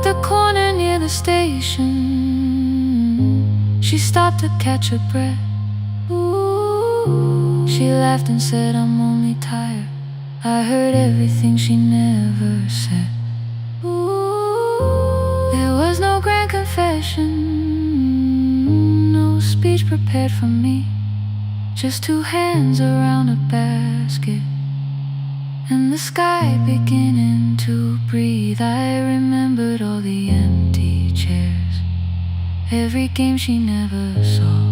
At the corner near the station, she stopped to catch her breath. Ooh. She laughed and said, I'm only tired. I heard everything she never said. Ooh. There was no grand confession, no speech prepared for me. Just two hands around a basket and the sky beginning to breathe. I remembered all the empty chairs, every game she never saw.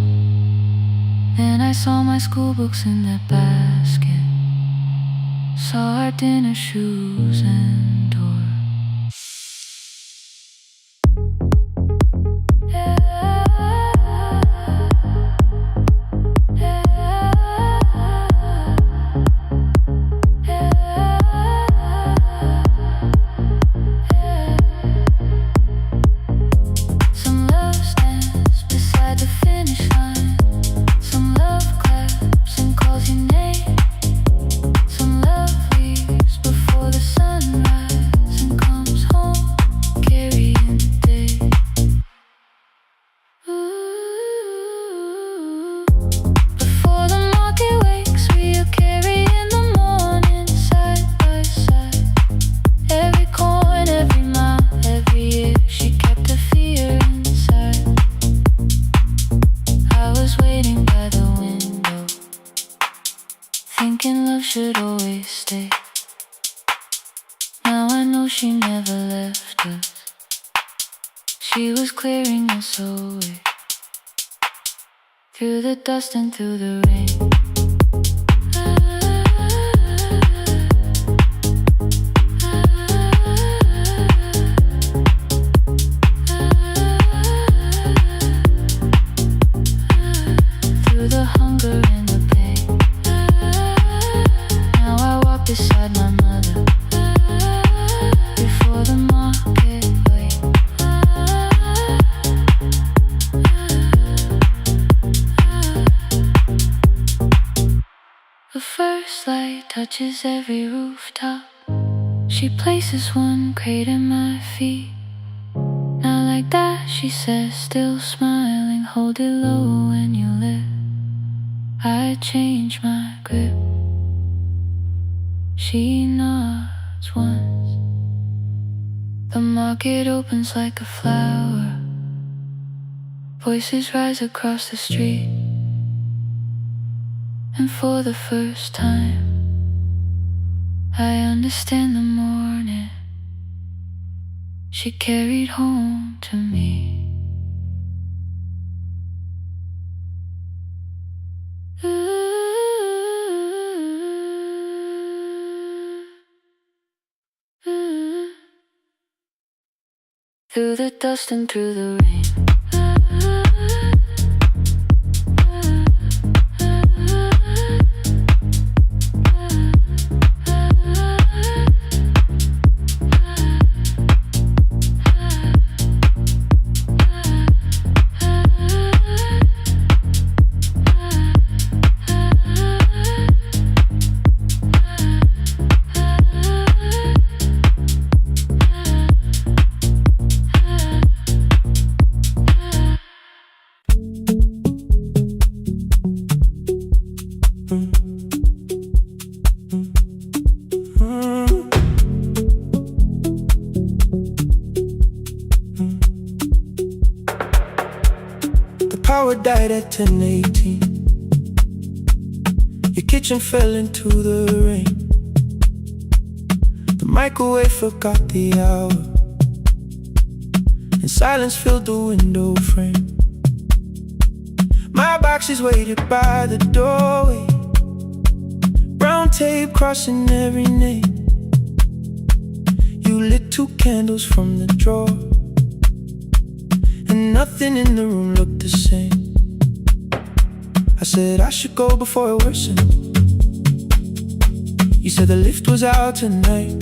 Then I saw my school books in that basket, saw our dinner shoes and door. Thinking love should always stay. Now I know she never left us. She was clearing us away, through the dust and through the rain. Through the hunger and the pain. Now I walk beside my mother, before the market way. The first light touches every rooftop. She places one crate at my feet. Now like that, she says, still smiling, hold it low when you live. I change my grip. She nods once. The market opens like a flower. Voices rise across the street. And for the first time, I understand the morning she carried home to me. Through the dust and through the rain. Power died at 10:18. Your kitchen fell into the rain. The microwave forgot the hour, and silence filled the window frame. My boxes waited by the doorway, brown tape crossing every name. You lit 2 candles from the drawer, and nothing in the room looked the same. I said I should go before it worsened. You said the lift was out tonight.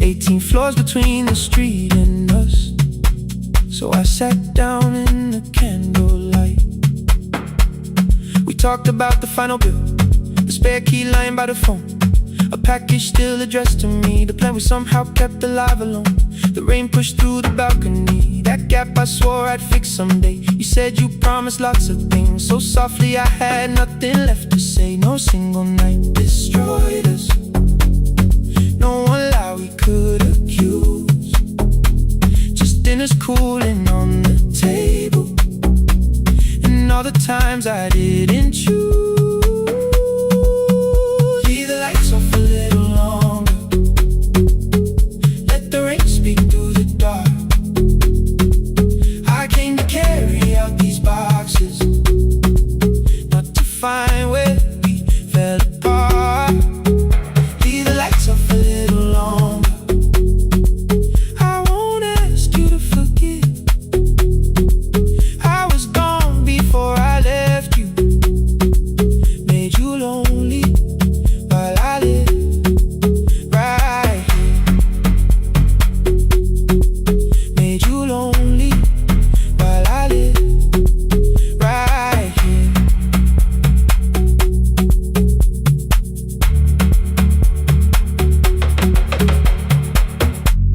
18 floors between the street and us. So I sat down in the candlelight. We talked about the final bill, the spare key lying by the phone, A package still addressed to me. The plan we somehow kept alive alone. The rain pushed through the balcony. That gap I swore I'd fix someday. You said you promised lots of things, so softly I had nothing left to say. No single night destroyed us. No one lie we could accuse. Just dinners cooling on the table, and all the times I didn't choose. Leave the lights off a little longer. Let the rain speak through the dark. I came to carry out these boxes, not to find where we fell apart. Leave the lights off a little longer. I won't ask you to forgive. I was gone before I left you. Made you lonely while I live right here. Made you lonely while I live right here.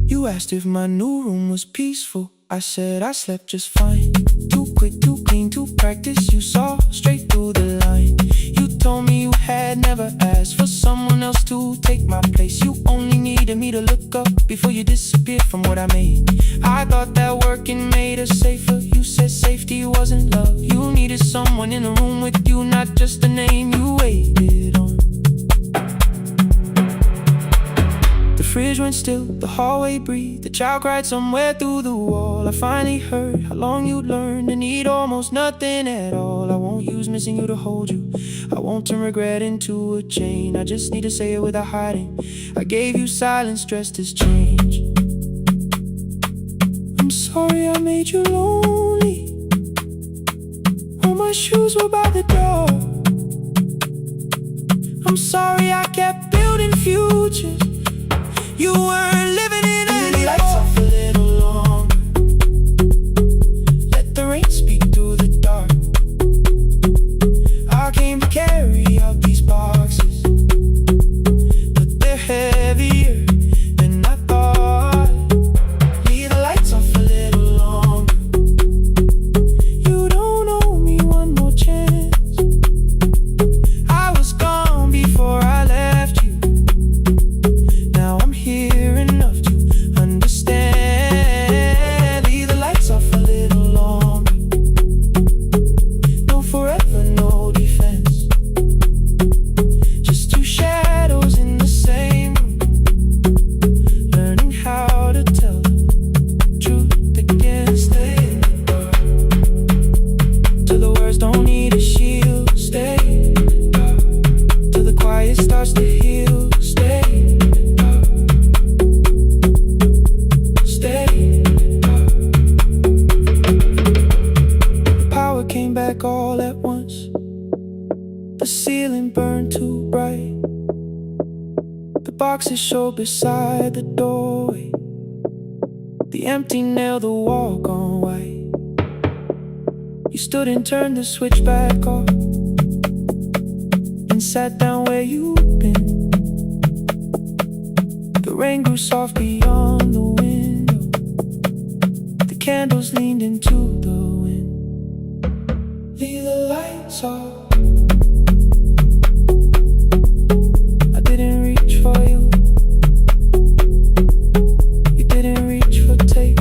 You asked if my new room was peaceful. I said I slept just fine. Too quick, too clean, too practiced. You saw straight through the line. You told me you had never asked for someone else to take my place. You only needed me to look up before you disappeared from what I made. I thought that working made us safer. You said safety wasn't love. You needed someone in the room with you, not just a name you waited on. The fridge went still, the hallway breathed. The child cried somewhere through the wall. I finally heard how long you'd learned to need almost nothing at all. I won't use missing you to hold you. I won't turn regret into a chain. I just need to say it without hiding. I gave you silence dressed as change. I'm sorry I made you lonely. All my shoes were by the door. I'm sorry I kept building futures. You weren't living in any lights off a little longer. Let the rain speak through the dark. I came to carry out these boxes, but they're heavier than I thought. Leave the lights off a little longer. You don't owe me one more chance. I was gone before I left you. Now I'm here enough to understand. Leave the lights off a little longer. No forever, no defense. Just two shadows in the same room, learning how to tell the truth against the dark. Till the words don't need a shield. Stay dark. Till the quiet starts to heal. Stay dark. Stay dark. The power came back all at once. The ceiling burned too bright. The boxes showed beside the doorway. The empty nail, the wall gone white. You stood and turned the switch back off, and sat down where you'd been. The rain grew soft beyond the window. The candles leaned into the wind. Leave the lights off. I didn't reach for you. You didn't reach for tape.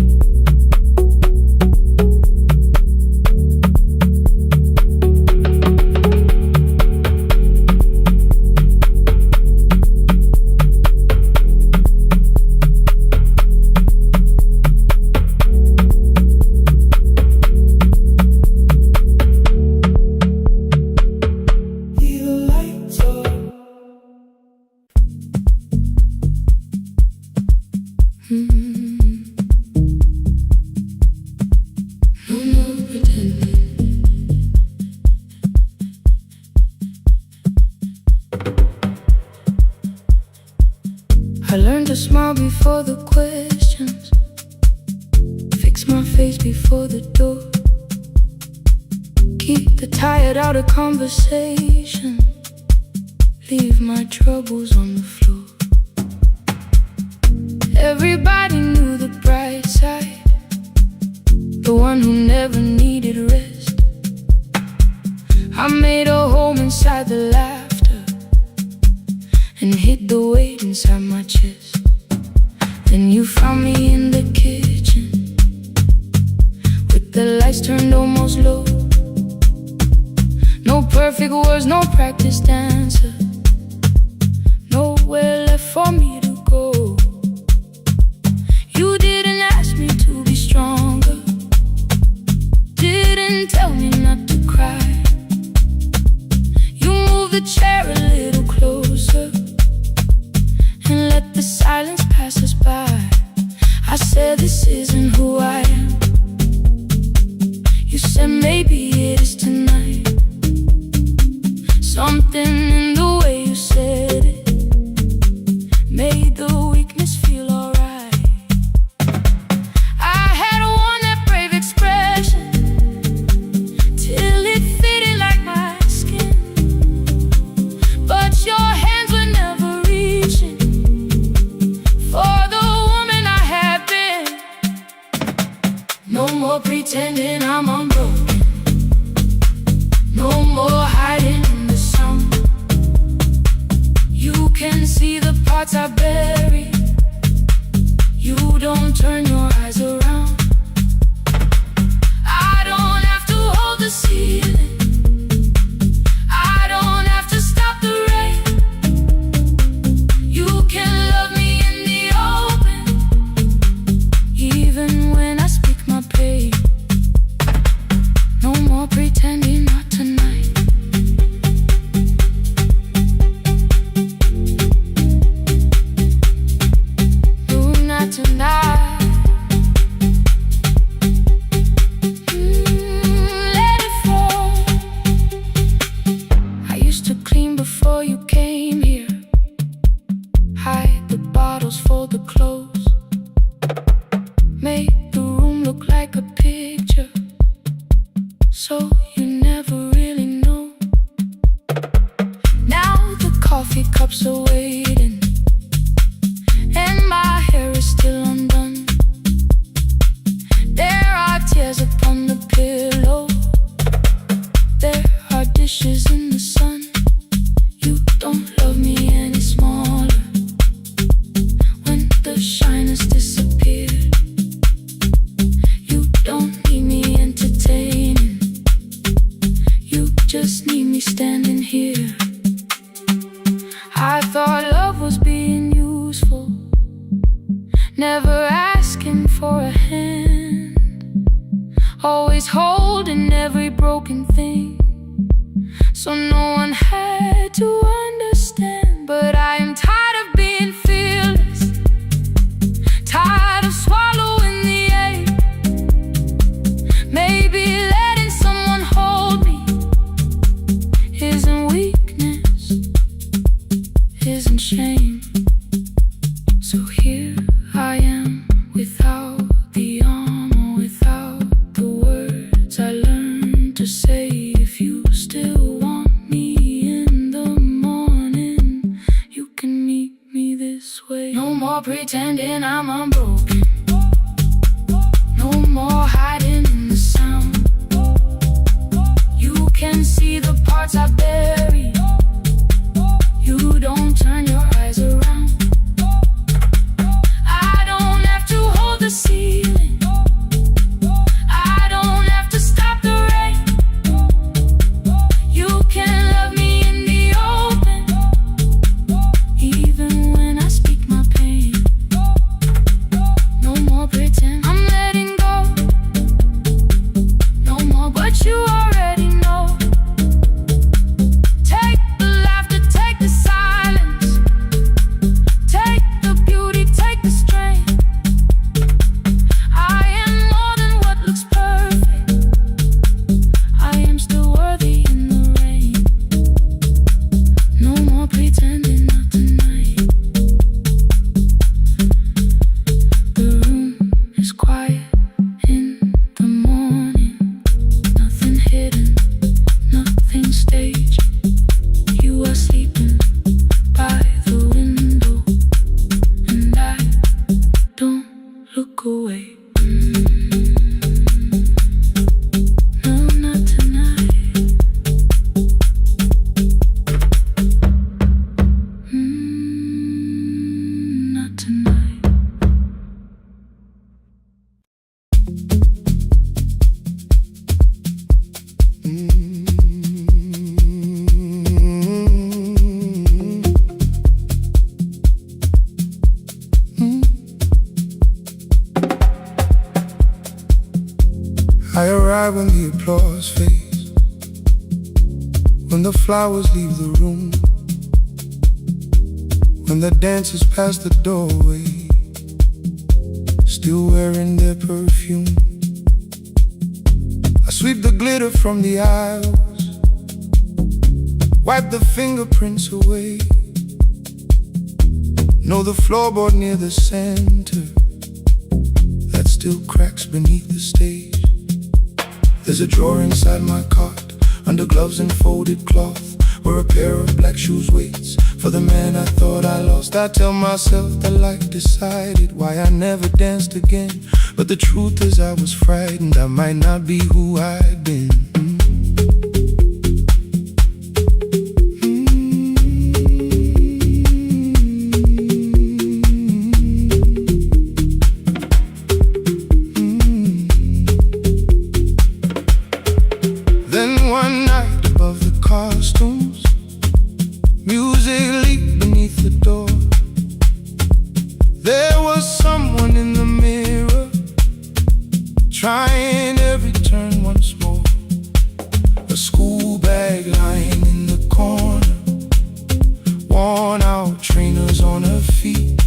Leave the lights off. No more pretending. I learned to smile before the questions, fix my face before the door, keep the tired out of conversation, leave my troubles on the floor. Everybody knew the bright side, the one who never needed rest. I made a home inside the laughter and hid the weight inside my chest. Then you found me in the kitchen with the lights turned almost low. No perfect words, no practice dancer, nowhere left for me to go. You didn't ask me to be stronger, didn't tell me not to cry. You moved the chair a little closer and let the silence pass us by. I said, this isn't who I am. You said, maybe it is tonight. Something in the way you said it made the weakness feel alright. I had worn that brave expression till it fitted like my skin, but your hands were never reaching for the woman I had been. No more pretending I'm unbroken, no more hiding in the sun. You can see the parts I bury, you don't turn your eyes around. I don't have to hold the ceiling, I don't have to stop the rain. You can love me in the open, even when I speak my pain. No more pretending, not tonight. No, not tonight. Let it fall. I used to clean before you came here, hide the bottles, fold the clothes, make the room look like a picture, so you never really know. Now the coffee cups are waiting and my hair is still undone. There are tears upon the pillow, there are dishes in the sun. You don't love me any smaller when the shine has disappeared. You don't need me entertaining, you just need me standing here. I thought love was being useful, never asking for a hand, always holding every broken thing, so no one had to understand. But I am tired of being fearless, tired of swallowing the ache. Maybe letting someone hold me isn't weakness, isn't shame. So here I am, without the armor, without the words I learned to say. If you still want me in the morning, you can meet look away. No, not tonight. Not tonight. I arrive when the applause fades, when the flowers leave the room, when the dancers pass the doorway, still wearing their perfume. I sweep the glitter from the aisles, wipe the fingerprints away. Know the floorboard near the center that still cracks beneath the stage. There's a drawer inside my cart, under gloves and folded cloth, where a pair of black shoes waits for the man I thought I lost. I tell myself that life decided why I never danced again, but the truth is I was frightened I might not be who I'd been. Trying every turn once more. A school bag lying in the corner, worn out trainers on her feet.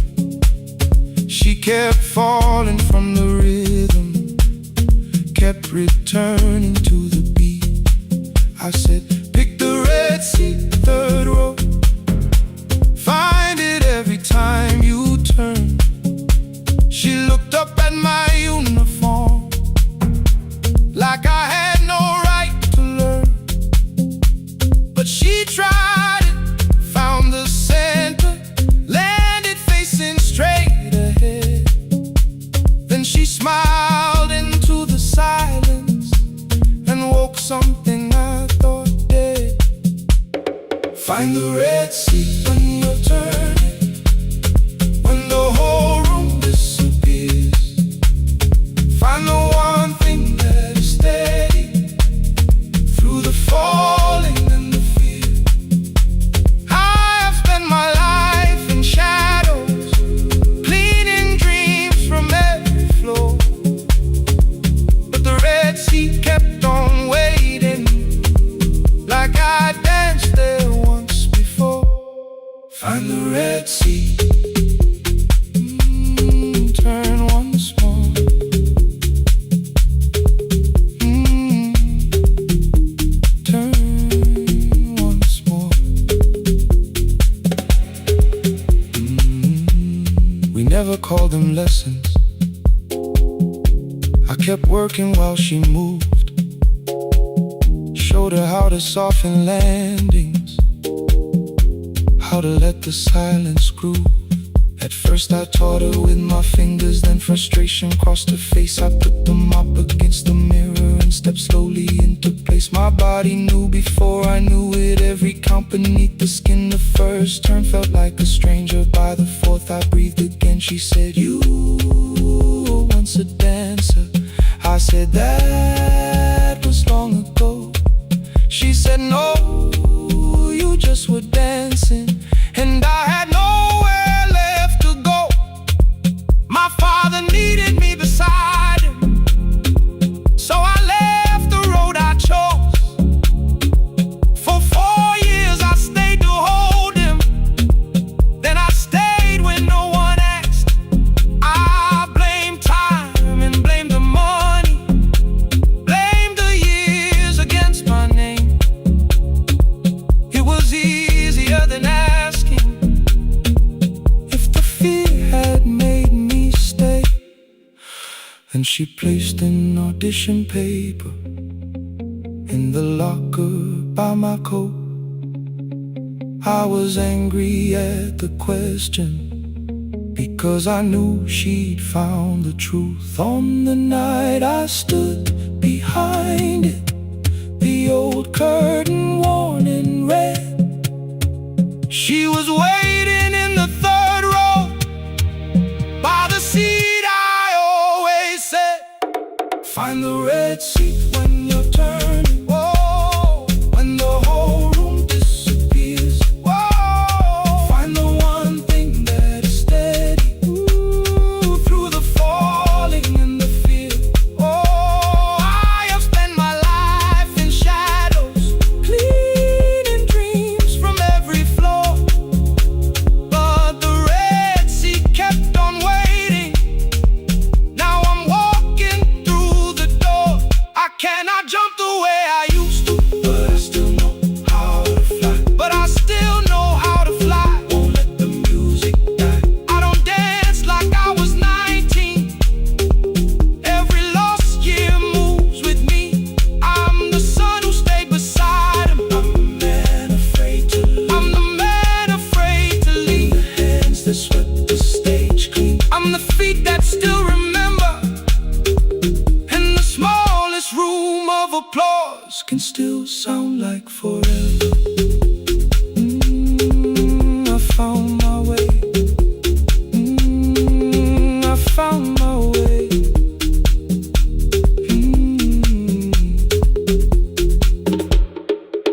She kept falling from the rhythm, kept returning to the beat. I said, pick the red seat, third row. Find it every time you turn. She looked up at my uniform like I had no right to learn, but she tried it, found the center, landed facing straight ahead. Then she smiled into the silence and woke something I thought dead. Find the red seat when you're turning, when the whole room disappears. Find the one thing that is steady through the falling and the fear. I have spent my life in shadows, cleaning dreams from every floor, but the red seat kept on waiting, like I danced there once before. Find the red seat, turn once more. Never called them lessons. I kept working while she moved, showed her how to soften landings, how to let the silence groove. At first I taught her with my fingers, then frustration crossed her face. I put them up against the mirror and stepped slowly into place. My body knew before I knew it, every count beneath the skin. The first turn felt like a stranger, by the fourth I breathed again. She said, you were once a dancer. I said, that was long ago. She said, no, you just were dancing, and I had nowhere left to go. My father needed me beside him, so I left the road I chose. For 4 years I stayed to hold him, then I stayed when no one asked. I blamed time and blamed the money, blamed the years against my name. It was easier than asking if the fear had made me stay. Then she placed an audition paper in the locker by my coat. I was angry at the question because I knew she'd found the truth on the night I stood behind it. The old curtain worn in red. She was waiting in the third row by the seat I always said, find the red seat when you're turning. Whoa, when the whole room disappears. Whoa, find the one thing that is steady. Ooh, through the falling and the fear. Oh, I have spent my life in shadows, cleaning dreams from every floor. But the red seat kept on waiting. Now I'm walking through the door. I cannot jump the way I used to, but I still know how to fly. But I still know how to fly. Won't let the music die. I don't dance like I was 19. Every lost year moves with me. I'm the son who stayed beside him. I'm the man afraid to leave. I'm the man afraid to leave. The hands that swept the stage clean. I'm the feet that still remember. And the smallest room of applause can still sound like forever. I found my way. I found my way.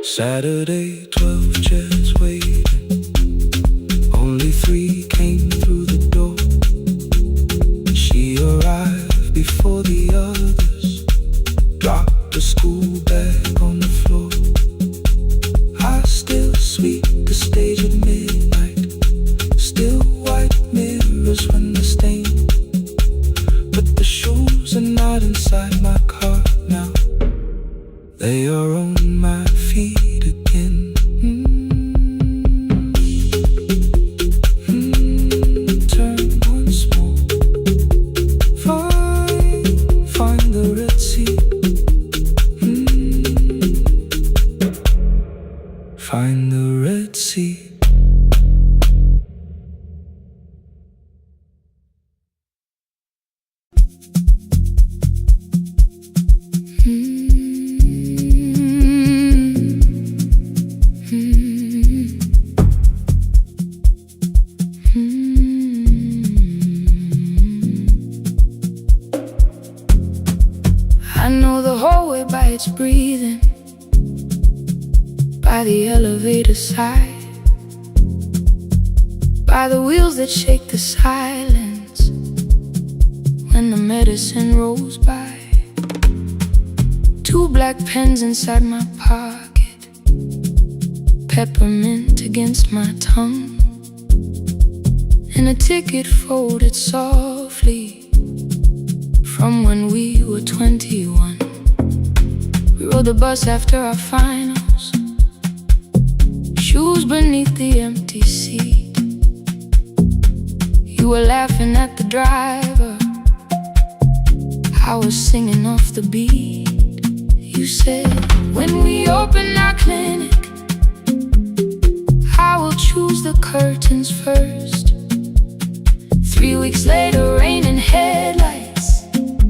Saturday, 12 chairs waiting. Only 3 came through the door. She arrived before the others. Dropped a school bag on the floor. I still sweep the stage at midnight. Still white mirrors when the stain. But the shoes are not inside my car now. They are on my feet again. Turn once more. Find the red seat. Find the red seat. I know the hallway by its breathing, by the elevator side, by the wheels that shake the silence when the medicine rolls by. 2 black pens inside my pocket, peppermint against my tongue, and a ticket folded softly from when we were 21. We rode the bus after our finals, shoes beneath the empty seat. You were laughing at the driver, I was singing off the beat. You said, when we open our clinic, I will choose the curtains first. 3 weeks later, rain and headlights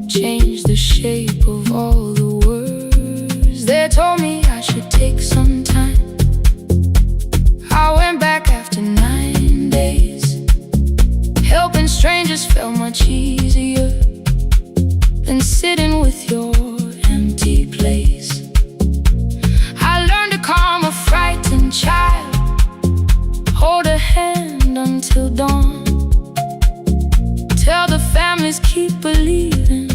changed the shape of all the words. They told me I should take some time. I went back after 9 days. Helping strangers felt much easier than sitting with your empty place. I learned to calm a frightened child, hold a hand until dawn, tell the families keep believing,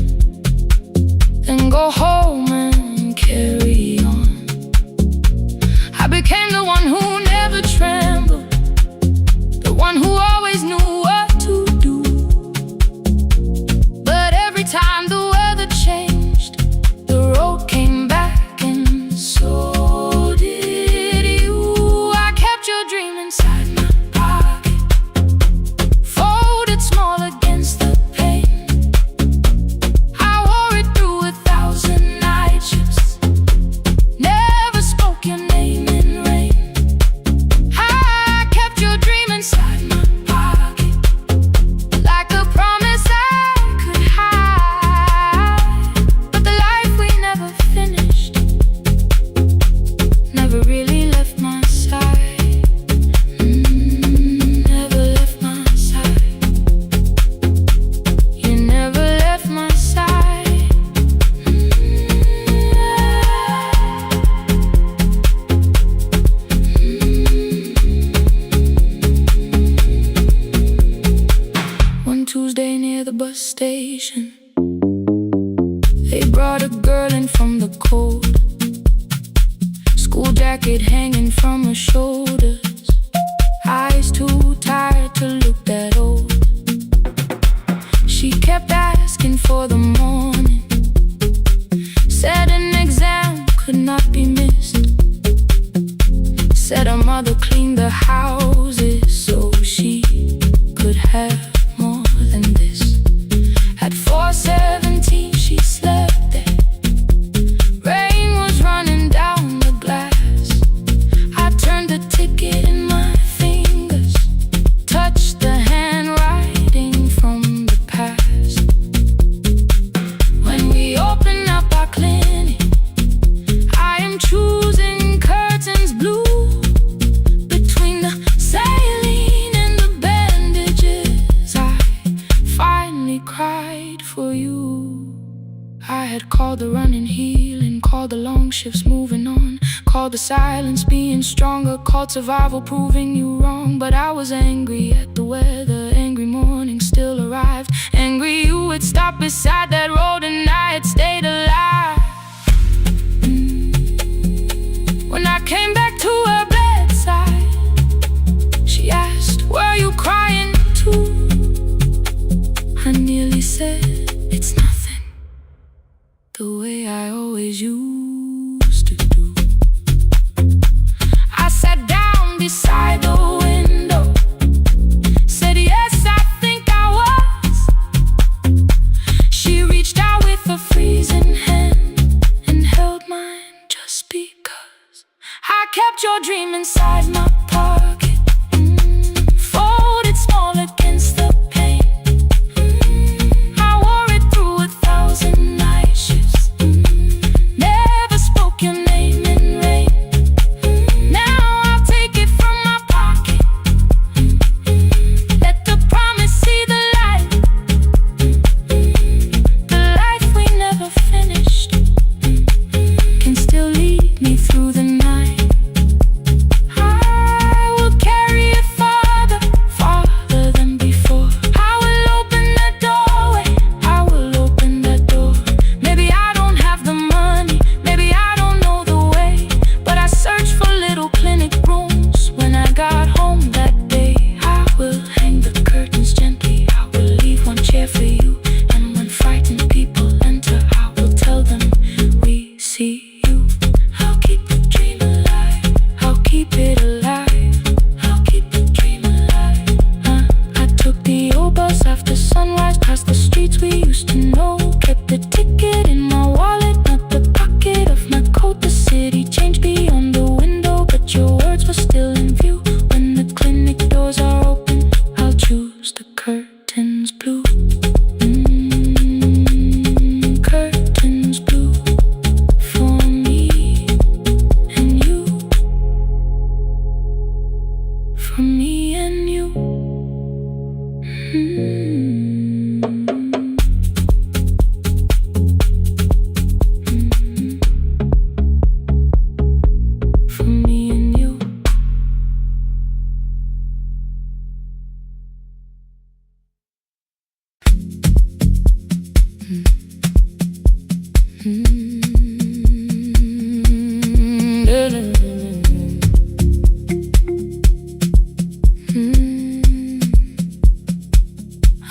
then go home and carry on. I became the one who never trembled, the one who always knew what to do. But every time the weather changed, the road came back, and so did you. I kept your dream inside my pocket, folded small against the pain. I wore it through 1,000 night shifts, never spoke your name in rain. I kept your dream inside my pocket, station. They brought a girl in from the cold, school jacket hanging from her shoulders, eyes too tired to look that old. She kept asking for the morning, said an exam could not be missed, said her mother cleaned the houses so she could have more than this. At 4:17 she slept there, rain was running down the glass. I turned the ticket in my fingers, touched the handwriting from the past. When we open up our clinic, I am choosing curtains blue. Between the saline and the bandages, I finally cried for you. I had called the running healing, called the long shifts moving on, called the silence being stronger, called survival proving you wrong. But I was angry at the weather, angry morning still arrived, angry you had stopped beside that road and I had stayed alive. When I came back to her bedside, she asked, were you crying too? I nearly said, it's nothing, the way I always used to do. I sat down beside the window, said yes, I think I was. She reached out with a freezing hand and held mine just because I kept your dream inside my pocket, folded small against the pain. I wore it through 1,000 night shifts, never spoke your name in rain. Now I'll take it from my pocket, let the promise see the light, the life we never finished can still lead me through the night. I will carry it farther, farther than before. I will open the doorway, I will open that door. Maybe I don't have the money, maybe I don't know the way, but I searched for little clinic rooms when I got home that day. I will hang the curtains gently, I will leave one chair for you, and when frightened people enter, I will tell them we see you. I'll keep the dream alive, I'll keep it alive, I'll keep the dream alive. I took the old bus after sunrise, past the streets we used to know, kept the ticket in my wallet, not the pocket of my coat. The city changed beyond the window, but your words were still in view. When the clinic doors are open, I'll choose the curtains blue. Curtains blue for me and you, for me and you. For me and you.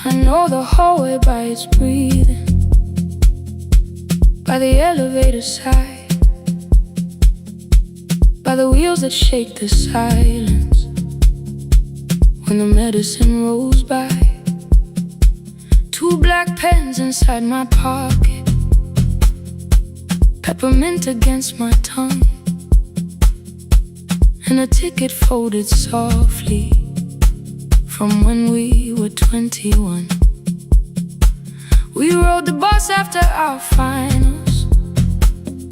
I know the hallway by its breathing, by the elevator side, by the wheels that shake the silence when the medicine rolls by. 2 black pens inside my pocket, peppermint against my tongue, and a ticket folded softly from when we were 21. We rode the bus after our finals,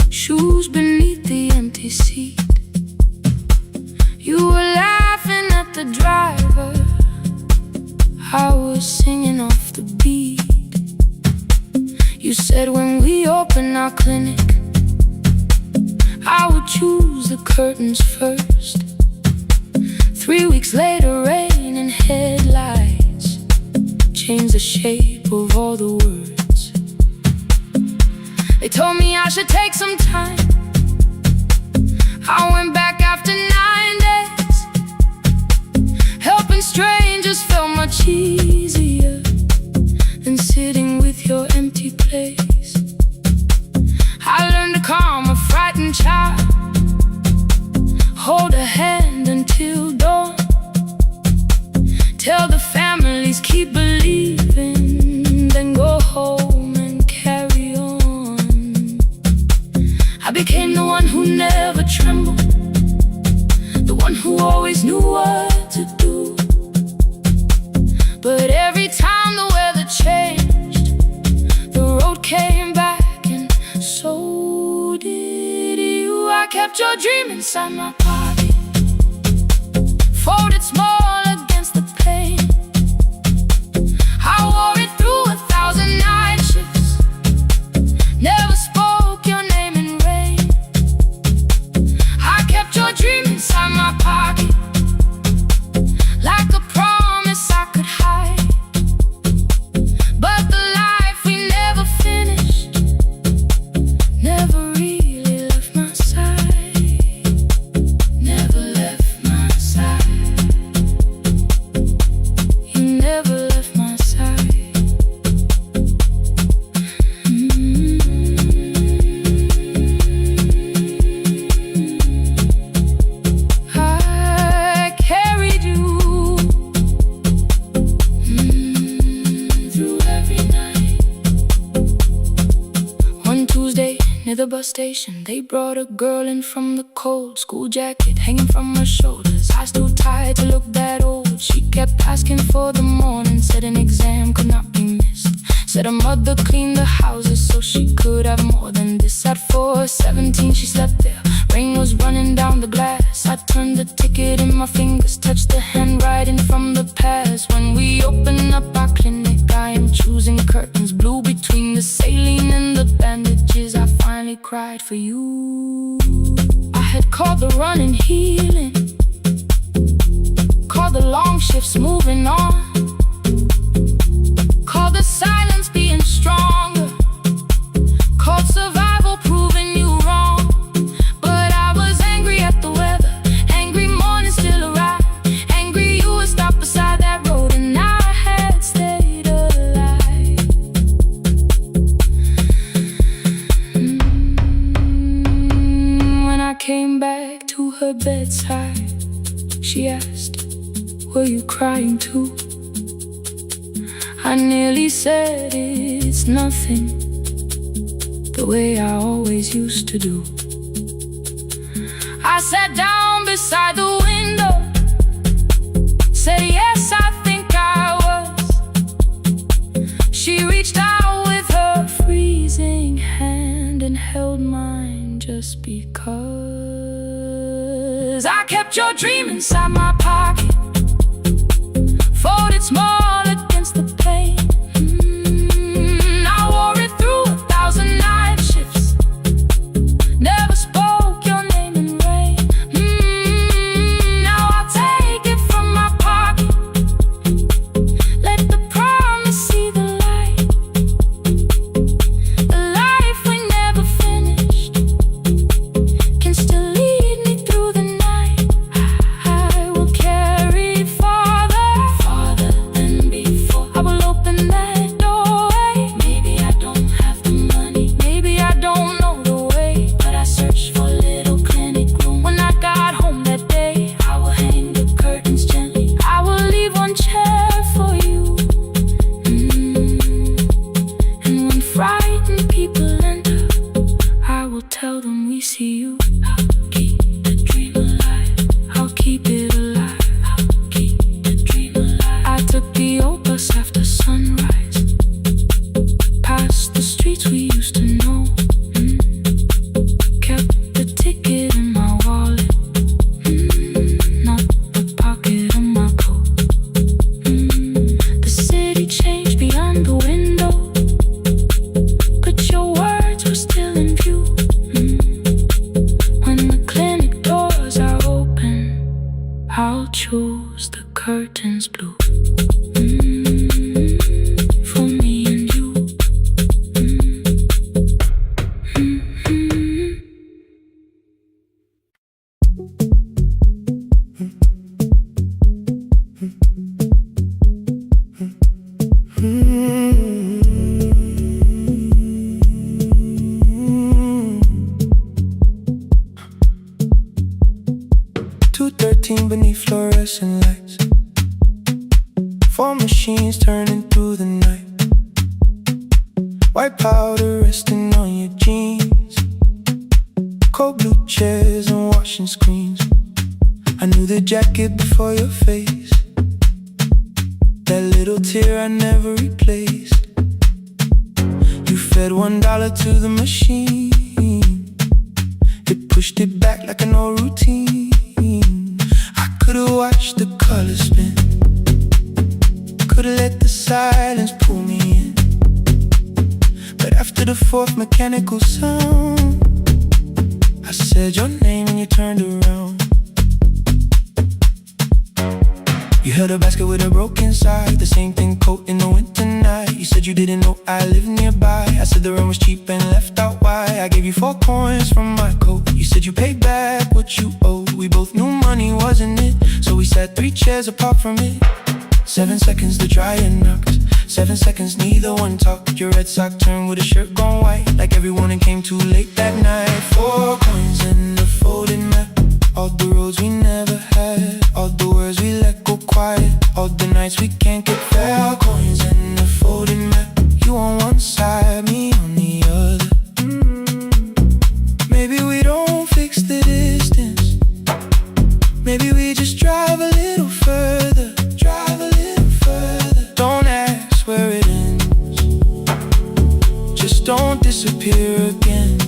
shoes beneath the empty seat. You were laughing at the driver, I was singing off the beat. You said when we open our clinic, I would choose the curtains first. 3 weeks later, rain and headlights changed the shape of all the words. They told me I should take some time. I went back after 9 days. Helping strangers felt much easier than sitting with your empty place. I learned to calm a frightened child, hold a hand until dawn, tell the families keep believing, then go home and carry on. I became the one who never trembled, the one who always knew what to do. But every time the weather changed, the road came back, and so did you. I kept your dream inside my pocket, folded small against the pain. I wore it through 1,000 night shifts, never spoke your name in rain. I kept your dream inside my pocket, like a promise I could hide. But the life we never finished never really left my side, never left my side. You never left my side. I carried you through every night. One Tuesday near the bus station, they brought a girl in from the cold, school jacket hanging from her shoulders, eyes too tired to look that old. She kept asking for the morning, said an exam could not be missed, said her mother cleaned the houses so she could have more than this. At 4:17 she slept there, rain was running down the glass. I turned the ticket in my fingers, touched the handwriting from the past. When we open up our clinic, I am choosing curtains blue between the saline and the bandages. I finally cried for you. I had called the running healing, called the long shifts moving on, called the silence being stronger, called survival proving you wrong. But I was angry at the weather, angry morning still arrived, angry you would stop beside that road and I had stayed alive. When I came back to her bedside, she asked, were you crying too? I nearly said it's nothing, the way I always used to do. I sat down beside the window, said yes, I think I was. She reached out with her freezing hand and held mine just because. I kept your dream inside my pocket, folded small against the pain. I wore it through 1,000 night shifts, never spoke your name in rain. Now I'll take it from my pocket, let the promise see the light. The life we never finished can still lead me through the night. I will carry farther, farther than White powder resting on your jeans, cold blue chairs and washing screens. I knew the jacket before your face, that little tear I never replaced. You fed $1 to the machine, it pushed it back like an old routine. I could've watched the colors spin, could've let the silence pull me in. But after the fourth mechanical sound, I said your name and you turned around. You held a basket with a broken side, the same thing coat in the winter night. You said you didn't know I lived nearby. I said the rent was cheap and left out why. I gave you 4 coins from my coat. You said you paid back what you owed. We both knew money wasn't it, so we sat 3 chairs apart from it. 7 seconds the dryer knocks, 7 seconds neither one talked. Your red sock turned with a shirt gone white, like everyone came too late that night. 4 coins and a folded map, all the roads we never had, all the words we let go quiet, all the nights we can't get back. 4 coins and a folded map, you on one side, me on the other. Maybe we don't fix the distance, maybe we just drive a little further, drive a little further. Don't ask where it ends, just don't disappear again.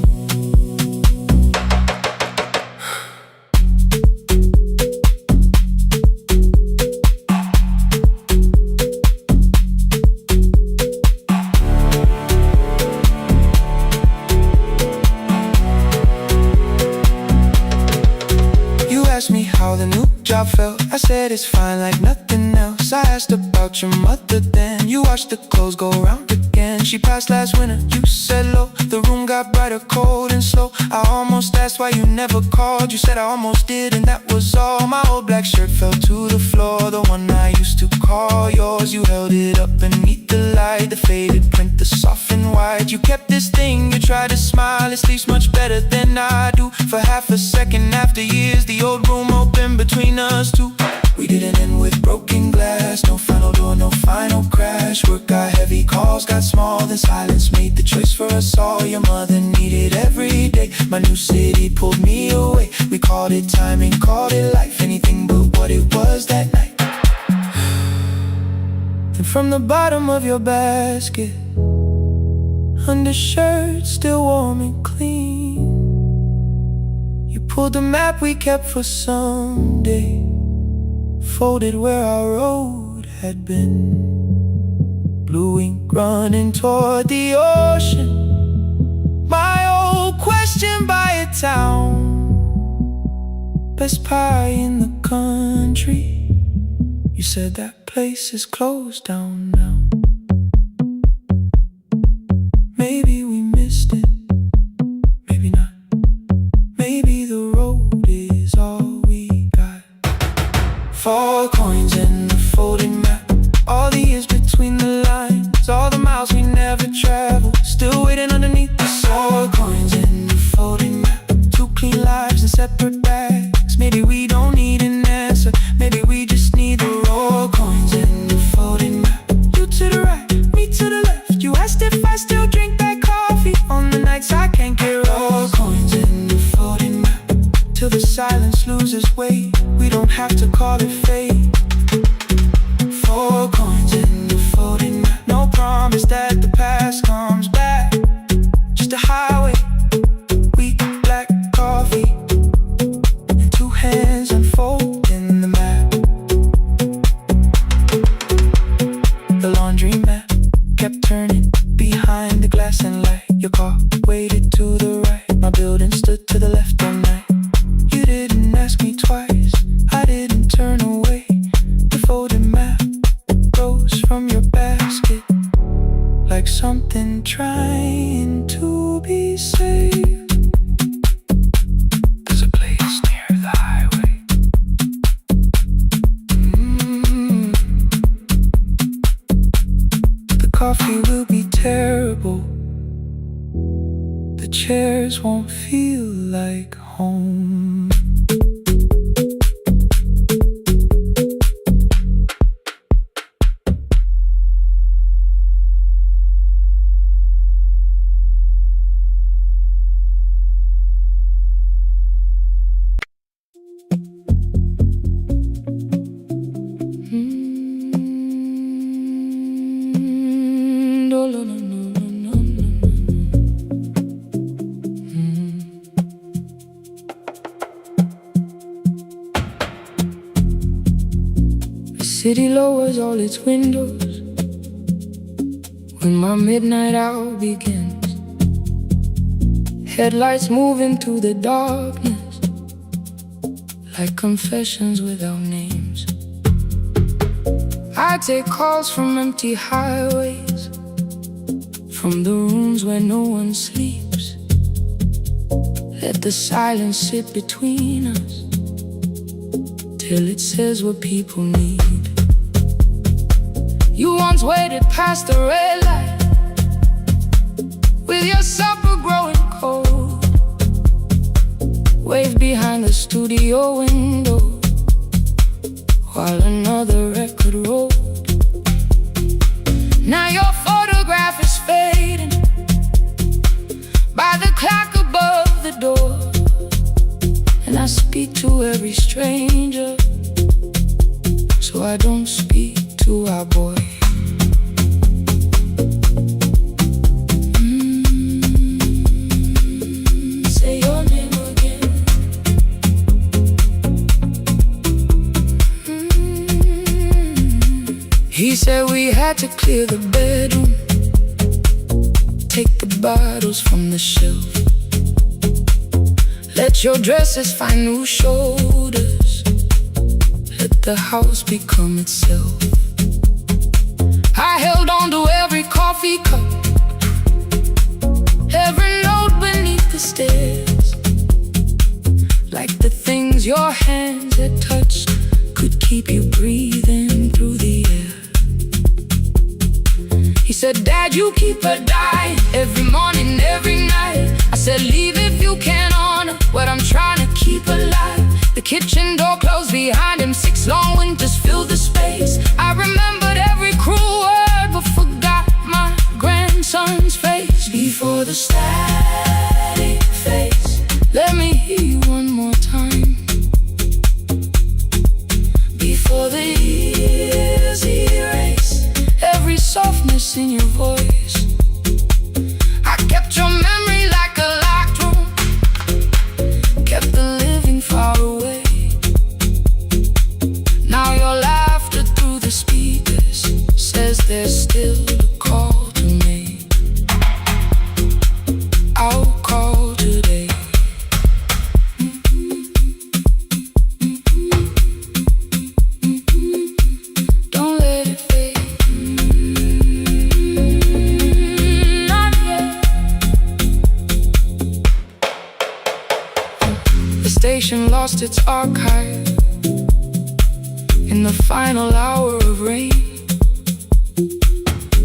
Job felt, I said it's fine like nothing else. I asked about your mother then, you watched the clothes go round again. She passed last winter, you said low, the room got brighter, cold and slow. I almost asked why you never called, you said I almost did and that was all. My old black shirt fell to the floor, the one I used to call yours. You held it up beneath the light, the faded print, the soft and white. You kept this thing, you tried to smile, it sleeps much better than I do. For half a second after years, the old room opened between us two. We didn't end with broken glass, no final door, no final crash. Work got heavy, calls got small, then silence made the choice for us all. Your mother needed every day, my new city pulled me away. We called it timing, called it life, anything but what it was that night. Then from the bottom of your basket, undershirt still warm and clean, you pulled the map we kept for someday, folded where our road had been. Blue ink running toward the ocean, my old question by a town. Best pie in the country, you said that place is closed down now. Maybe we missed it, maybe not. Maybe the road is all we got. 4 coins and a folded map, all the years between the lines, all the miles we never traveled, still waiting underneath the sun. 4 coins and a folded map, 2 clean lives in separate bags. Maybe we don't need an answer, maybe we just need the raw coins and a folded map. You to the right, me to the left, you asked if I still drink that coffee on the nights I can't get raw coins and a folded map, till the silence loses weight, we don't have to call it fate. 4 coins and a folded map, no promise that the past comes back, just a highway, weak black coffee, and 2 hands unfolding the map. The laundry mat kept turning behind the glass and light. Your car waited to the right, my building stood to the left all night. You didn't ask me twice, I didn't turn away. The folded map rose from your basket, like something trying to be saved. There's a place near the highway. The coffee will be terrible, the chairs won't feel like home. city lowers all its windows when my midnight hour begins. Headlights move into the darkness like confessions without names. I take calls from empty highways, from the rooms where no one sleeps. Let the silence sit between us till it says what people need. You once waited past the red light with your supper growing cold, waved behind the studio window while another record rolled. Now your photograph is fading by the clock above the door, and I speak to every stranger, so I don't speak to our boy. Say your name again. He said we had to clear the bedroom, take the bottles from the shelf, let your dresses find new shoulders, let the house become itself. I held on to every coffee cup, every note beneath the stairs, like the things your hands had touched could keep you breathing through the air. He said, Dad, you keep her dying every morning, every night. I said, leave if you can honor what I'm trying to keep alive. The kitchen door closed behind him, 6 long winters filled the space. I remembered every cruel word but forgot my grandson's face. Before the static fades, let me hear you one more time. Before the years erase every softness in your voice, I kept your memory like a locked room, kept the living far away. Now your laughter through the speakers says there's still a call to make. I'll call today. Don't let it fade. Not yet. The station lost its archive in the final hour of rain,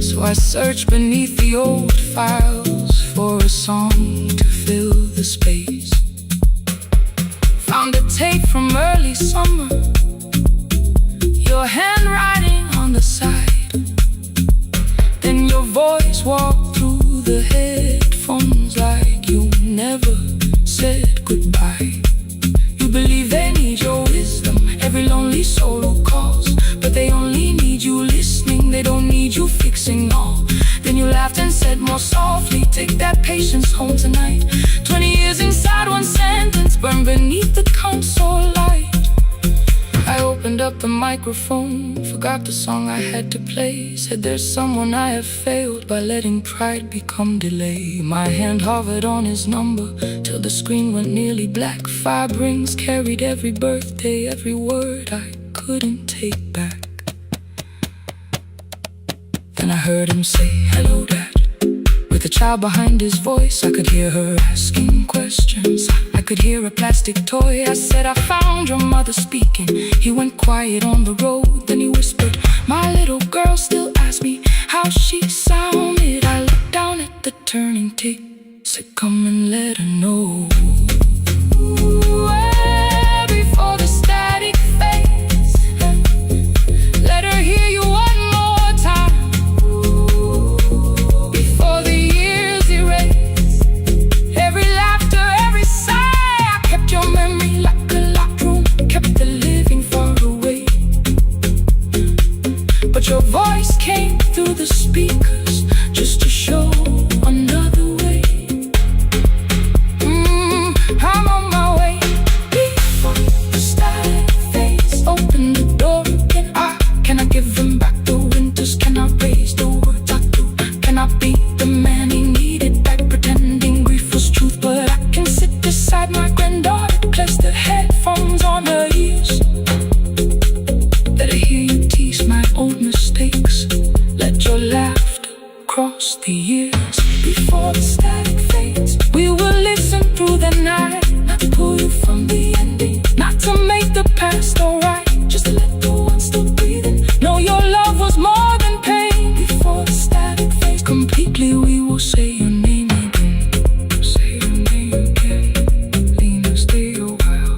so I searched beneath the old files for a song to fill the space. Found a tape from early summer, your handwriting on the side, then your voice walked through the headphones like you never said goodbye. You believe they need your wisdom, every lonely soul who calls, but they only need you listening, they don't need you fixing all. Then you laughed and said more softly, take that patience home tonight. 20 years inside one sentence, burned beneath the console light. I opened up the microphone, forgot the song I had to play. Said there's someone I have failed by letting pride become delay. My hand hovered on his number till the screen went nearly black. 5 rings carried every birthday, every word I couldn't take back. Then I heard him say, hello, Dad. With a child behind his voice, I could hear her asking questions. I could hear a plastic toy. I said, I found your mother speaking. He went quiet on the road, then he whispered, my little girl still asks me how she sounded. I looked down at the turning tick, said, come and let her know. Before the static fades, let her hear you one more time. Before the years erase every laughter, every sigh, I kept your memory like a locked room, kept the living far away. But your voice came through the speakers just to show another way. I'm on my way. before the static fades. We will listen through the night, not to pull you from the ending, not to make the past alright, just to let the one still breathing know your love was more than pain. Before the static fades completely, we will say your name again. Say your name again. Lena, stay a while.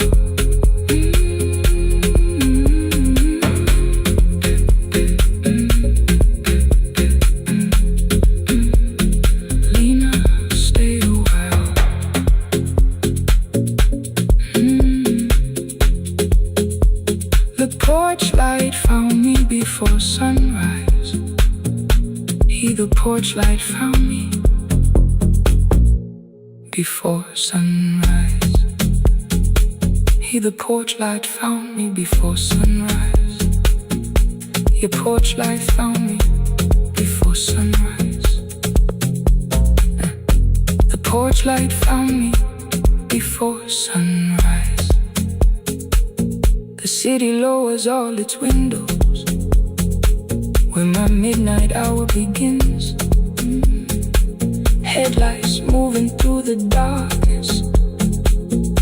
Lena, stay a while. The porch light found me before sunrise. The porch light found me before sunrise. The porch light found me before sunrise. Your porch light found me before sunrise. The porch light found me before sunrise. The city lowers all its windows when my midnight hour begins. Headlights moving through the darkness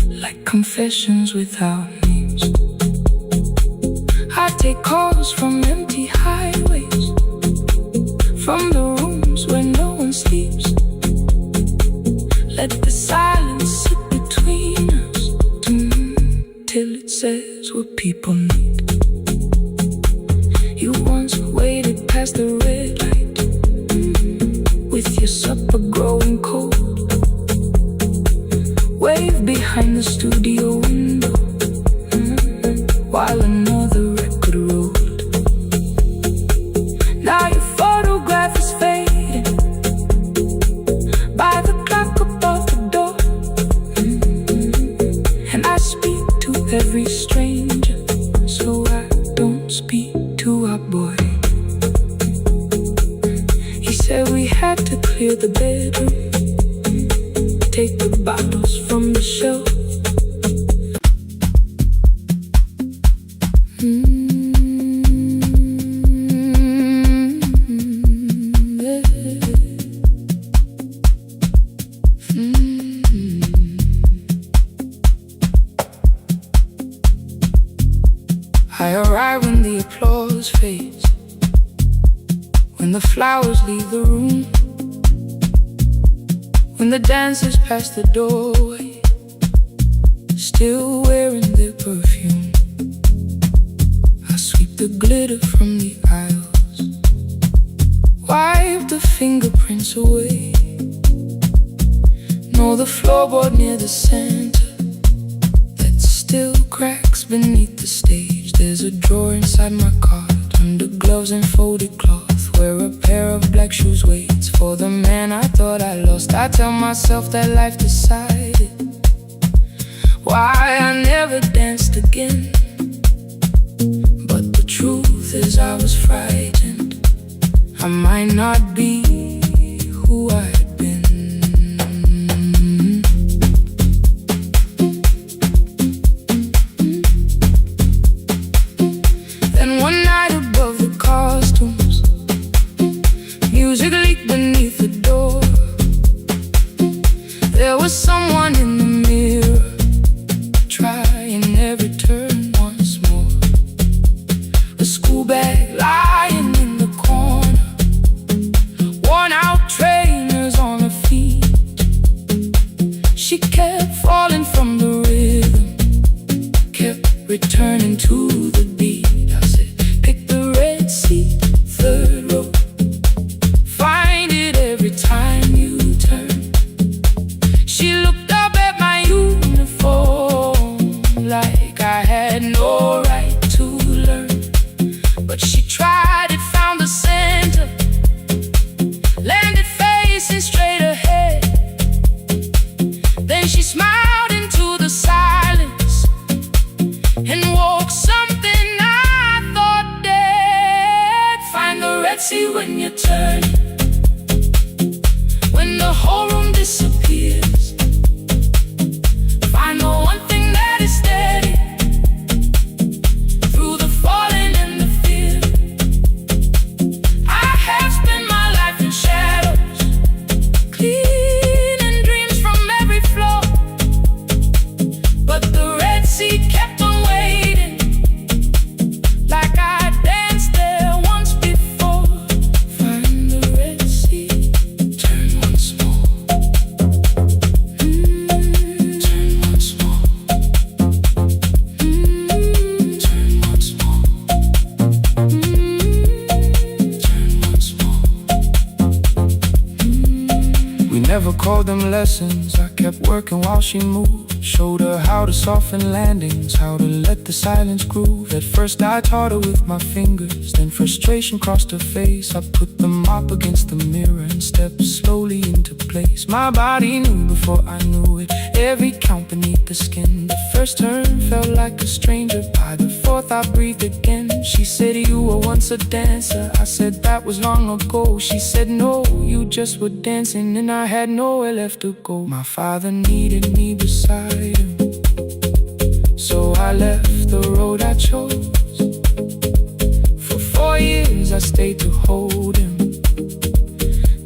like confessions without names. I take calls from empty highways, from the rooms where no one sleeps. Let the silence sit between us till it says what people need. You once waited past the red light with your supper growing cold. Wave behind the studio window while another record rolled. Now your photograph is fading by the clock above the door. And I speak to every stranger, so I don't speak to our boy. He said we had to clear the bedroom, take the bottles from the shelf. I arrive when the applause fades, when the flowers leave the room, when the dancers pass the doorway, still wearing their perfume. I sweep the glitter from the aisles, wipe the fingerprints away. Know the floorboard near the center that still cracks beneath the stage. There's a drawer inside my cart, under gloves and folded cloth, where a pair of black shoes waits for the man I thought I lost. I tell myself that life decided why I never danced again. But the truth is I was frightened I might not be who I had been. Then one night above the costumes, music leaked beneath the door. There was someone in the mirror, trying every turn once more. A school bag lying in the corner, worn out trainers on We never called them lessons. I kept working while she moved. Showed her how to soften landings, how to let the silence groove. At first I taught her with my fingers, then frustration crossed her face. I put the mop against the mirror and stepped slowly into place. My body knew before I knew it, every count beneath the skin. The first turn felt like a stranger. By the fourth I breathed again. She said, you were once a dancer. I said, that was long ago. She said, no, you just were dancing, and I had nowhere left to go. My father needed me beside him, so I left the road I chose. For 4 years I stayed to hold him.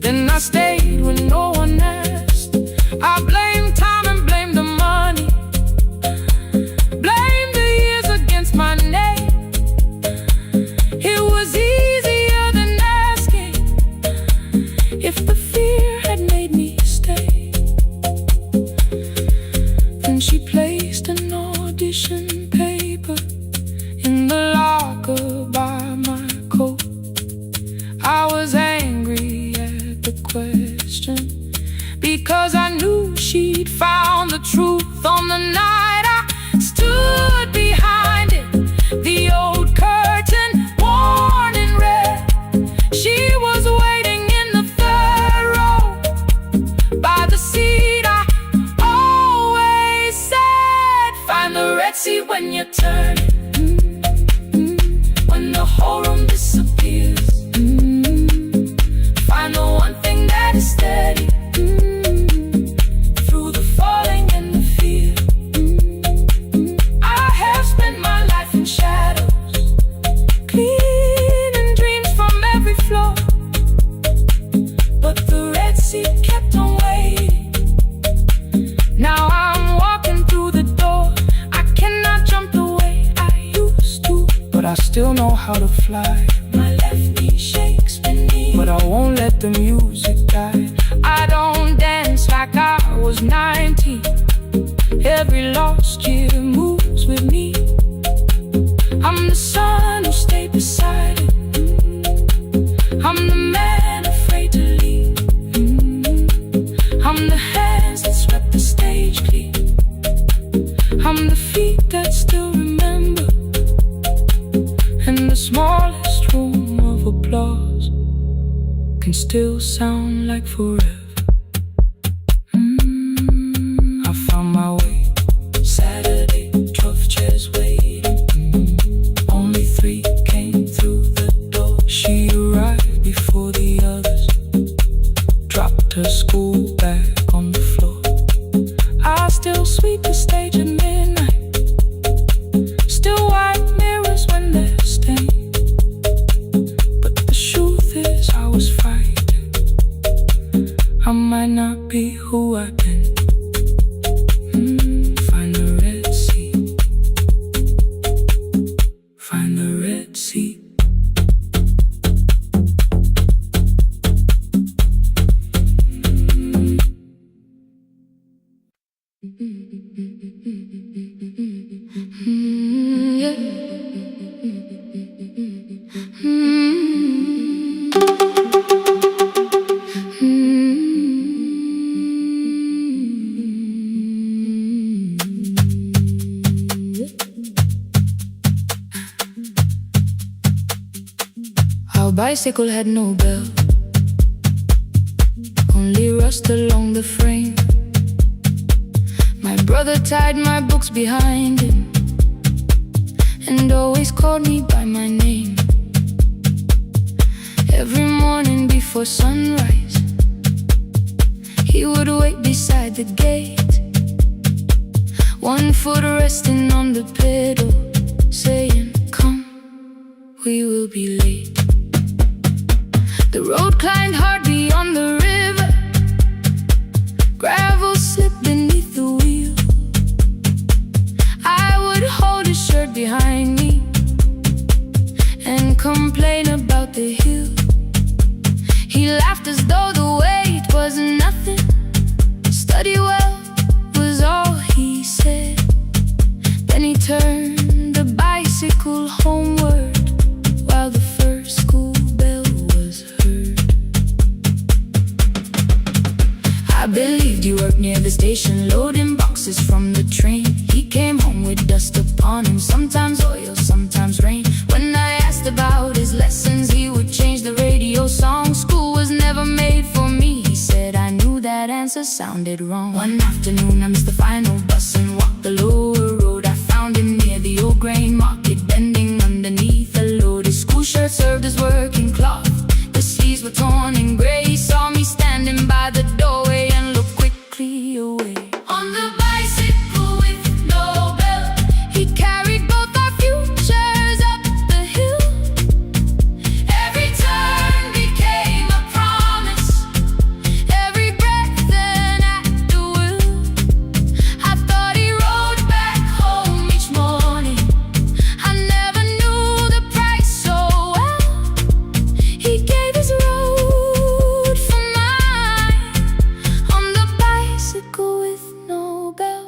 Then I stayed when no one asked. I blamed time and blamed the money, blamed the years against my name. It was easier than asking if the fear had made me stay. Then she placed an audition paper in the locker by my coat. I was angry at the question, because I knew she'd found the truth on the night I stood behind it. The old curtain, worn in red. She was waiting in the third row by the seat I always said, find the red seat when you turn it. When the whole room disappears, find the one thing that is steady through the falling and the fear. I have spent my life in shadows, cleaning dreams from every floor, but the red seat kept on waiting. Now I'm walking through the door. I cannot jump the way I used to, but I still know how to fly. My left knee shakes beneath, but I won't let the music die. I don't dance like I was 19. Every lost year moves with me. I'm the son who stayed beside it. I'm the man afraid to leave. I'm the hands that swept the stage clean. I'm the feet that still remember, and the smallest room of applause can still sound like forever. I found my way. Saturday, 12 chairs waiting. Only 3 came through the door. She arrived before the others, dropped her school bag on the floor. I still sweep the stage at midnight, still wipe mirrors when they're stained. But the truth is I was frightened. I might not be who I've been. Find the red seat. Find the red seat. Yeah. Our bicycle had no bell, only rust along the frame. My brother tied my books behind him and always called me by my name. Every morning before sunrise, he would wait beside the gate, one foot resting on the pedal, saying, come, we will be late. The road climbed hard beyond the river, gravel slipped beneath the wheel. I would hold his shirt behind me and complain about the hill. He laughed as though the weight was nothing. Study well was all he said. Then he turned the bicycle homeward while the first school bell was heard. I believed you worked near the station, loading boxes from the train. He came home with dust upon him, sometimes oil, sometimes rain. When I asked about his lessons, he would change the radio song. School was never made for me, he said. I knew that answer sounded wrong. One afternoon I missed the final bus and walked the lower road. I found him near the old grain market, bending underneath a load. His school shirt served as working cloth, the sleeves were torn and gray. He saw me standing by the doorway and looked quickly away. On the bicycle with no belt, he carried both our futures up the hill. Every turn became a promise, every breath an act of will. I thought he rode back home each morning, I never knew the price so well. He gave his road for mine, on the bicycle with no bell.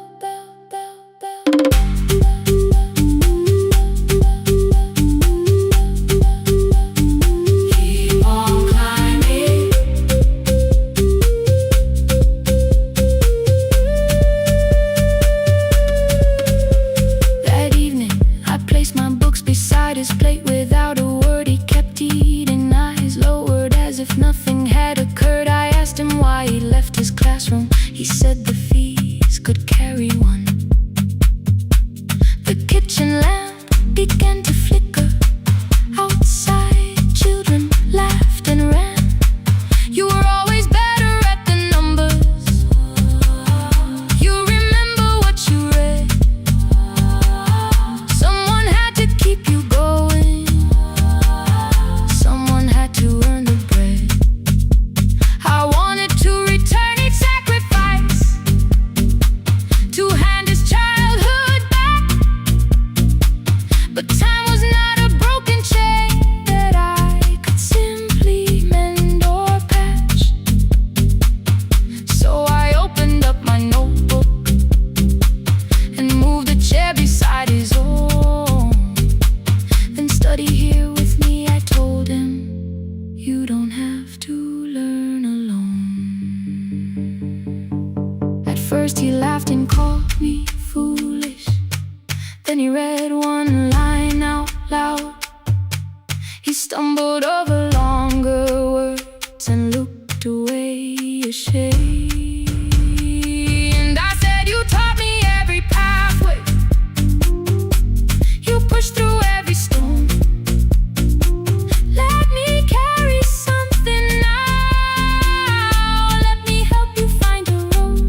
Keep on climbing. That evening, I placed my books beside his plate without a word. He kept eating, eyes lowered as if nothing had occurred. I asked him why he left his classroom. He said the fees could carry one. The kitchen lamp began to flicker. Outside, children laughed and ran. You were always better at the numbers. You remember what you read. Someone had to keep you going, someone had to earn the bread. I wanted to return each sacrifice, to hand his childhood back. But time was not a broken chain that I could simply mend or patch. So I opened up my notebook and moved a chair beside his own. Then study here with me, I told him. You don't have to learn alone. At first he laughed and called me foolish. Then he read one line out loud. He stumbled over longer words and looked away ashamed. I said, you taught me every pathway, you pushed through every stone. Let me carry something now, let me help you find a road.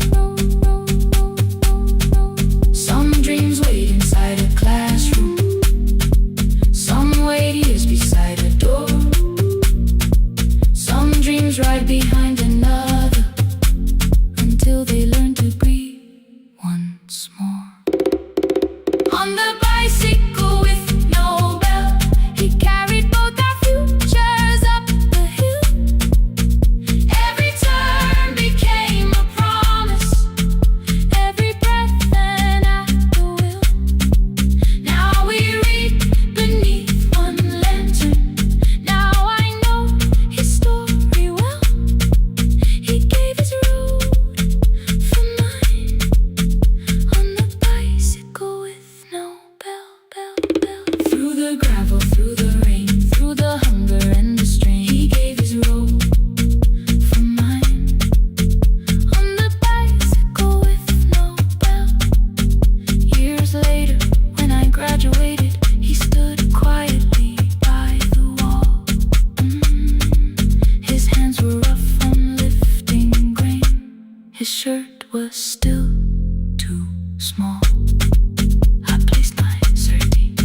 Some dreams wait inside a classroom, some wait years beside a door. Some dreams right behind another, until they learn to breathe once more. On the bicycle with no bell, he carried both our futures up the hill. Every turn became a promise, every breath an act of will. Now we read beneath one lantern, now I know his story well. He gave his road for mine, on the bicycle with no bell. Through the gravel, through the rain, through the hunger and the strain, he gave his road for mine, on the bicycle with no bell. Years later, when I graduated, he stood quietly by the wall. His hands were rough from lifting grain, his shirt was still too small. I placed my sardine.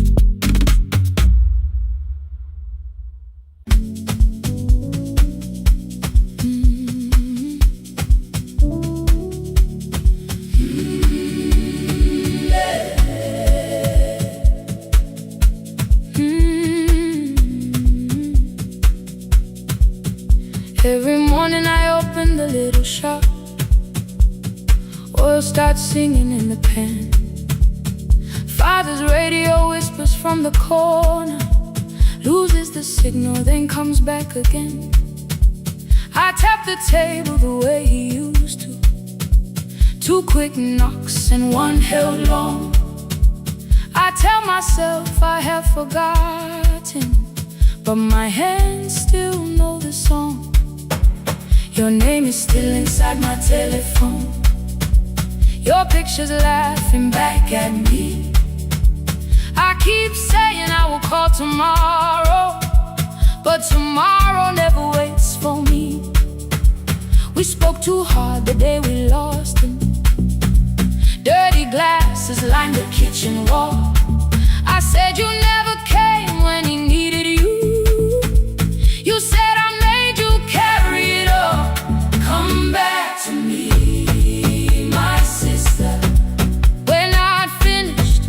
Every morning I open the little shop, oil starts singing in the pan. Father's radio whispers from the corner, loses the signal, then comes back again. I tap the table the way he used to, Two quick knocks and one held long. I tell myself I have forgotten, but my hands still know the song. Your name is still inside my telephone. Your picture's laughing back at me. I keep saying I will call tomorrow, but tomorrow never waits for me. We spoke too hard the day we lost him. Dirty glasses lined the kitchen wall. I said you never came when he needed you. You said I made you carry it all. Come back to me, my sister. We're not finished,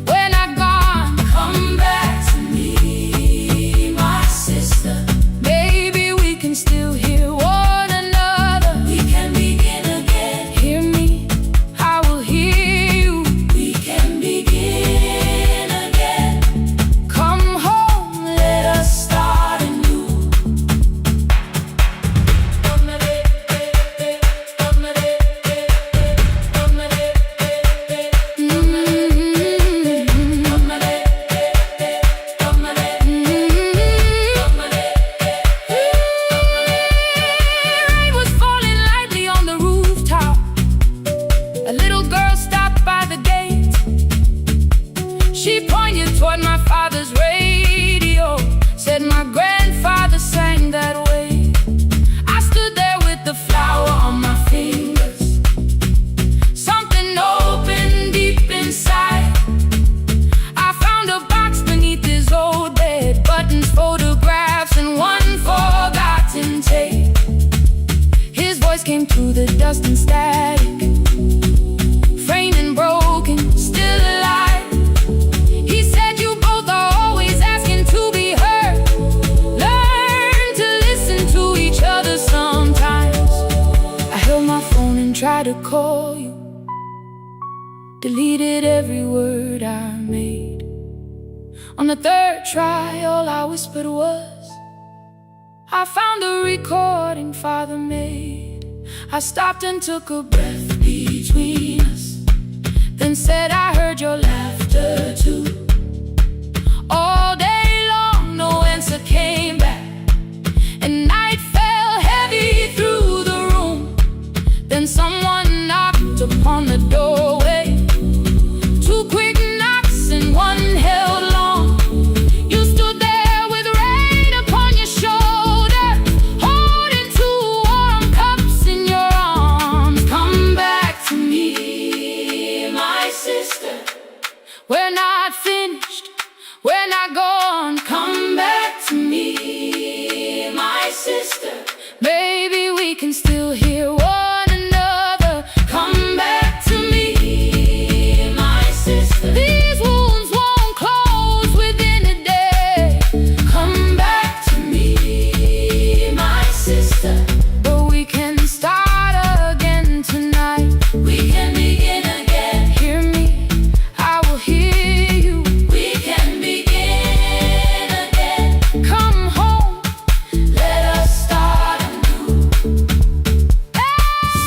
we're not gone. Come back to me, my sister. Maybe we can still hear one another. We can begin again. Hear me, I will hear you. We can begin again. Come home, let us start anew. Rain was falling lightly on the rooftop. A little girl stopped by the gate. She pointed toward my father's radio, said my grandfather sang that way. I stood there with the flower on my fingers. Something opened deep inside. I found a box beneath his old bed, buttons, photographs, and one forgotten tape. His voice came through the dust and static, framed and broken, still alive. He said you both are always asking to be heard. Learn to listen to each other sometimes. I held my phone and tried to call you, deleted every word I made. On the third try, all I whispered was, I found a recording Father made. I stopped and took a breath between us, then said I heard your laughter too. All day long, no answer came back, and night fell heavy through the room. Then someone knocked upon the doorway. Two quick knocks and one held long. You stood there with rain upon your shoulder, holding two warm cups in your arms. Come back to me, my sister. We're not finished, we're not gone. Come back to me, my sister. Maybe we can still hear one another. Come back to me, my sister. These wounds won't close within a day. Come back to me, my sister. But we can start again tonight. We can begin again. Hear me, I will hear you. We can begin again. Come home, let us start anew.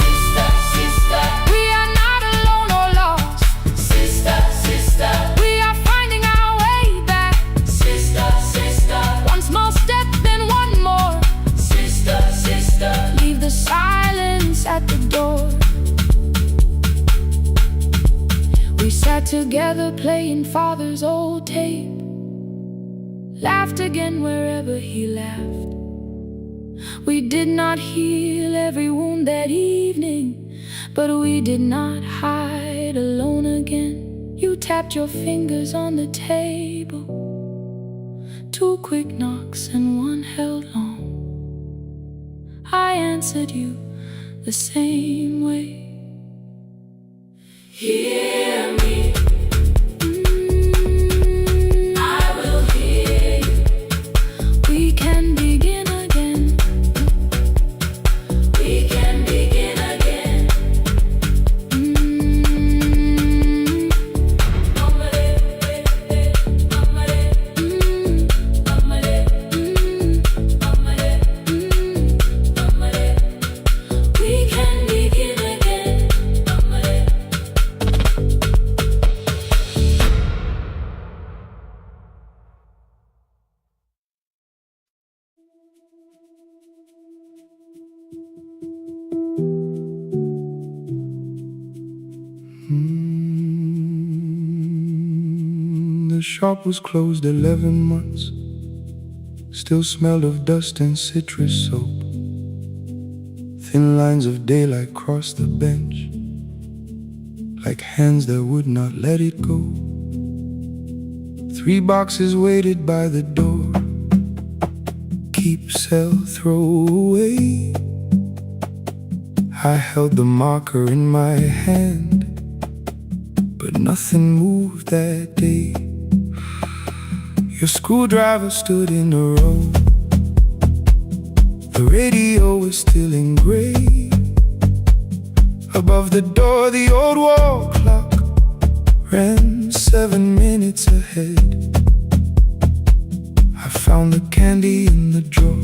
Sister, sister, we are not alone or lost. Sister, sister, we are finding our way back. Sister, sister, one small step, then one more. Sister, sister, leave the silence at the door. We sat together playing Father's old tape, laughed again wherever he laughed. We did not heal every wound that evening, but we did not hide alone again. You tapped your fingers on the table. Two quick knocks and one held long. I answered you the same way. Hear me, I will hear you. We can begin again. We can begin again. We can begin again. The shop was closed 11 months. Still smelled of dust and citrus soap. Thin lines of daylight crossed the bench, like hands that would not let it go. 3 boxes waited by the door. Keep, sell, throw away. I held the marker in my hand, but nothing moved that day. Your screwdriver stood in a row. The radio was still in gray. Above the door, the old wall clock ran 7 minutes ahead. I found the candy in the drawer,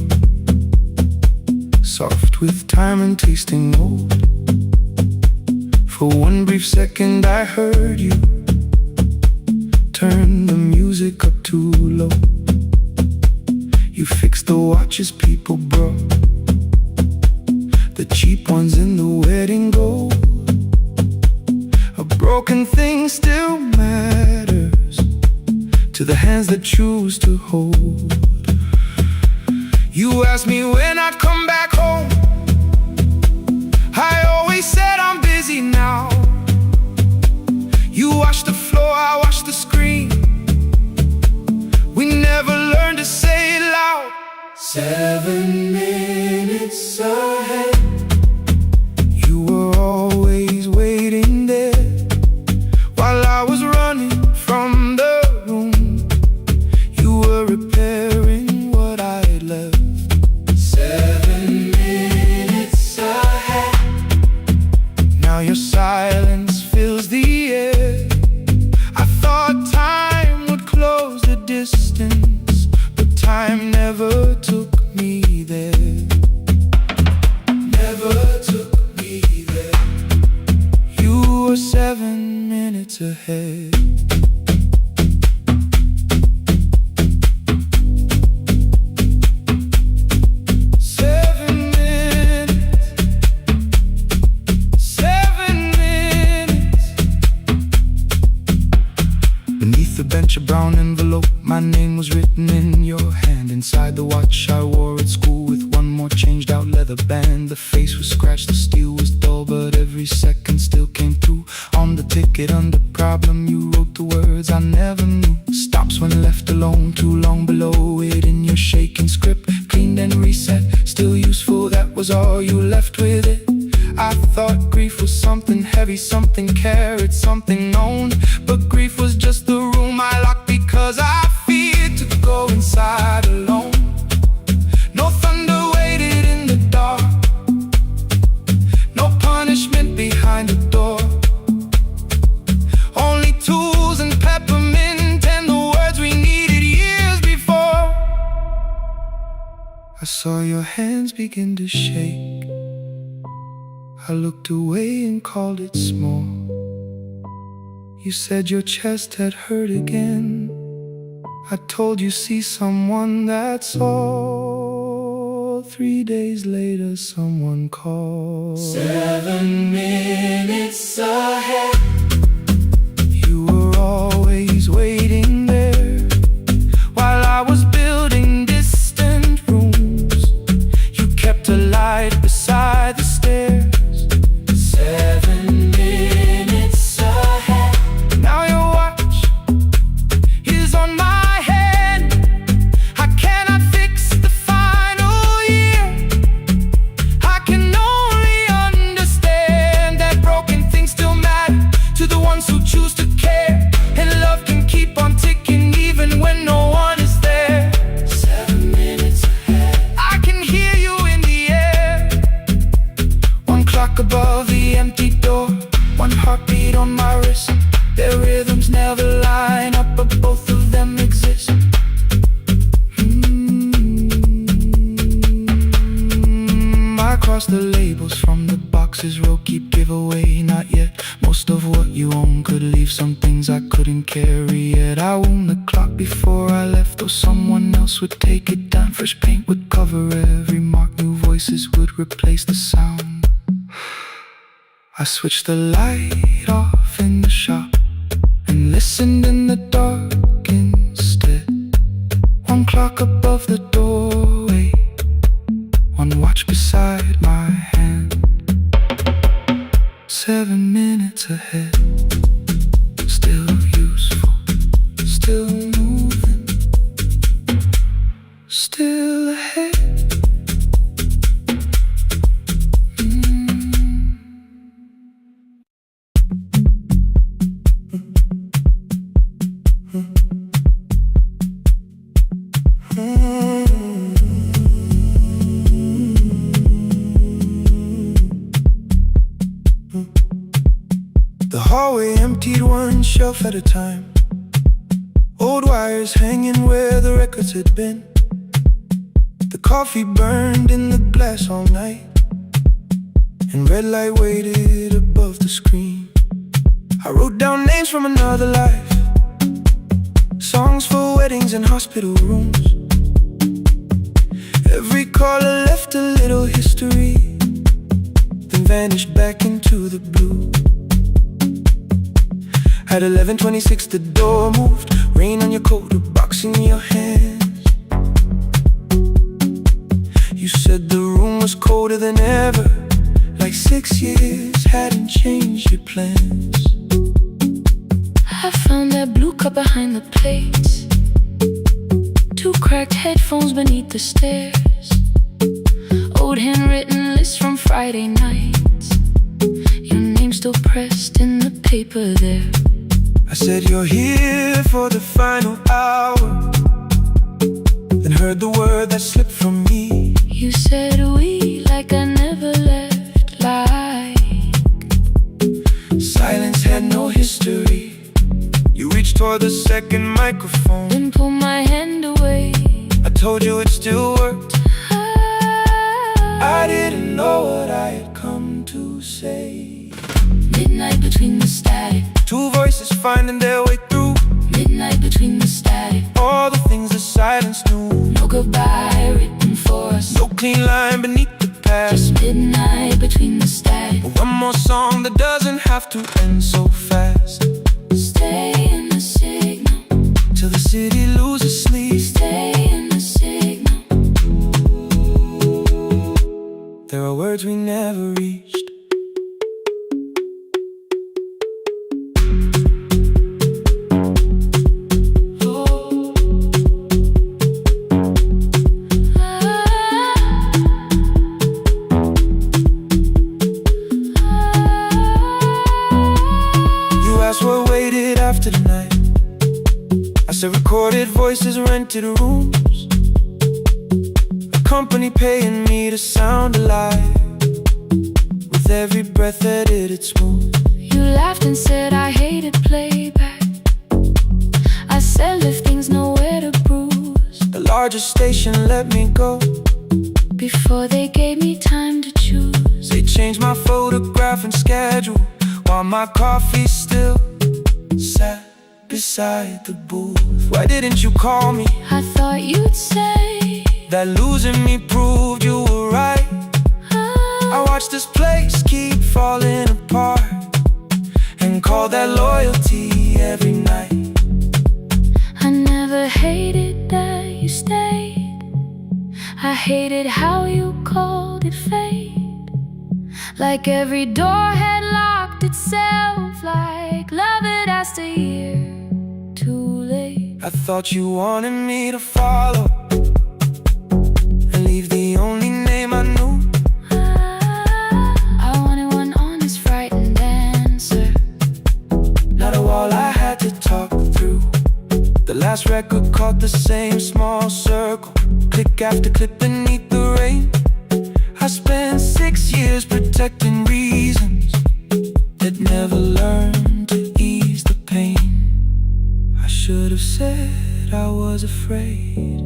soft with time and tasting old. For one brief second I heard you turn the music up too low. You fixed the watches people brought, the cheap ones in the wedding gold. A broken thing still matters to the hands that choose to hold. You asked me when I'd come back home. I always said I'm busy now. You washed the floor, I washed the screen. We never learned to say it loud. 7 minutes ahead. You were always waiting there while I was running from the room. You were repairing what I had left. 7 minutes ahead. Now your silence fills the air. I thought time would close the distance, but time never took me there. Never took me there. You were 7 minutes ahead. Beneath the bench, a brown envelope, my name was written in your hand. Inside the watch I wore at school with one more changed out leather band. The face was scratched, the steel was dull, but every second still came through. On the ticket under problem you wrote the words I never knew. Stops when left alone, too long below it in your shaking script. Cleaned and reset, still useful, that was all you left with it. I thought grief was something heavy, something carried, something known. But grief was just the room I locked because I feared to go inside alone. No thunder waited in the dark, no punishment behind the door. Only tools and peppermint and the words we needed years before. I saw your hands begin to shake. I looked away and called it small. You said your chest had hurt again. I told you see someone, that's all. 3 days later someone called. 7 minutes ahead. You were always waiting there while I was building distant rooms. You kept a light beside the stairs. 7 minutes ahead. Now your watch is on my head. I cannot fix the final year. I can only understand that broken things still matter to the ones who choose to care. And love can keep on ticking even when no one is there. 7 minutes ahead. I can hear you in the air. One clock above the empty door, one heartbeat on my wrist. Their rhythms never line up, but both of them exist. I cross the labels from the boxes, row keep giveaway, not yet. Most of what you own could leave, some things I couldn't carry yet. I wound the clock before I left, or someone else would take it down. Fresh paint would cover every mark, new voices would replace the sound. I switched the light off in the shop and listened in the dark 7 minutes ahead. Still useful, still moving, still ahead. The hallway emptied one shelf at a time. Old wires hanging where the records had been. The coffee burned in the glass all night, and red light waited above the screen. I wrote down names from another life, songs for weddings and hospital rooms. Every caller left a little history, then vanished back into the blue. At 11:26 the door moved, rain on your coat, a box in your hands. You said the room was colder than ever, like 6 years hadn't changed your plans. I found that blue cup behind the plates, 2 cracked headphones beneath the stairs, old handwritten lists from Friday nights, your name still pressed in the paper there. I said you're here for the final hour, then heard the word that slipped from me. You said we like I never left, like silence had no history. You reached toward the second microphone, then pulled my hand away. I told you it still worked. I didn't know what I had come to say. Midnight between the static, 2 voices finding their way through. midnight between the static, All the things the silence knew. no goodbye written for us, No clean line beneath the past. just midnight between the static. One more song that doesn't have to end so fast. Stay in the signal, Till the city loses sleep. stay in the signal. There are words we never reached. After the night, I said recorded voices, rented rooms, a company paying me to sound alive, with every breath edited smooth. You laughed and said I hated playback. I said lifting's nowhere to bruise, The largest station let me go before they gave me time to choose. They changed my photograph and schedule, while my coffee still sat beside the booth. Why didn't you call me? I thought you'd say that losing me proved you were right. I watched this place keep falling apart, and call that loyalty every night. I never hated that you stayed, I hated how you called it fate. Like every door had locked itself, like love had asked a year too late. I thought you wanted me to follow and leave the only name I knew. I wanted one honest, frightened answer, not a wall I had to talk through. The last record caught the same small circle, click after click beneath the rain. I spent 6 years protecting reasons that never learned to ease the pain. I should have said I was afraid,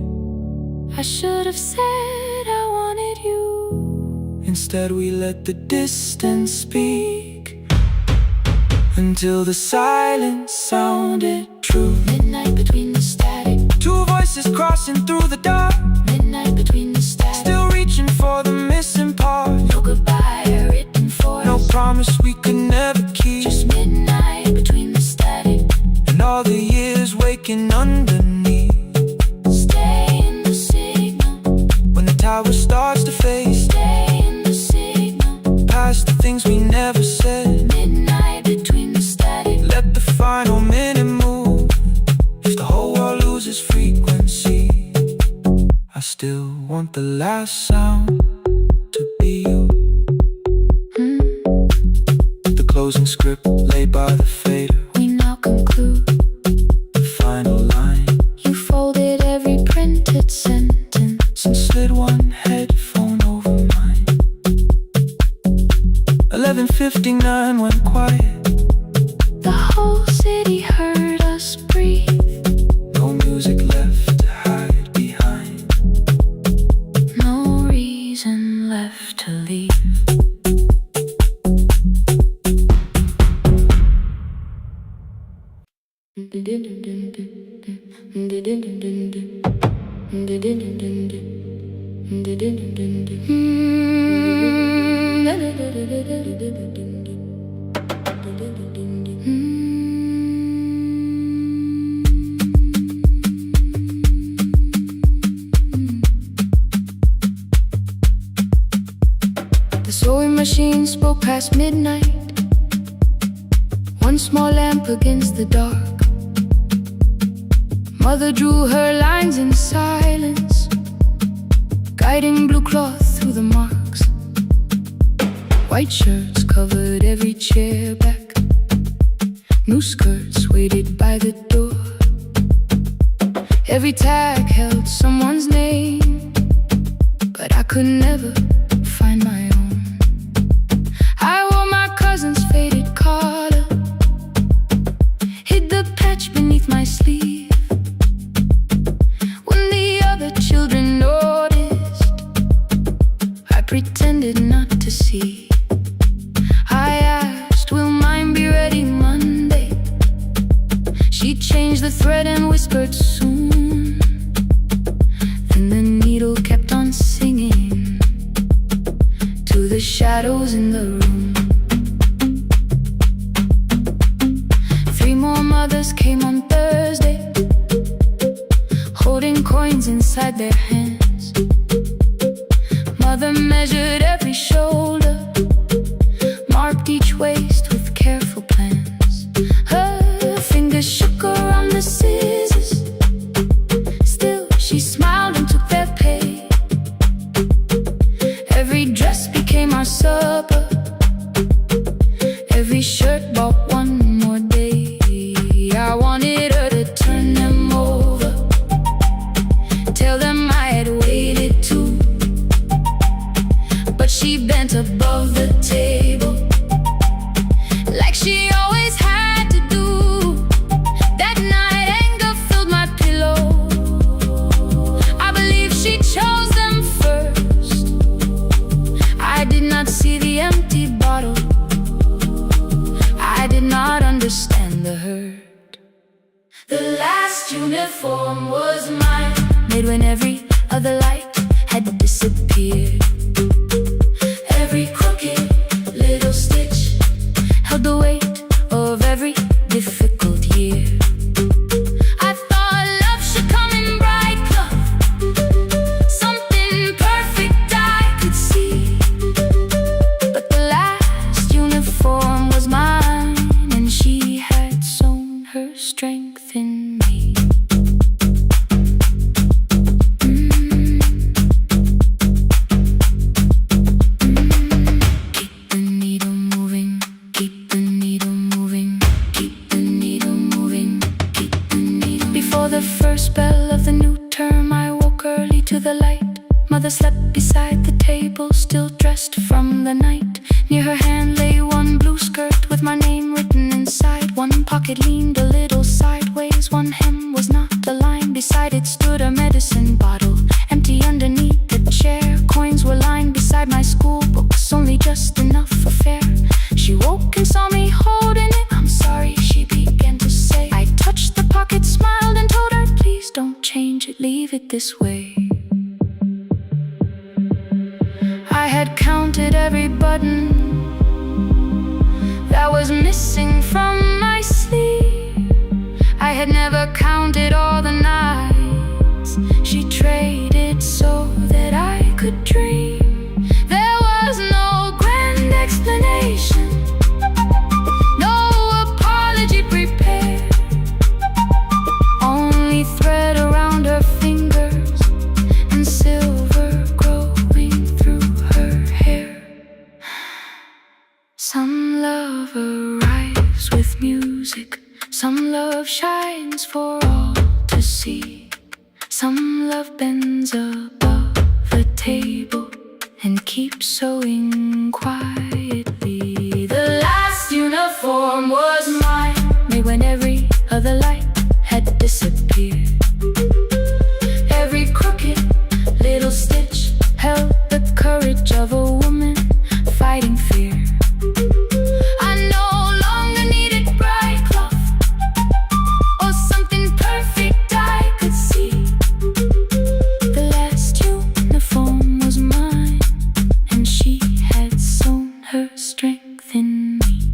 I should have said I wanted you. instead we let the distance speak, until the silence sounded true. Midnight between the static, 2 voices crossing through the dark, midnight between the static, still reaching for the missing part. no goodbye written for No us, promise we could never keep, just midnight between the static, and all the years waking underneath. stay in the signal, When the tower starts to fade, stay in the signal, past the things we never said. want the last sound to be you. The closing script laid by the fader. We now conclude The final line. You folded every printed sentence And slid one headphone over mine. 11:59 went quiet. The whole city heard us breathe. No music left to hide behind. No reason left to leave. The sewing machine spoke past midnight. One small lamp against the dark. Mother drew her lines in silence, guiding blue cloth through the marks. White shirts covered every chair back. New skirts waited by the door. Every tag held someone's name, but I could never find my own. I wore my cousin's faded collar, hid the patch beneath my sleeve. When the other children noticed, I pretended not to see. I asked, will mine be ready Monday? She changed the thread and whispered soon. Then the needle kept on singing to the shadows in the room. 3 more mothers came on Thursday, holding coins inside their hands. Mother measured every shoulder, marked each waist with careful plans. Her fingers shook around the scissors. Still she smiled and took their pay. Every dress became our supper. Every shirt bought one more day. I wanted her to turn them over, tell them I had waited too. But she bent above the table, like she always had to do. That night anger filled my pillow. I believe she chose them first. I did not see the empty bottle. I did not understand the hurt. The last uniform was mine, made when every other light had disappeared. Every crooked little stitch held the weight of every difficult year. I thought love should come in bright cloth, something perfect I could see. But the last uniform was mine, and she had sown her strength in me. Keep the needle moving, keep the needle moving, keep the needle moving, keep the needle. Before the first bell of the new term, I woke early to the light. Mother slept beside the table, still dressed from the night. Near her hand lay one blue skirt with my name written inside. One pocket leaned a little sideways, one hem was not aligned. Beside it stood a medicine bottle, empty underneath the chair. Coins were lined beside my school books, only just enough for fare. She woke and saw me holding it. I'm sorry, she began to say. I touched the pocket, smiled and told her, please don't change it, leave it this way. I had counted every button that was missing from my sleeve. I had never counted all the nights she traded so that I could dream. There was no grand explanation, no apology prepared, only thread around her fingers and silver love arrives with music. Some love shines for all to see. Some love bends above the table and keeps sewing quietly. The last uniform was mine, made when every other light had disappeared. Every crooked little stitch held the courage of a woman fighting fear. I no longer needed bright cloth or something perfect I could see. The last uniform was mine, and she had sewn her strength in me.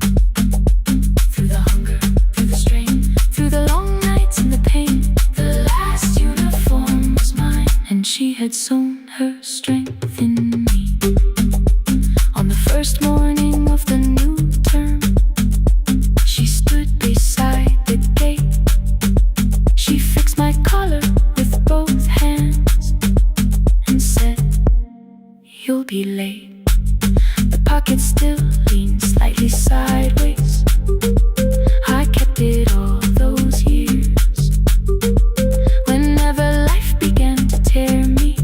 Through the hunger, through the strain, through the long nights and the pain, the last uniform was mine, and she had sewn her strength in me. On the first morning of the new term, she stood beside the gate. She fixed my collar with both hands and said, "You'll be late." The pocket still leaned slightly sideways. I kept it all those years. Whenever life began to tear me,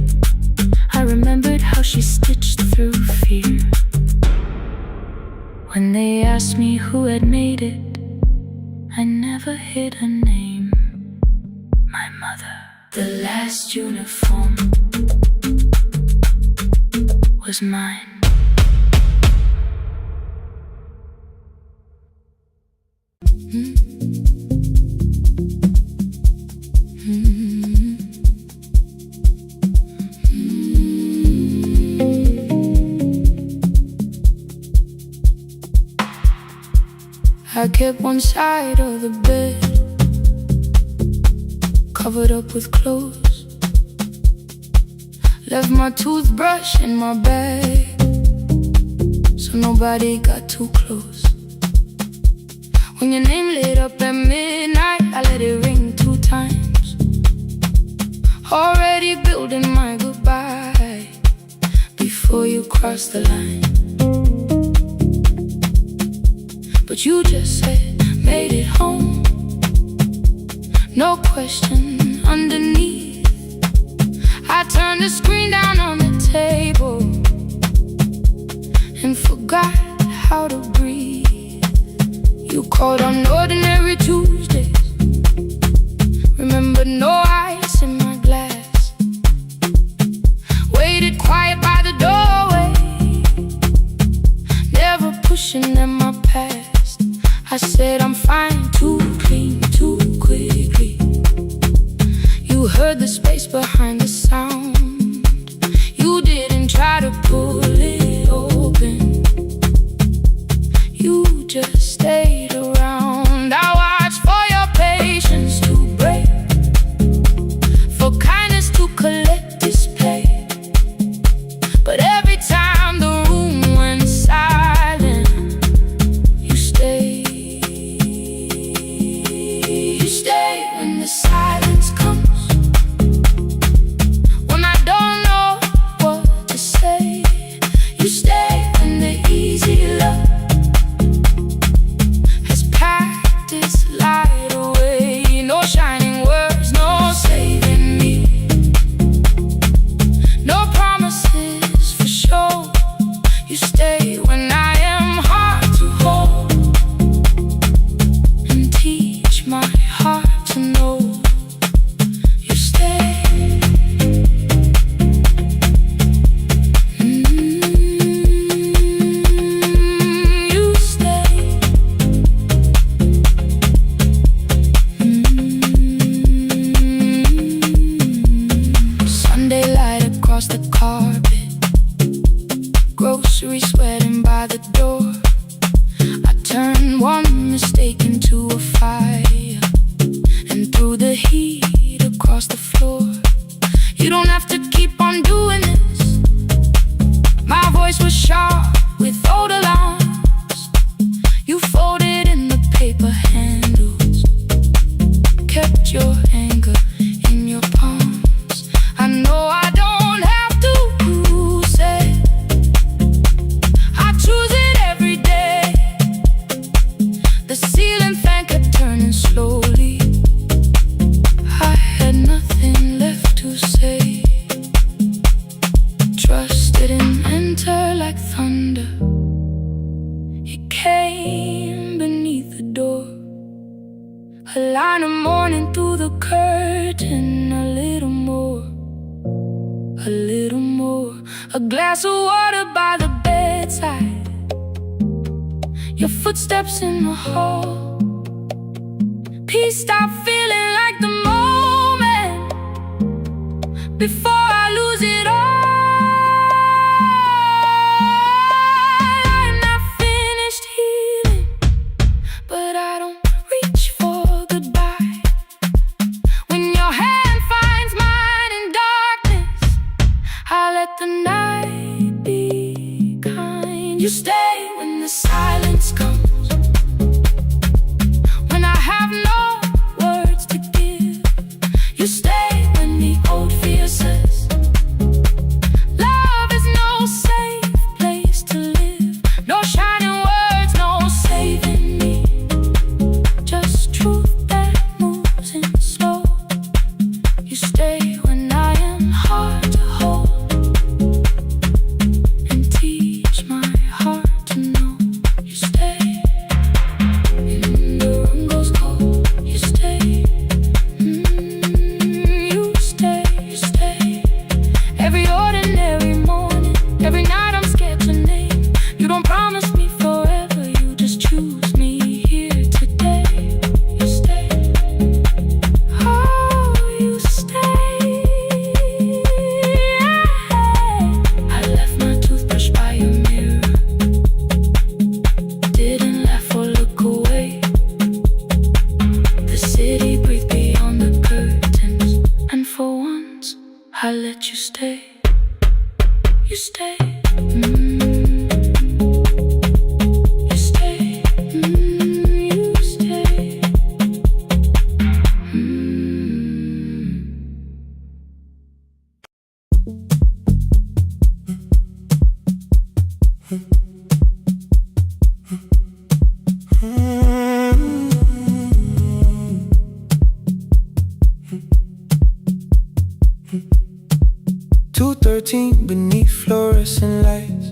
I remembered how she stitched through fear. When they asked me who had made it, I never hid her name. My mother. The last uniform was mine. I kept one side of the bed covered up with clothes. Left my toothbrush in my bag so nobody got too close. When your name lit up at midnight, I let it ring 2 times. Already building my goodbye before you cross the line. But you just said, made it home. No question underneath. I turned the screen down on the table and forgot how to breathe. You called on ordinary Tuesdays. Remember, no ice in my glass. Waited quiet by the doorway, never pushing at my past. I said I'm fine, too clean, too quickly. You heard the space behind the sound. You didn't try to pull it open. You just stayed around. I watched for your patience to break, for kindness to collect display. But every time the room went silent, you stayed. When the silence comes, when I don't know what to say, you stay. When the easy love has packed its light away, no shining words, no saving me, no promises for sure. You stay when I am hard to hold and teach my heart to know. You stay. You stay. Sunday light across the carpet, groceries sweating by the door. I turned one mistake into a fire, and through the heat across the floor. You don't have to keep on doing this. My voice was sharp with old alarms. You folded in the paper handles, kept your anger in your palms. I know I don't have to say I choose it every day. came beneath the door. A line of morning through the curtain. A little more, a little more. A glass of water by the bedside. Your footsteps in the hall. Peace, stop feeling like the moment before I lose it all. I'm not finished healing, but I don't reach for goodbye. When your hand finds mine in darkness, I let the night be kind. You stay when the silence comes. When I have no words to give, you stay when the old fear says love is no safe place to live. No shining words, no saving me. Just truth that moves in slow. You stay when I am hard to hold, and teach my heart to know. You stay when the room goes cold. You stay, you stay, you stay. Every ordinary morning, every night I'm scared to name. You don't promise me forever, you just choose me here today. You stay, oh, you stay. I left my toothbrush by your mirror. Didn't laugh or look away. The city breathed beyond the curtains, and for once I let you stay. You stay, you stay, you stay. 2:13 beneath fluorescent lights.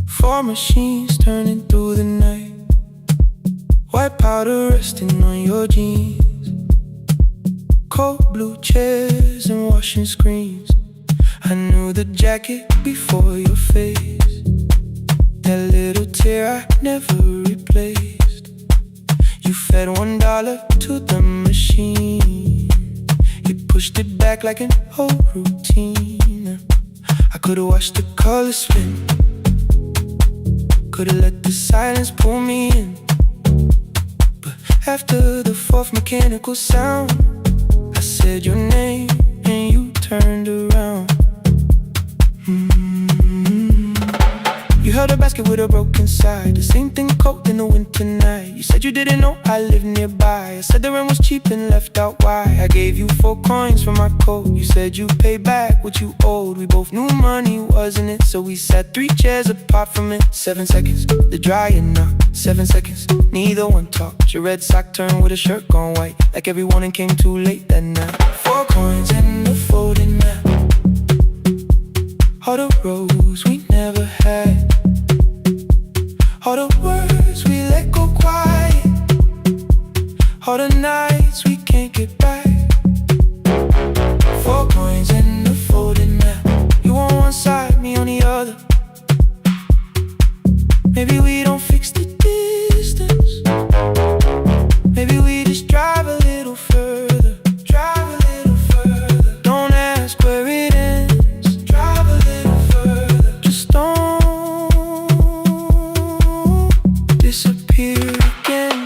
4 machines turning through the night. White powder resting on your jeans. Cold blue chairs and washing screens. I knew the jacket before your face. That little tear I never replaced. You fed $1 to the machine. You pushed it back like an old routine. I could've watched the colors spin. Could've let the silence pull me in. But after the 4th mechanical sound, I said your name and you turned around. You held a basket with a broken side. The same thing cold in the winter night. You said you didn't know I lived nearby. I said the rent was cheap and left out why. I gave you 4 coins for my coat. You said you'd pay back what you owed. We both knew money wasn't it, so we sat 3 chairs apart from it. 7 seconds, the dryer knocked. 7 seconds, neither one talked. Your red sock turned with a shirt gone white, like every warning came too late that night. 4 coins and a folding map. All the roads we never had. All the words we let go quiet. All the nights we can't get back. 4 coins and a folding map. You on one side, me on the other. Maybe we don't fix the distance. Maybe we just drive a little further. Drive a little further. Don't ask where it ends. Drive a little further. Just don't disappear again.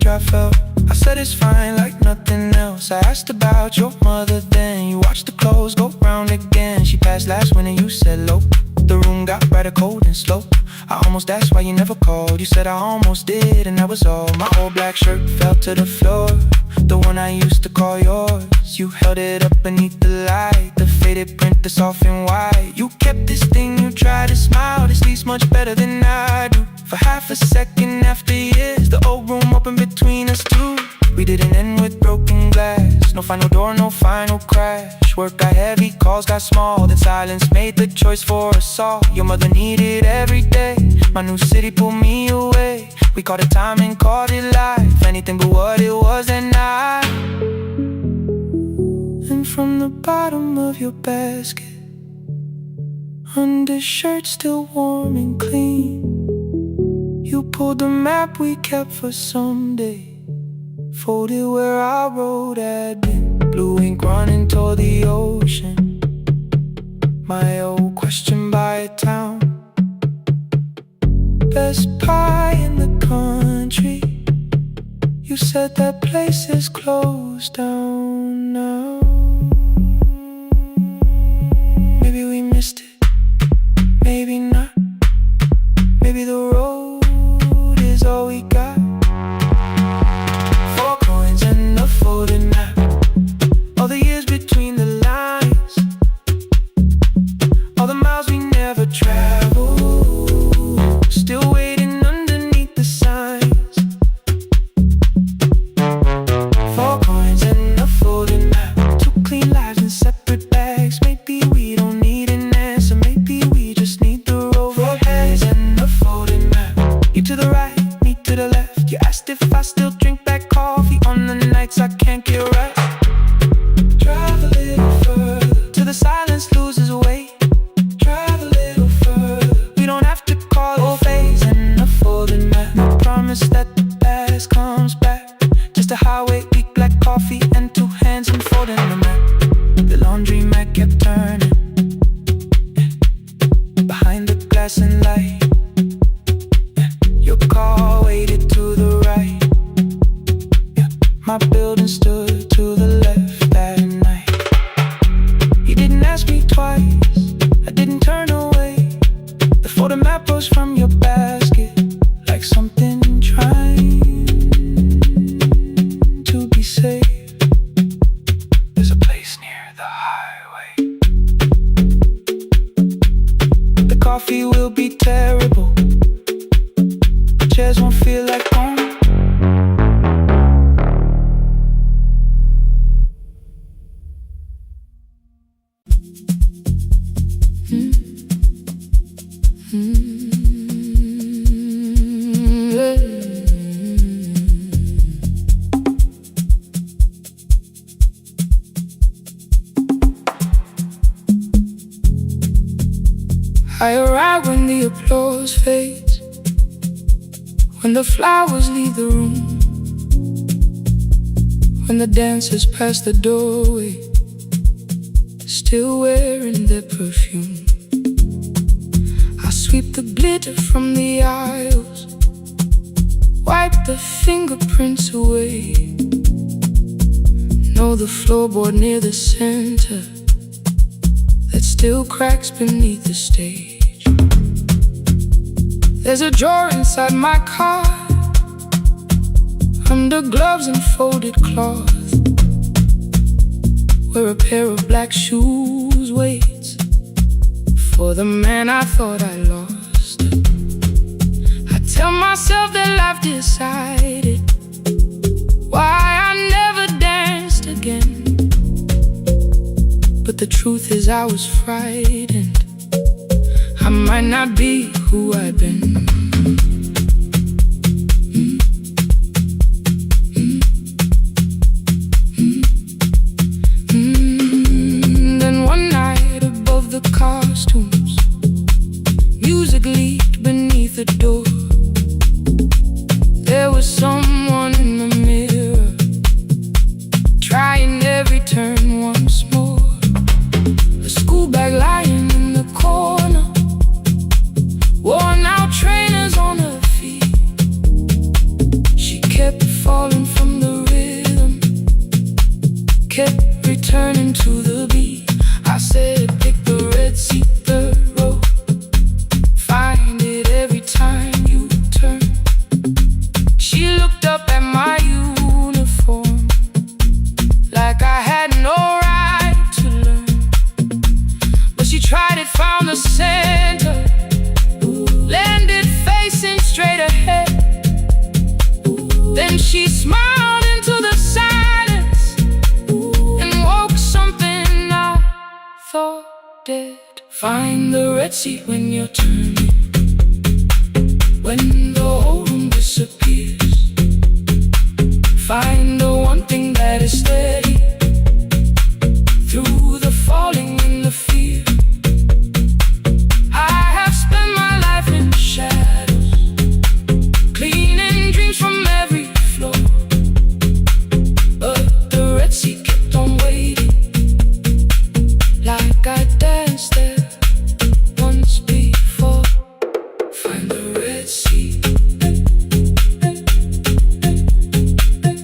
I felt. I said it's fine like nothing else. I asked about your mother then. You watched the clothes go round again. She passed last winter, you said low. The room got brighter, cold and slow. I almost asked why you never called. You said I almost did and that was all. My old black shirt fell to the floor. the one I used to call yours. You held it up beneath the light, the faded print that's off in white. You kept this thing, you tried to smile, it sleeps much better than I do. For half a second after years, the old room opened between us two. We didn't end with broken glass, no final door, no final crash. Work got heavy, calls got small, then silence made the choice for us all. Your mother needed every day, my new city pulled me away. We called it time and called it life, anything but what it was that night. And from the bottom of your basket, undershirt still warm and clean, you pulled the map we kept for someday, folded where our road had been. Blue ink running toward the ocean, my old question by a town. Best pie in the country, you said that place is closed down now. Maybe we missed it, maybe not. Maybe the road is all we got. 4 coins and a folded map, all the years between the lines, all the miles we never traveled, still waiting underneath the signs. 4 coins and a folded map, 2 clean lives in separate bags. Maybe we don't need an answer, maybe we just need the road. 4 coins and a folded map, you to the right, me to the left. You asked if I still drink that coffee on the nights I can't get right. Drive a little further till the silence loses weight. Drive a little further, we don't have to call it phase and a folded map. No promise that the past comes back, just a highway, weak black coffee and 2 hands unfolding the map. The laundry mat kept turning behind the glass and light. Your car waited to the right, my building stood to the left that night. You didn't ask me twice, I didn't turn away. The photo map rose from your basket like something trying to be safe. There's a place near the highway. The coffee will be terrible, chairs won't feel like home. I arrive when the applause fades, when the flowers leave the room, when the dancers pass the doorway, still wearing their perfume. I sweep the glitter from the aisles, wipe the fingerprints away. Know the floorboard near the center that still cracks beneath the stage. There's a drawer inside my car, under gloves and folded cloth, where a pair of black shoes waits for the man I thought I lost. I tell myself that life decided why I never danced again, but the truth is I was frightened. I might not be who I've been. Then one night above the costumes, music leaked beneath the door. There was someone in the mirror, trying every turn once more. A school bag lying in the corner, worn out train Sea when you're turning, when the whole room disappears. Find the one thing that is steady through the falling and the fear. I have spent my life in shadows, cleaning dreams from every floor. But the Red Sea kept on waiting, like I danced there once before. Find the Red Sea,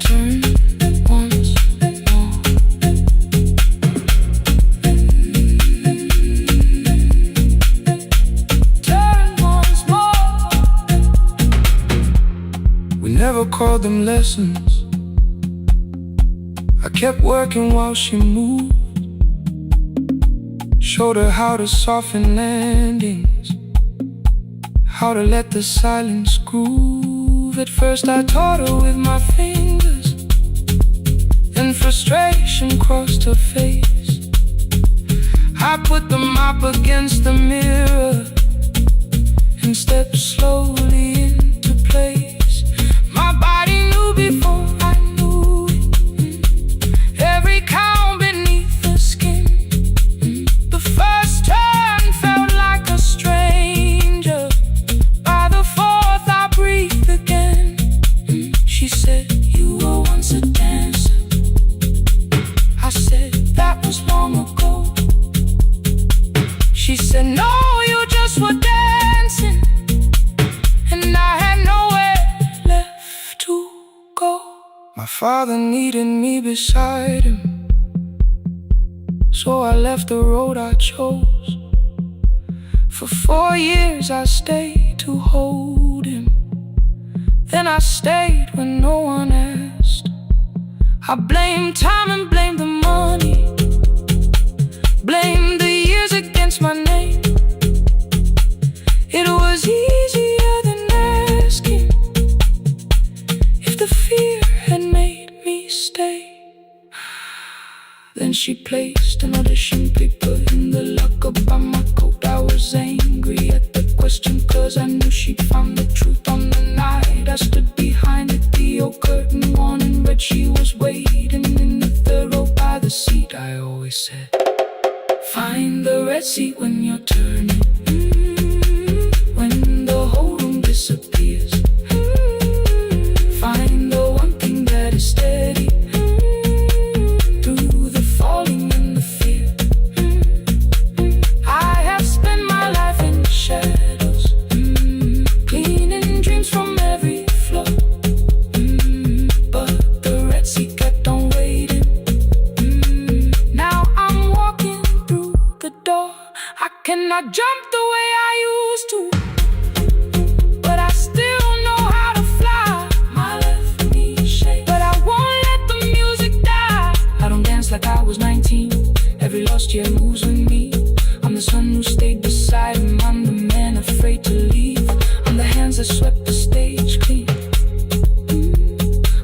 turn once more. Turn once more. We never called them lessons. I kept working while she moved. Showed her how to soften landings, how to let the silence groove. At first I taught her with my fingers, then frustration crossed her face. I put the mop against the mirror and stepped slowly into place. My body knew before I knew it, every count beneath the skin. The first turn felt like a stranger. By the fourth I breathed again. She said, you were once a dancer. I said, that was long ago. She said, no, you just were dancing. And I had nowhere left to go. My father needed me beside him, so I left the road I chose. For 4 years I stayed to hold him. Then I stayed when no one asked. I blamed time and blamed the money, blamed the years against my name. It was easier than asking if the fear had made me stay. Then she placed an audition paper in the locker by my coat. I was angry at the question, cause I knew she'd found the truth on the night I stood behind it. The old curtain worn in red, she was waiting in the third row by the seat. I always said, find the Red Sea when you're turning, when the whole room disappears. Find the one thing that is steady through the falling and the fear. I have spent my life in shadows, cleaning dreams from every floor. But the Red Sea kept on waiting. Now I'm walking through the door. I cannot jump the way I used to, but I still know how to fly. My left knee shakes, but I won't let the music die. I don't dance like I was 19. Every lost year moves with me. I'm the son who stayed beside him. I'm the man afraid to leave. I'm the hands that swept the stage clean.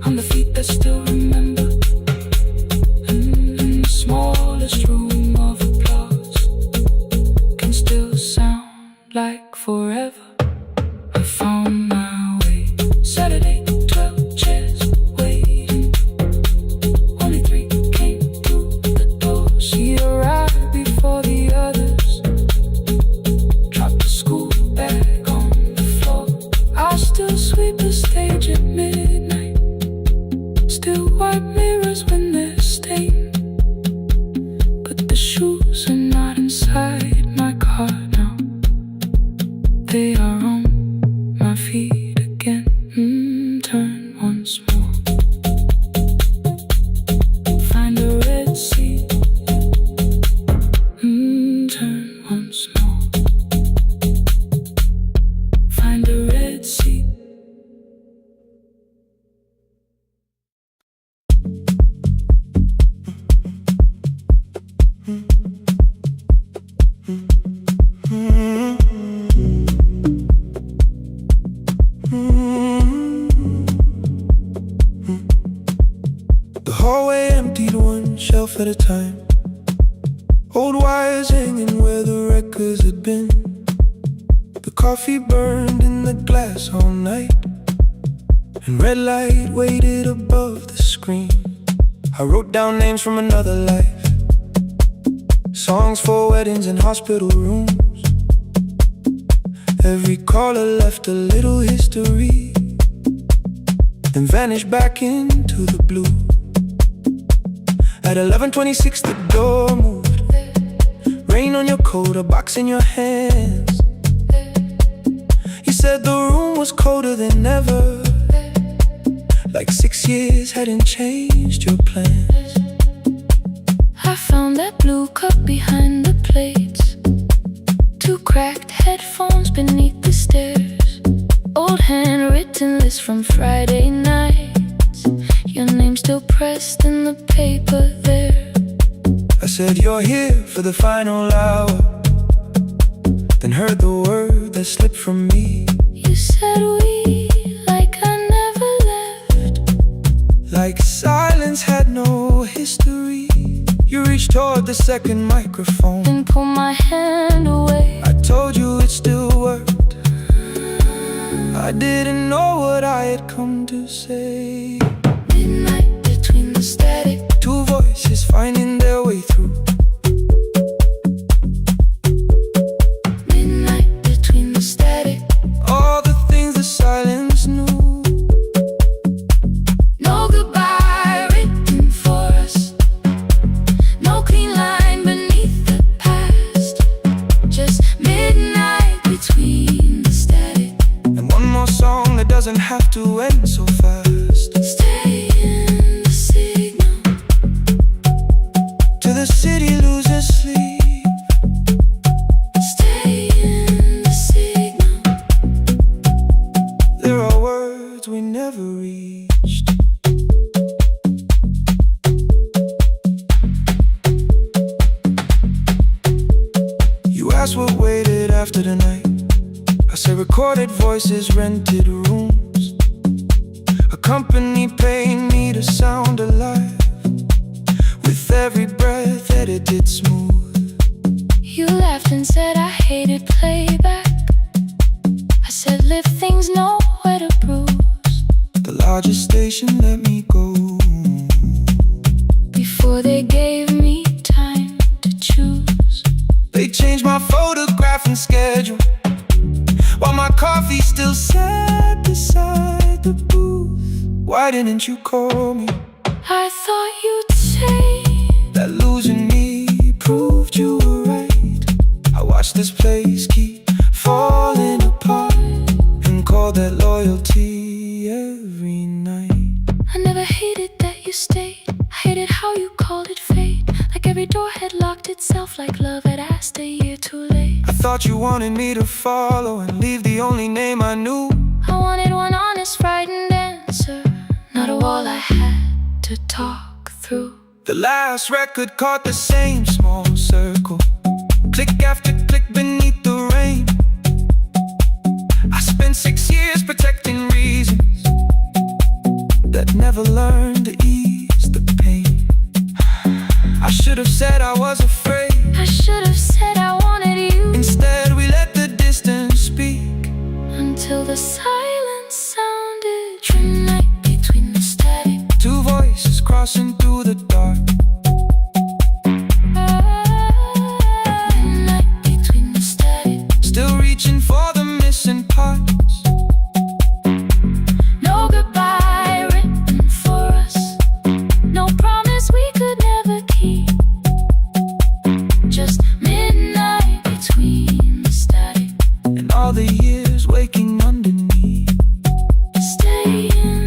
I'm the feet that still remember. In the smallest room of applause can still sound like forever. I found my way. Saturday, 12 chairs waiting. Only 3 came through the door. She arrived before the others, dropped the school bag on the floor. I'll still sweep the stage at midnight, still wipe mirrors when they're stained. But the shoes are not inside my car now. They are on my feet again. Turn once more. Find the Red Sea. Turn once more. Find the Red Sea. The hallway emptied, one shelf at a time. Old wires hanging where the records had been. coffee burned in the glass all night, and red light waited above the screen. I wrote down names from another life, songs for weddings and hospital rooms. Every caller left a little history, then vanished back into the blue. At 11:26 the door moved, rain on your coat, a box in your hands. You said the room was colder than ever, like 6 years hadn't changed your plans. I found that blue cup behind the plates, 2 cracked headphones beneath the stairs, old handwritten list from Friday nights, your name still pressed in the paper there. I said you're here for the final hour, then heard the word that slipped from me. You said we, like I never left, like silence had no history. You reached toward the second microphone and pulled my hand away. I told you it still worked. I didn't know what I had come to say. Midnight between the static, 2 voices finding their way through. Midnight between the static, all the things the silence knew. no goodbye written for us, no clean line beneath the past, just midnight between the static. And one more song that doesn't have to end so fast. Stay in the signal, till the city loses sleep. stay in the signal. There are words we never reached. You asked what waited after the night. I said recorded voices, rented rooms, a company paying me to sound alive, with every breath edited smooth. You laughed and said I hated playback. I said live things nowhere to bruise, The largest station let me go. before they gave me time to choose. They changed my photograph and schedule, while my coffee still sat beside the booth. Why didn't you call me? I thought you'd say That losing me proved you were right. I watched this place keep falling apart, and called that loyalty every night. I never hated that you stayed, I hated how you called it fate, like every door had locked itself, like love had asked a year too late. I thought you wanted me to follow and leave the only name I knew. I wanted one honest, frightened answer, not a wall I had to talk through. The last record caught the same small circle, click after click beneath the rain. I spent 6 years protecting reasons that never learned to ease the pain. I should have said I was afraid, I should have said I wanted you. instead we let the distance speak. Until the silence sounded, midnight between the static, 2 voices crossing through the dark. midnight between the static, Still reaching for the missing parts. no goodbye written for us, no promise we could never keep, just midnight between the static, And all the years waking underneath. stay in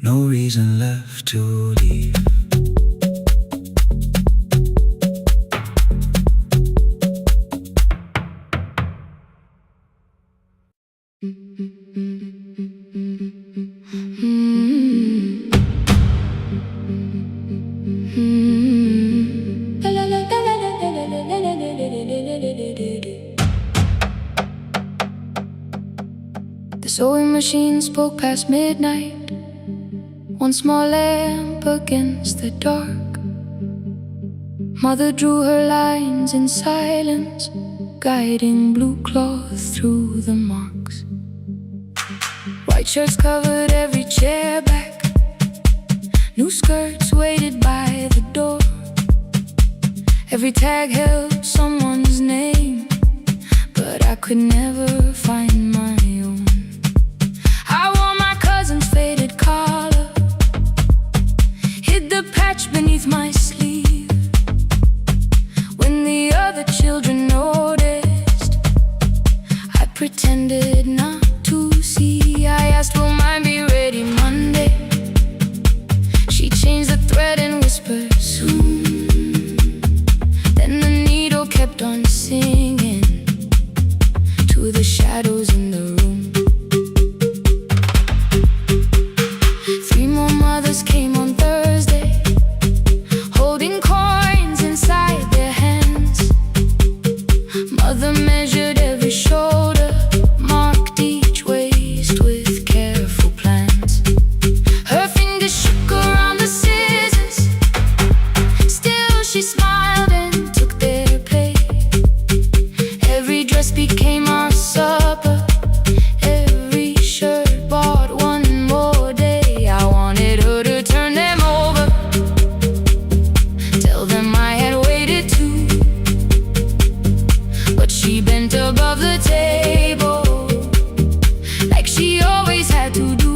no reason left to leave. The sewing machine spoke past midnight, one small lamp against the dark. Mother drew her lines in silence, guiding blue cloth through the marks. White shirts covered every chair back, new skirts waited by the door. Every tag held someone's name, but I could never find my own. I wore my cousin's faded collar, hid the patch beneath my sleeve. When the other children noticed, I pretended not to see. I asked, will mine be ready Monday? She changed the thread and whispered, soon. Then the needle kept on singing to the shadows in the room. 3 more mothers came on Thursday, holding coins inside their hands. Mother measured every shoulder, marked each waist with careful plans. Her fingers shook around the scissors, still she smiled and took their pay. Every dress became our supper, every shirt bought one more day. I wanted her to turn them over, tell them I had waited too. But she bent above the table, like she always had to do.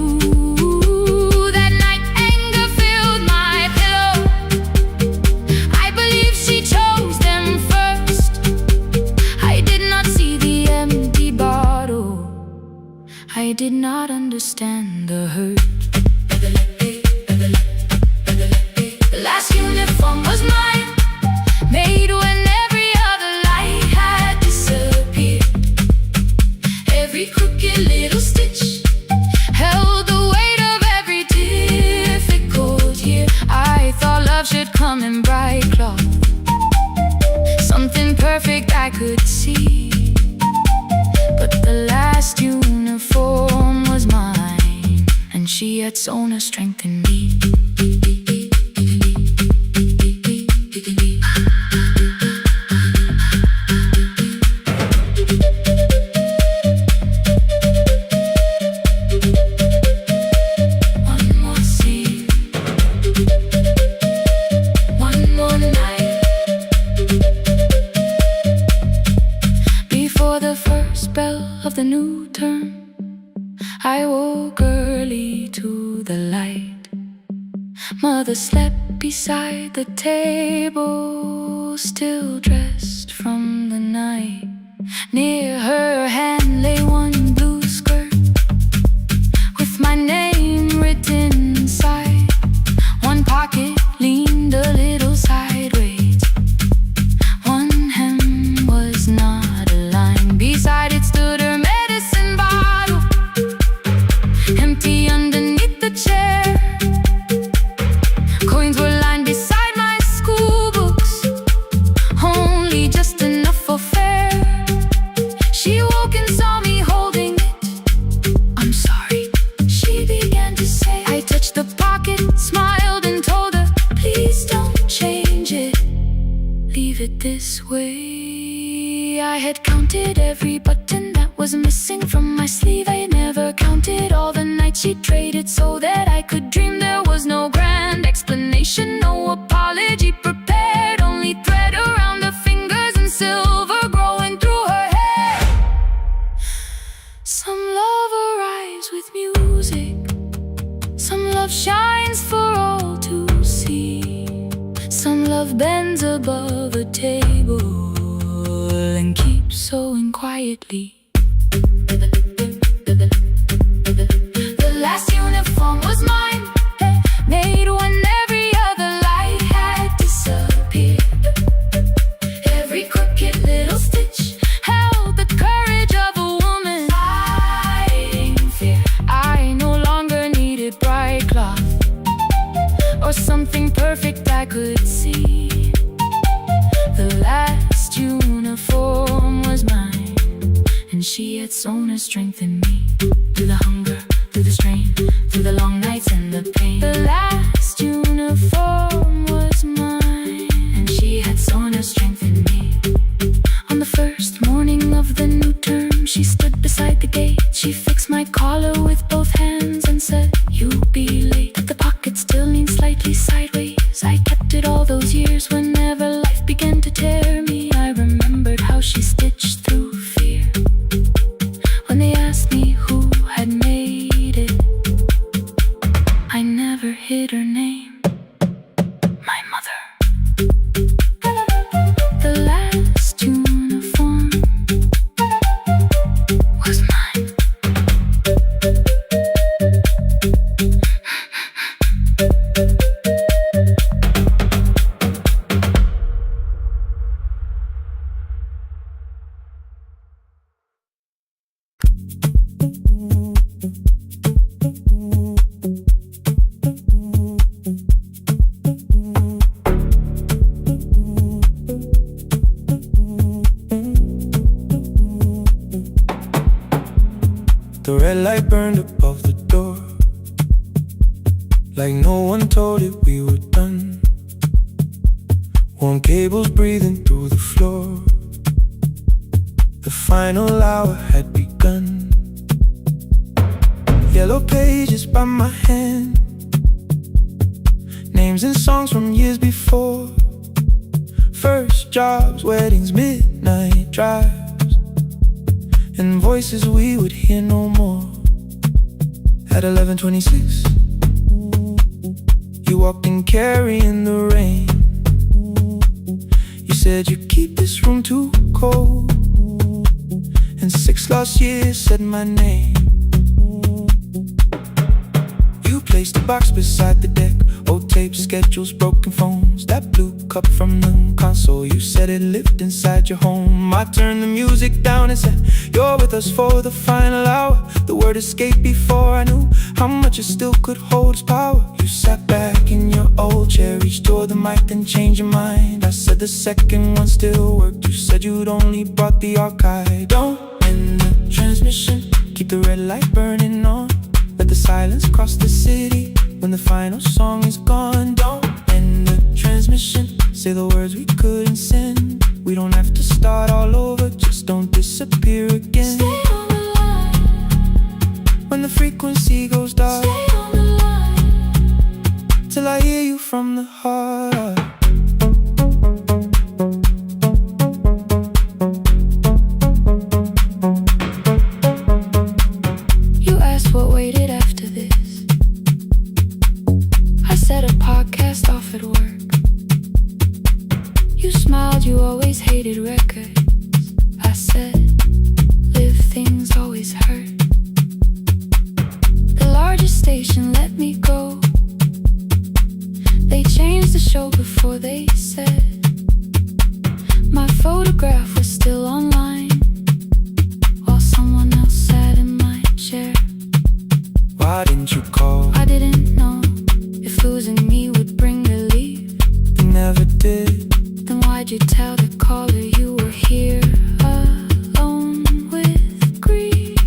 That night anger filled my pillow, I believe she chose them first. I did not see the empty bottle, I did not understand the hurt. The last uniform was mine, made when every other light had disappeared. Every crooked little stitch held the weight of every difficult year. I thought love should come in bright cloth, something perfect I could see. But the last uniform was mine, and she had sewn her strength in me. One more scene, one more night. Before the first bell of the new term, I woke early to the light. Mother slept beside the table, still dressed from the night. Near her hand lay one blue skirt with my name written inside. One pocket leaned a little sideways, one hem was not aligned. Beside it stood her medicine bottle, empty underneath the chair. Coins were lined beside my school books, only just enough for fare. She woke and saw me holding it. I'm sorry, she began to say. I touched the pocket, smiled and told her, please don't change it, leave it this way. I had counted every button that was missing from my sleeve. I never counted all the nights she traded so that I could dream. There was no grand explanation, no apology prepared, only thread around her fingers and silver growing through her hair. Some love arrives with music, some love shines for all to see. Some love bends above a table and keeps sewing quietly. The last uniform was mine, had sown her strength in me. Through the hunger, through the strain, through the long nights and the pain. The last uniform was mine, and she had sown her strength in me. On the first morning of the new term, she stood beside the gate. She fixed my collar with both hands and said, "You'll be late." The pocket still leaned slightly sideways. I kept it all those years. Whenever life began to tear me, I remembered how she stitched through fear. When they asked me who had made it, I never hid her name. My mother. The last uniform was mine. The red light burned above the door, like no one told it we were done. Warm cables breathing through the floor. The final hour had begun. Yellow pages by my hand, names and songs from years before. First jobs, weddings, midnight drives, and voices we would hear no more. At 11:26, you walked in carrying the rain. You said you keep this room too cold, and 6 lost years said my name. You placed a box beside the deck, old tapes, schedules, broken phones, that blue cup from the console. You said it lived inside your home. I turned the music down and said, "You're with us for the final hour." The word escaped before I knew how much it still could hold its power. You sat back in your old chair, reached toward the mic, then changed your mind. I said the second one still worked. You said you'd only brought the archive. Don't end the transmission, keep the red light burning on. Let the silence cross the city when the final song is gone. Don't end the transmission, say the words we couldn't send. We don't have to start all over, just don't disappear again. Stay on the line. When the frequency goes dark, Stay on the line. till I hear you from the heart. You asked what waited after this. I said a podcast off at work. You smiled, you always hated records. I said, live things always hurt. The largest station let me go. They changed the show before they said my photograph was still online, while someone else sat in my chair. Why didn't you call? I didn't know if losing me would bring relief. You never did. Then why'd you tell the caller you were here alone with grief?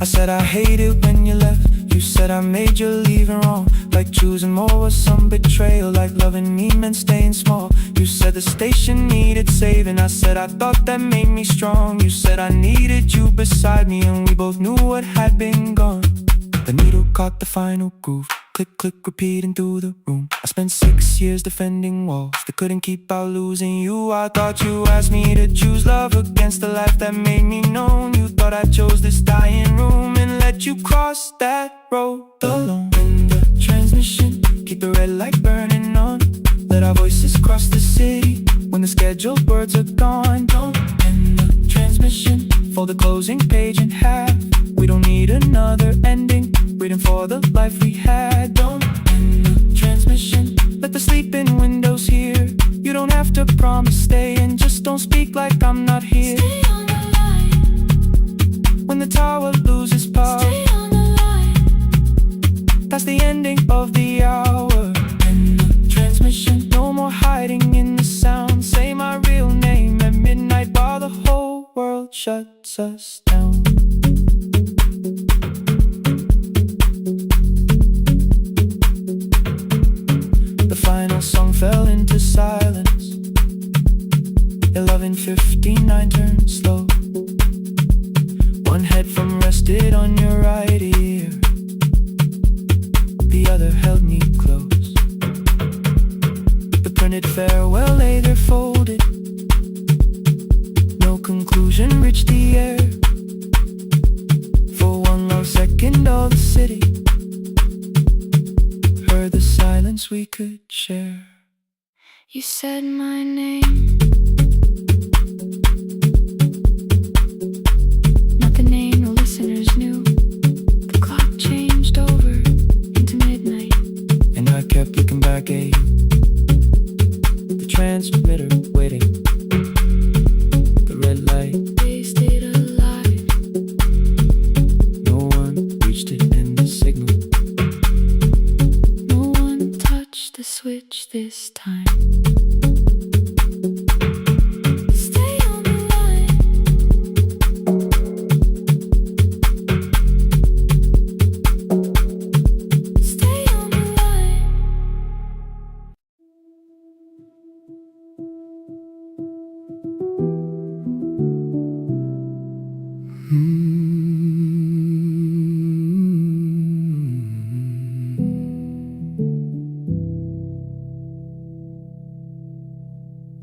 I said I hate it when you left. You said I made you leaving wrong, like choosing more was some betrayal, like loving me meant staying small. You said the station needed saving. I said I thought that made me strong. You said I needed you beside me, and we both knew what had been gone. The needle caught the final groove, click, click, repeating through the room. I spent 6 years defending walls that couldn't keep out losing you. I thought you asked me to choose love against the life that made me known. You thought I chose this dying room and let you cross that road alone. In the transmission, keep the red light burning on. Let our voices cross the city when the scheduled words are gone. Don't end the transmission, fold the closing page in half. We don't need another ending, waiting for the life we had. Don't end the transmission, let the sleeping windows hear. You don't have to promise staying, just don't speak like I'm not here. Stay on the line. When the tower loses power, Stay on the line. that's the ending of the hour. End the transmission, no more hiding in the sound. Say my real name at midnight awakened all the city. Heard the silence we could share. You said my name, not the name the listeners knew. The clock changed over into midnight, and I kept looking back at you. The transmitter waiting, the red light, they stayed alive. no one reached it in the signal. No one touched the switch this time. Stay on the line. Stay on the line.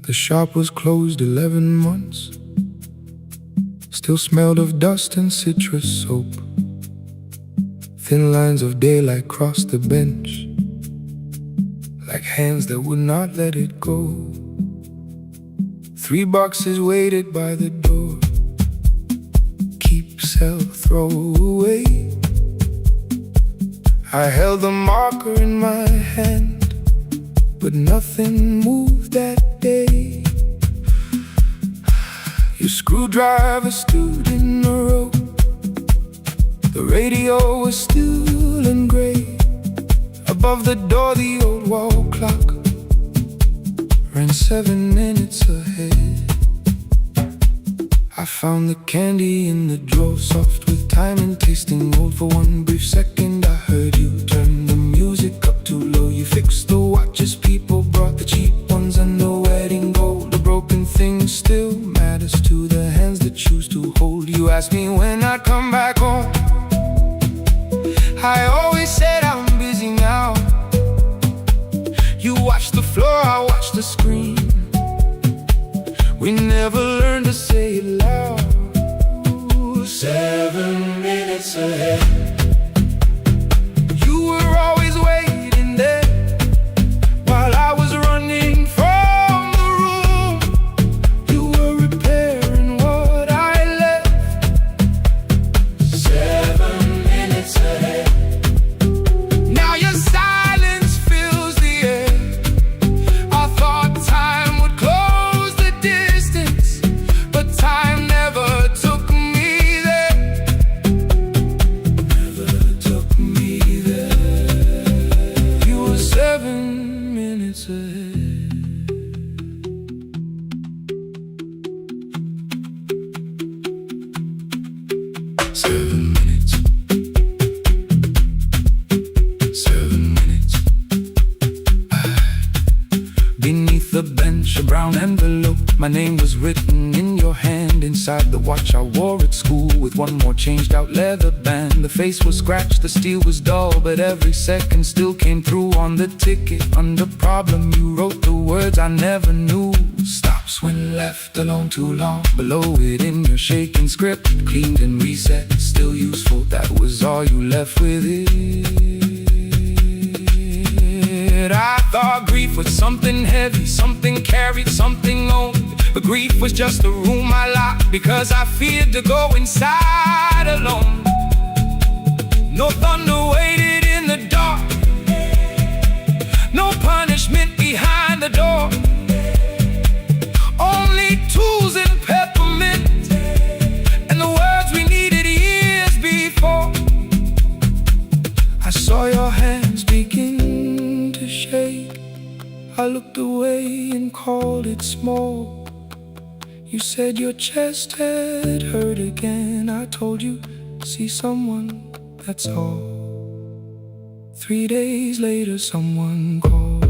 The shop was closed 11 months. Still smelled of dust and citrus soap. Thin lines of daylight crossed the bench, like hands that would not let it go. 3 boxes waited by the door. Keep, sell, throw away. I held the marker in my hand, but nothing moved that day. Your screwdriver stood in a row. The radio was still in gray. Above the door the old wall clock ran 7 minutes ahead. I found the candy in the drawer, soft with time and tasting old. For one brief second I heard you turn the music up too low. You fixed the watches, people brought the cheap ones and the wedding gold. The broken thing still matters to the hands that choose to hold. You asked me when I'd come back home. I always said I'm busy now. You watched the floor, I watched the screen. We never learned to say it loud. 7 minutes ahead. You were always waiting there while I was running from the room. You were repairing what I left. 7 minutes ahead. Now your silence fills the air. I thought time would close the distance, but time never took me there. Never took me there. You were 7 minutes ahead. Seven minutes. 7 minutes. Beneath the bench, a brown envelope. My name was written in your hand. Inside the watch I wore at school, with one more changed out leather band. The face was scratched, the steel was dull, but every second still came through on the ticket. Under problem you wrote the words I never knew. Stops when left alone too long. Below it in your shaking script, cleaned and reset, still useful. That was all you left with it. I thought grief was something heavy, something carried, something owned. But grief was just a room I locked because I feared to go inside alone. No thunder waited in the dark, no punishment behind the door. Only tools and peppermint, and the words we needed years before. I saw your hands begin to shake. I looked away and called it small. You said your chest had hurt again. I told you, see someone, that's all. 3 days later someone called.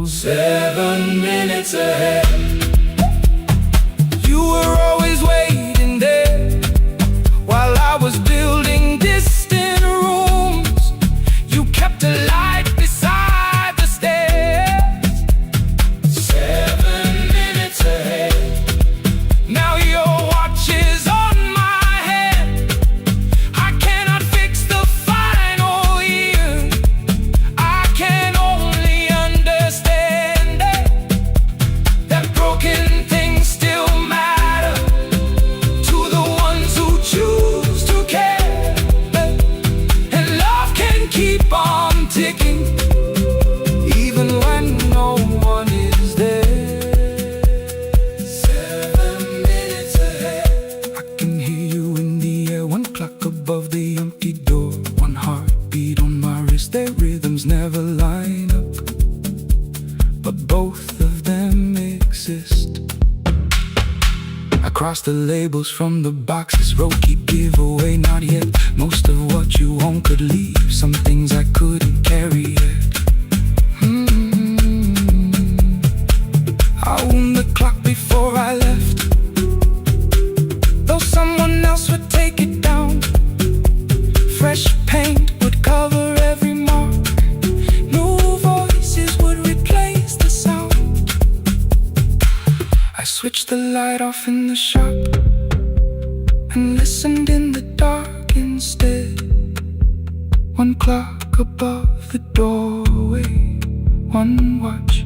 7 minutes ahead. You were always waiting there while I was building distant rooms. You kept a light beside the stairs. 7 minutes ahead. Now your watch is on my head. I can't empty door, one heartbeat on my wrist. Their rhythms never line up, but both of them exist. I cross the labels from the boxes, wrote keep giveaway, not yet. Most of what you own could leave, some things I couldn't carry yet. I wound the clock before I left, though someone else would take it down. Fresh paint would cover every mark, new voices would replace the sound. I switched the light off in the shop and listened in the dark instead. One clock above the doorway, one watch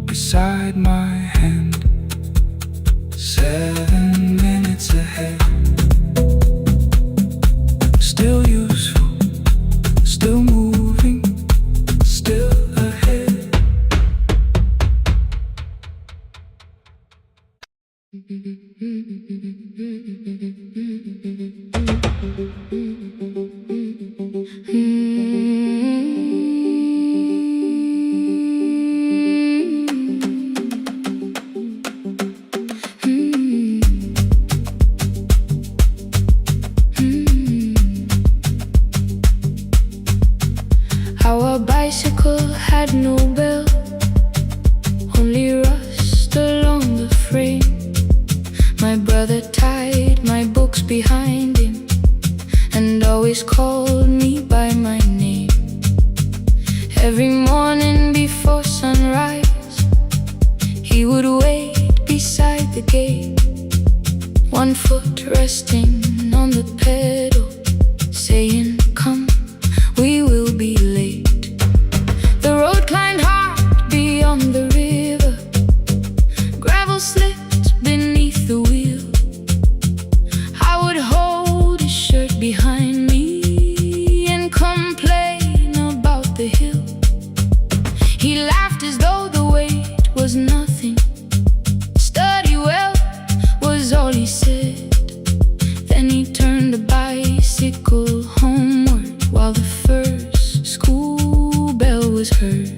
beside my hand, 7 minutes ahead. Still useful, still moving, still ahead. Our bicycle had no bell, only rust along the frame. My brother tied my books behind him and always called me by my name. Every morning before sunrise, he would wait beside the gate, one foot resting on the pedal, saying, "Come, we will be late." The road climbed hard beyond the river, gravel slipped beneath the wheel. I would hold his shirt behind me and complain about the hill. He laughed as though the weight was nothing. Study well was all he said. Then he turned the bicycle homeward while the first school bell was heard.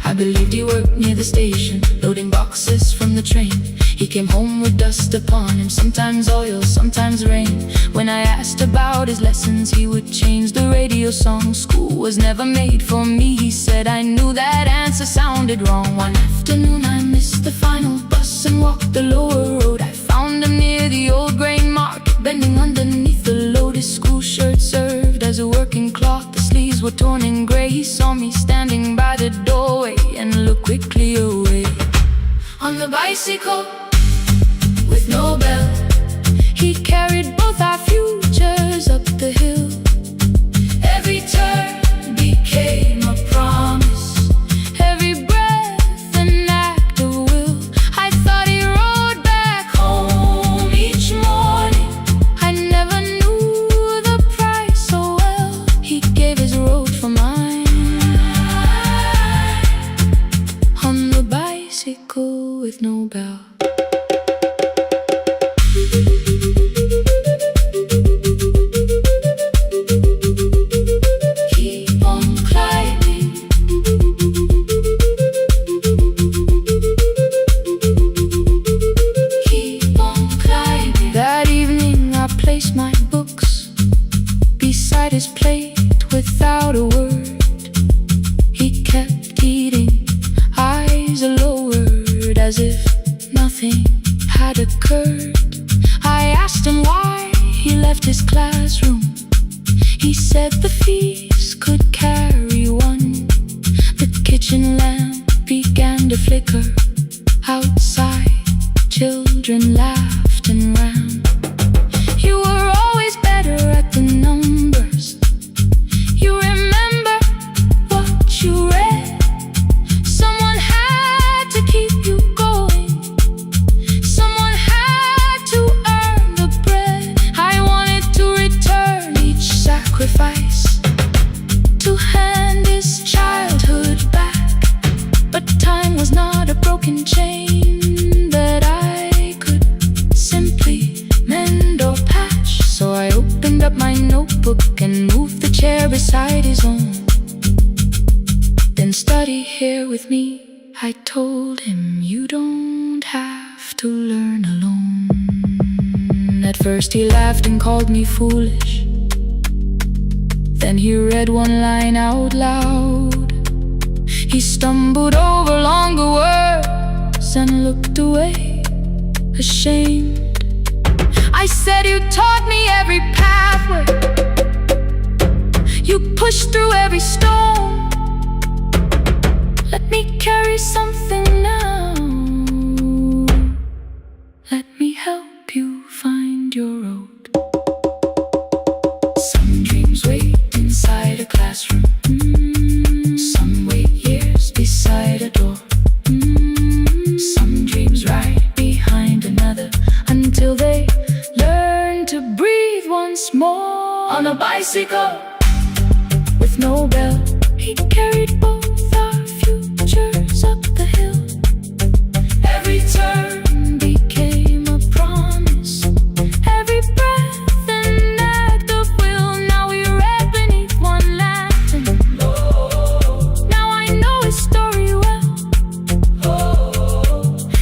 I believed he worked near the station, loading boxes from the train. He came home with dust upon him, sometimes oil, sometimes rain. When I asked about his lessons, he would change the radio song. School was never made for me, he said. I knew that answer sounded wrong. One afternoon I missed the final bus and walked the lower road. I found him near the old grain market, bending underneath the load. His school shirt served as a working cloth, the sleeves were torn and gray. He saw me standing by the doorway and looked quickly away. On the bicycle with no bell, he carried both our futures up the hill. Every turn became a promise, every breath an act of will. I thought he rode back home each morning. I never knew the price so well. He gave his road for mine. On the bicycle with no bell. His plate without a word, he kept eating, eyes lowered, as if nothing had occurred. I asked him why he left his classroom. He said the fees could carry one. The kitchen lamp began to flicker. Outside, children laughed and ran. You were always better at the numbers. You remember what you read. Someone had to keep you going. Someone had to earn the bread. I wanted to return each sacrifice, to hand his childhood back. But time was not a broken chain that I could simply mend or patch. So I opened up my notebook and moved the chair beside his own. Then study here with me, I told him. You don't have to learn alone. At first he laughed and called me foolish. Then he read one line out loud. He stumbled over longer words and looked away, ashamed. I said, you taught me every pathway, you pushed through every stone. Let me carry something now. Let me help you find your road. Some dreams wait inside a classroom. Some wait years beside a door. Some dreams right behind another until they learn to breathe once more. On a bicycle with no bell, he carried both our futures up the hill. Every turn became a promise, every breath an act of will. Now we read beneath one lantern. Now I know his story well.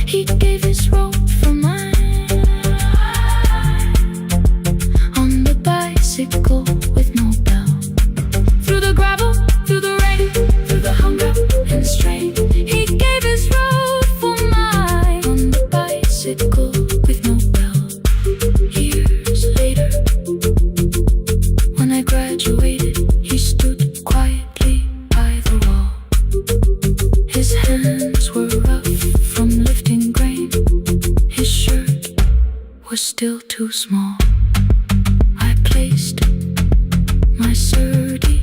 He gave his road for mine. On the bicycle with no bell, through the gravel, through the rain, through the hunger and strain, he gave his road for mine. On the bicycle with no bell. Years later, when I graduated, he stood quietly by the wall. His hands were rough from lifting grain. His shirt was still too small. I placed my sturdy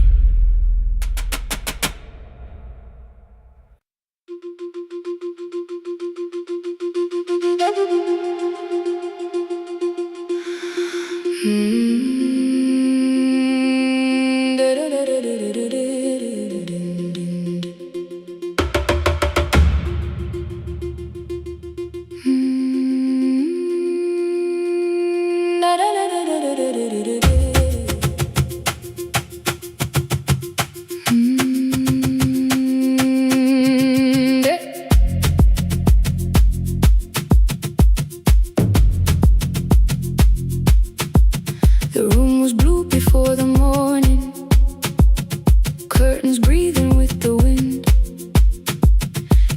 The room was blue before the morning, curtains breathing with the wind.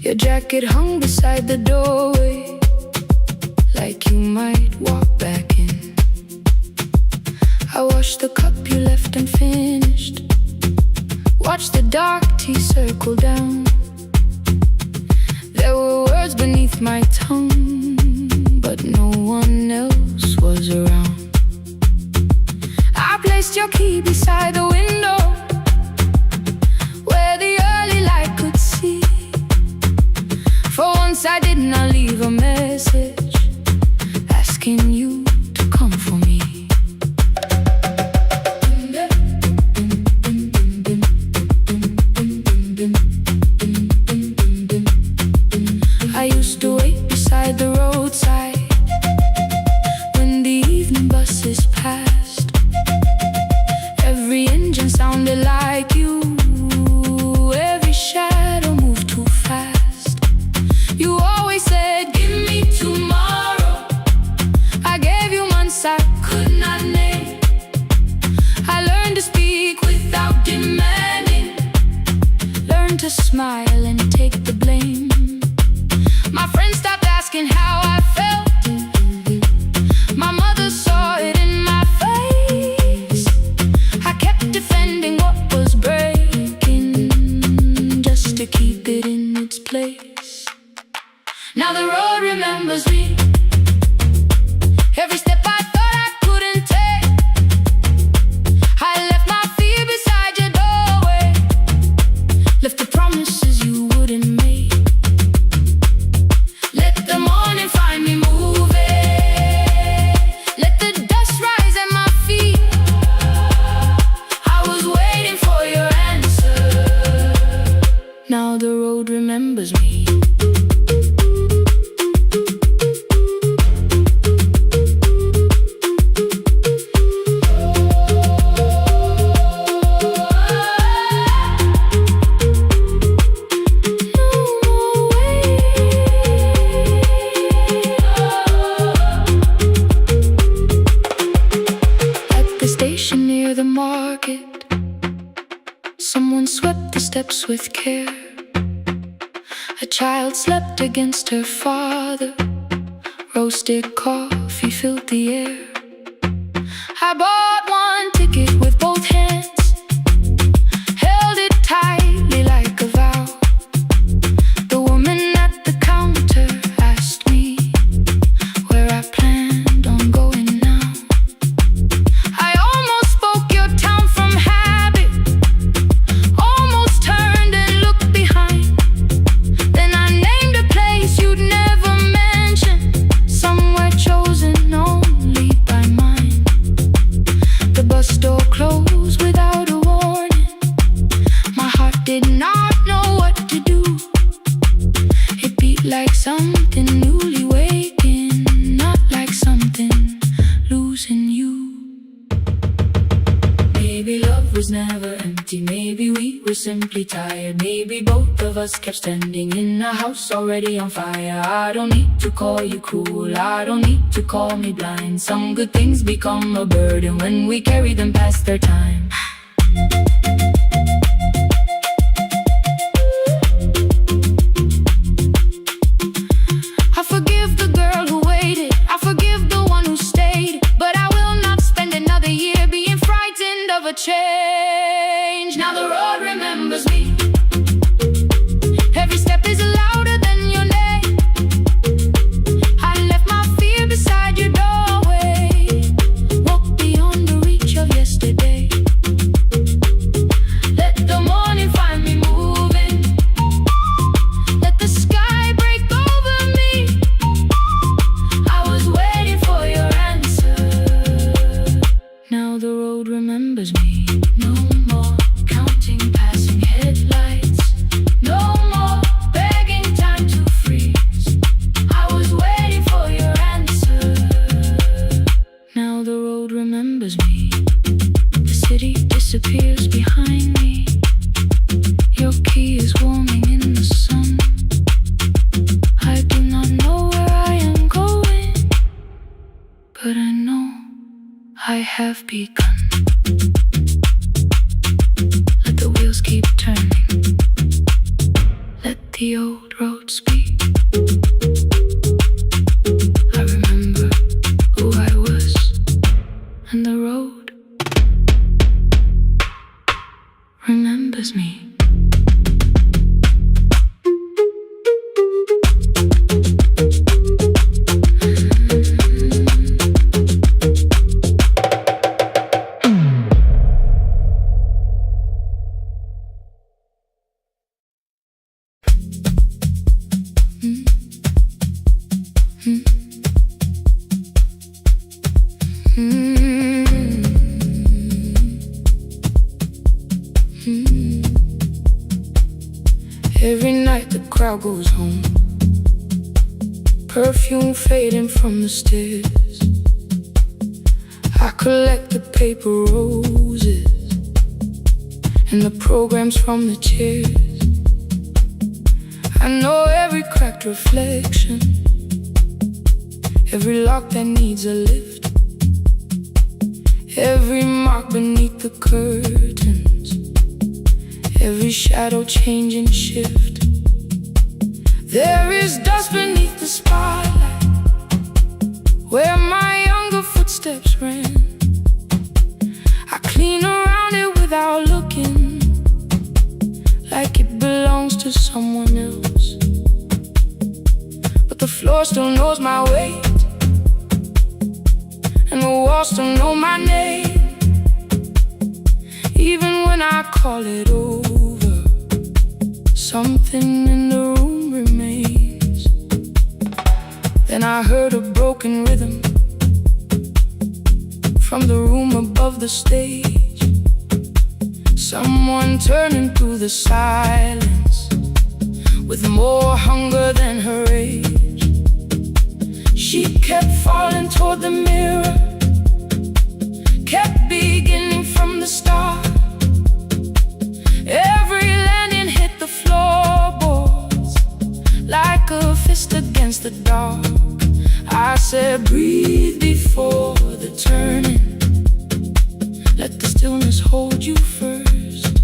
Your jacket hung beside the doorway, like you might walk back in. I washed the cup you left unfinished, watched the dark tea circle down. There were words beneath my tongue, but no one else was around. I placed your key beside the window, where the early light could see. For once I did not leave a message asking you to come for me. I used to wait beside the roadside when the evening buses passed. Every engine sounded like you, every shadow moved too fast. You always said, give me tomorrow. I gave you months I could not name. I learned to speak without demanding, learned to smile and take the blame. My friends stopped asking how I felt. My mother saw it in my face. I kept defending what was breaking, just to keep it in its place. Now the road remembers me. Every step I thought I couldn't take, I left my fear beside your doorway, left the promises you would Near the market, someone swept the steps with care. A child slept against her father. Roasted coffee filled the air. I bought one ticket with both hands, held it tightly like a vow. The woman at the counter asked me where I planned on going now. I almost spoke your town from habit, almost turned and looked behind. Then I named a place you'd never mention, somewhere chosen only by mine. The bus door closed without a warning. My heart did not know what to do. It beat like something newly waking, not like something losing you. Maybe love was never empty, maybe we were simply tired. Maybe both of us kept standing in a house already on fire. I don't need to call you cruel, I don't need to call me blind. Some good things become a burden when we carry them past their time. I forgive the girl who waited, I forgive the one who stayed, but I will not spend another year being frightened of a change. Now the road remembers me. Every step is louder than your name. I left my fear beside your doorway, walked beyond the reach of yesterday. Let the morning find me moving, let the sky break over me. I was waiting for your answer. Now the road remembers me. No more counting passing headlights, no more begging time to freeze. I was waiting for your answer. Now the road remembers me. The city disappears behind me. Your key is warming in the sun. I do not know where I am going, but I know I have begun. Let the wheels keep turning, let the old road speak. I remember who I was, and the road remembers me. Every night the crowd goes home, perfume fading from the stairs. I collect the paper roses and the programs from the chairs. I know every cracked reflection, every lock that needs a lift, every mark beneath the curtains, every shadow change and shift. There is dust beneath the spotlight where my younger footsteps ran. I clean around it without looking, like it belongs to someone else. But the floor still knows my weight, and the walls still know my name. Even when I call it over, something in the room remains. Then I heard a broken rhythm from the room above the stage. Someone turning through the silence with more hunger than her age. She kept falling toward the mirror, kept beginning from the start. Every landing hit the floorboards like a fist against the dark. I said, breathe before the turning. Let this stillness hold you first.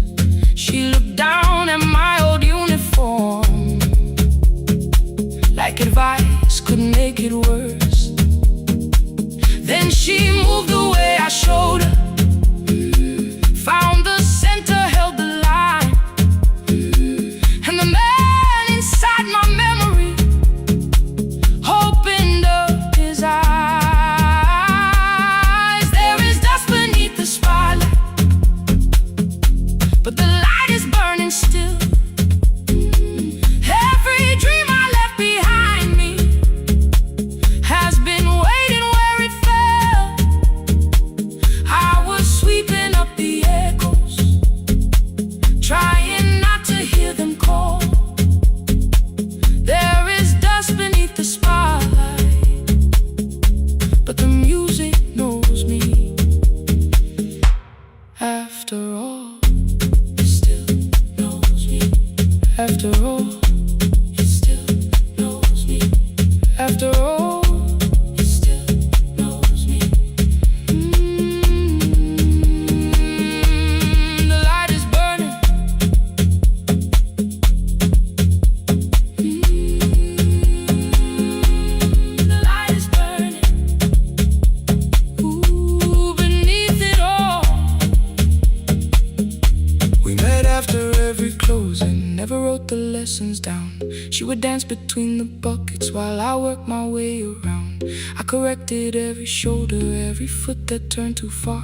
She looked down at my old uniform, like advice could make it worse. Then she moved away, I showed her, found the center, held the line, and the man inside my memory opened up his eyes. There is dust beneath the spotlight, but the light is burning still. Every dream I left behind me has been waiting where it fell. I was sweeping up the echoes, trying not to hear them call. There is dust beneath the spotlight, but the music knows me. After all, it still knows me. After all, it still knows me. After all, it still knows me. The light is burning. The light is burning. Ooh, beneath it all. We met after every closing, never wrote the lessons down. She would dance between the buckets while I worked my way around. I corrected every shoulder, every foot that turned too far.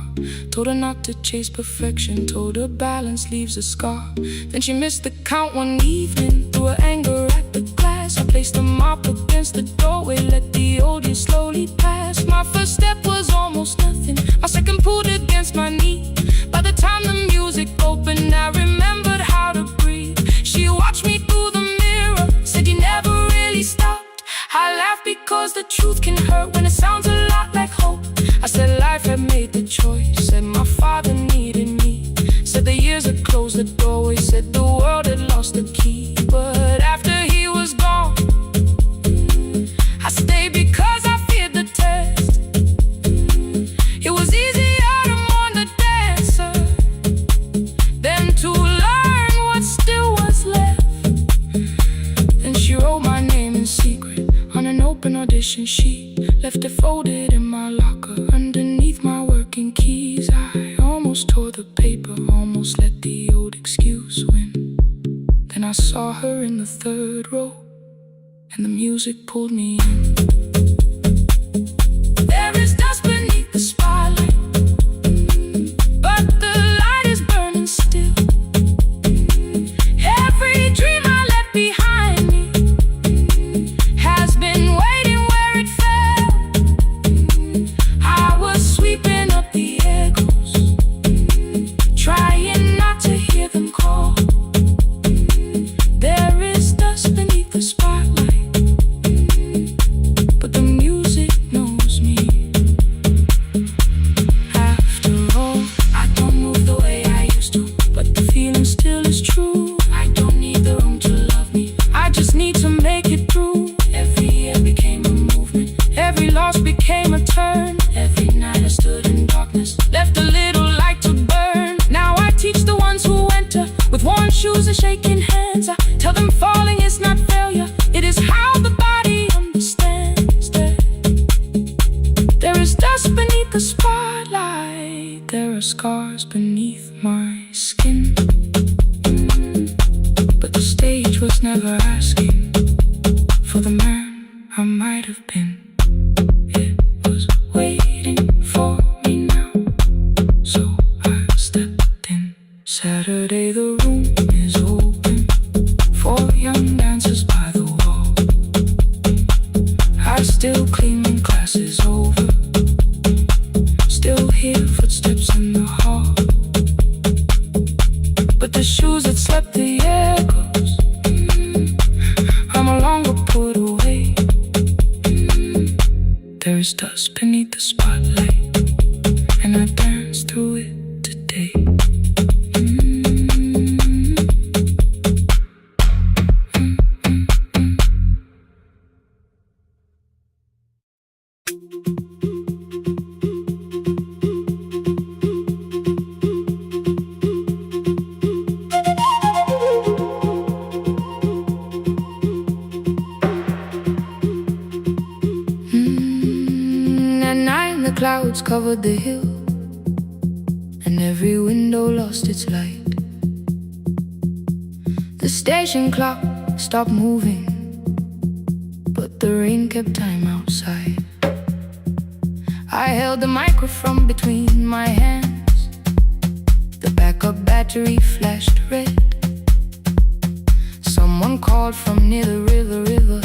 Told her not to chase perfection, told her balance leaves a scar. Then she missed the count one evening, threw her anger at the glass. I placed the mop against the doorway, let the old years slowly pass. My first step was almost nothing, my second pulled against my knee. By the time the music opened, I remembered how to breathe. She watched me through the mirror, said you never really stopped. I laughed because the truth can hurt when it sounds a lot like hope. I said life had made the choice, said my father needed me, said the years had closed the doorway, said the world had lost the key. But after he was gone, I stayed because I feared the test. It was easier to mourn the dancer than to learn what still was left. Then she wrote my name in secret on an open audition sheet, left it folded in my locker underneath my working keys. I almost tore the paper, almost let the old excuse win. Then I saw her in the third row, and the music pulled me in. There is dust beneath the spotlight, but the light is burning still. Every dream I left behind me has been waiting where it fell. I was sweeping up the echoes, trying not to hear them call. There is dust beneath the spotlight, but the music knows me. After all, I don't move the way I used to, but the feeling still is true. I don't need the room to love me, I just need to make it through. Every year became a movement, every loss became a turn. Every night I stood in darkness, left a little light to burn. Now I teach the ones who enter with worn shoes and shaking hands. I tell them falling is not failure, it is how the body understands that there is dust beneath the spotlight. There are scars beneath my skin, but the stage was never asking for the man I might have been. It was waiting for me now, so I stepped in. Saturday the room is open for young dancers by the wall. I still clean when class is over, still hear footsteps in the hall, but the shoes that slept the echoes, are no longer put away. There is dust beneath the spotlight, and I dance through it today. clouds covered the hill, and every window lost its light. The station clock stopped moving, but the rain kept time outside. I held the microphone between my hands. The backup battery flashed red. Someone called from near the river.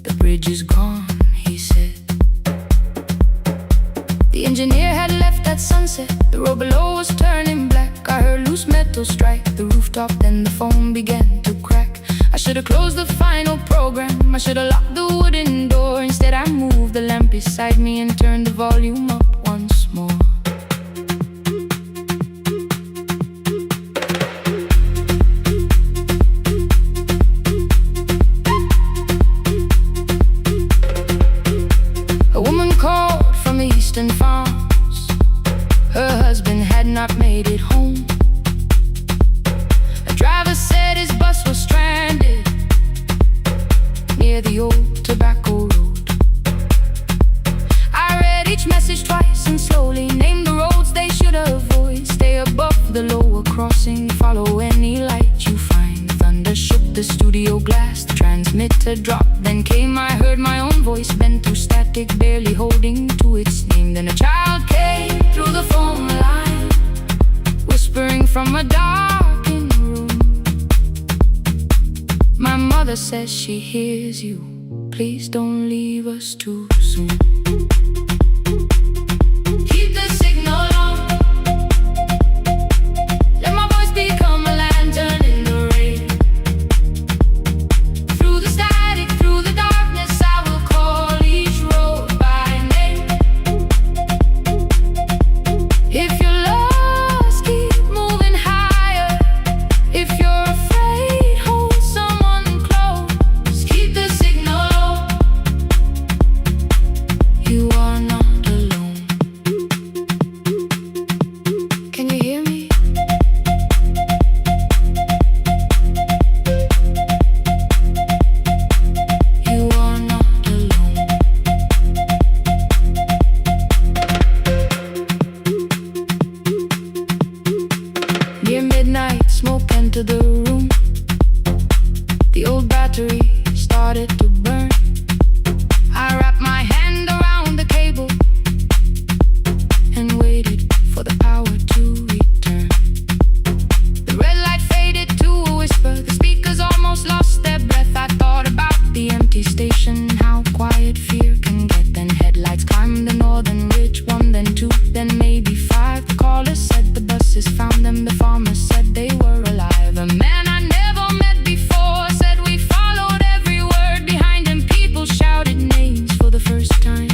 The bridge is gone, he said. The engineer had left at sunset. The road below was turning black. I heard loose metal strike the rooftop, then the phone began to crack. I should've closed the final program. I should've locked the wooden door. Instead I moved the lamp beside me and turned the volume up once more. A woman called from the eastern farms. Her husband had not made it home. A driver said his bus was stranded near the old tobacco road. I read each message twice and slowly named the roads they should avoid. Stay above the lower crossing, follow any light you find. Thunder shook the studio glass, the transmitter dropped. Then came, I heard my own voice bent through static, barely holding to its name. Then a child came through the phone line, whispering from a darkened room. My mother says she hears you. Please don't leave us too soon. Keep the signal on. Let my voice become a lantern in the rain. Through the static, through the darkness, I will call each road by name. If you're lost, keep moving higher. If you're afraid, hold someone close. Keep the signal low. You are not alone. Can you hear me? You are not alone. Near midnight, smoke entered the room. The old battery started to burn. I wrapped my hand around the cable and waited for the power to return. The red light faded to a whisper. The speakers almost lost their breath. I thought about the empty station, how quiet fear can get. Then headlights climbed the northern ridge, one, then two, then maybe five. The caller said the buses found them. The farmer said they were alive. A man I never met before said we followed every word behind him. People shouted names for the first time.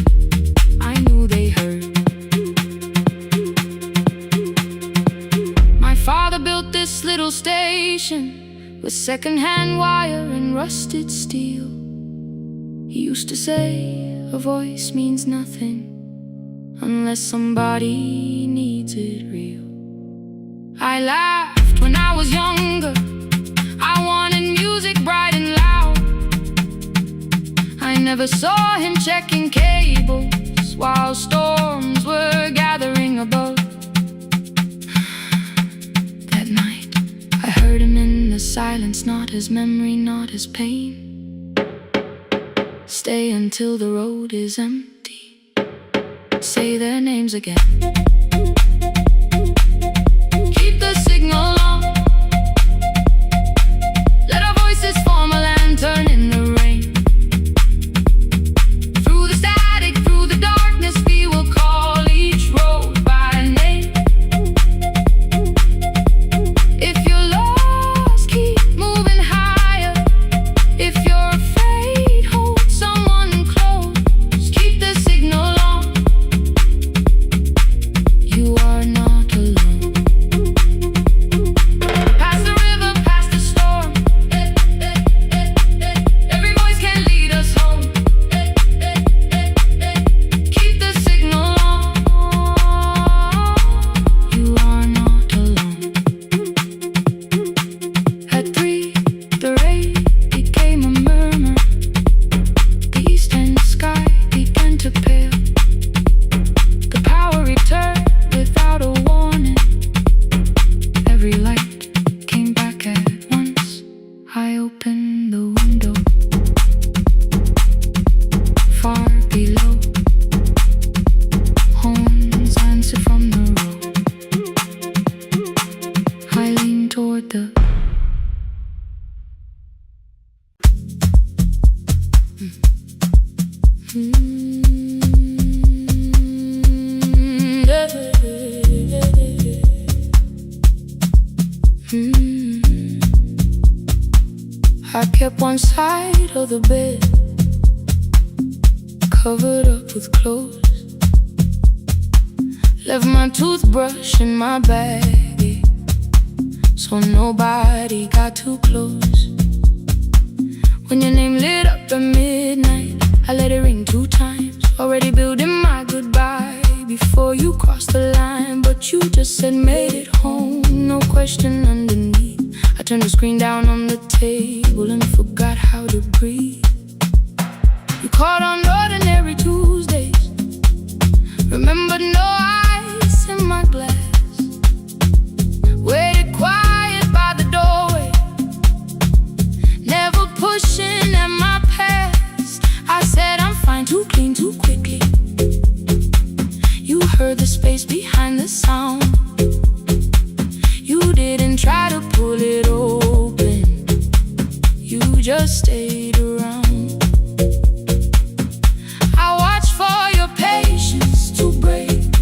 I knew they heard. My father built this little station with second-hand wire and rusted steel. He used to say a voice means nothing unless somebody needs it real. I laughed when I was younger. I wanted music bright and loud. I never saw him checking cables while storms were gathering above. That night, I heard him in the silence, not his memory, not his pain. Stay until the road is empty. Say their names again. Keep the signal on. Let our voices form a lantern in the rain. Through the static, through the darkness, we will call each road by name. If you're lost, keep moving higher. If you're afraid, hold someone close. Keep the signal on. I kept one side of the bed covered up with clothes. Left my toothbrush in my bag, so nobody got too close. When your name lit up at midnight, I let it ring 2 times. Already building my goodbye before you crossed the line, but you just said made it home, no question underneath. I turned the screen down on the table and forgot how to breathe. You called on ordinary Tuesdays, remembered no ice in my glass. Waited quiet by the doorway, never pushing at my past. I said I'm fine, too clean, too quickly. You heard the space behind the sound. You didn't try to pull it open, you just stayed around. I watched for your patience to break,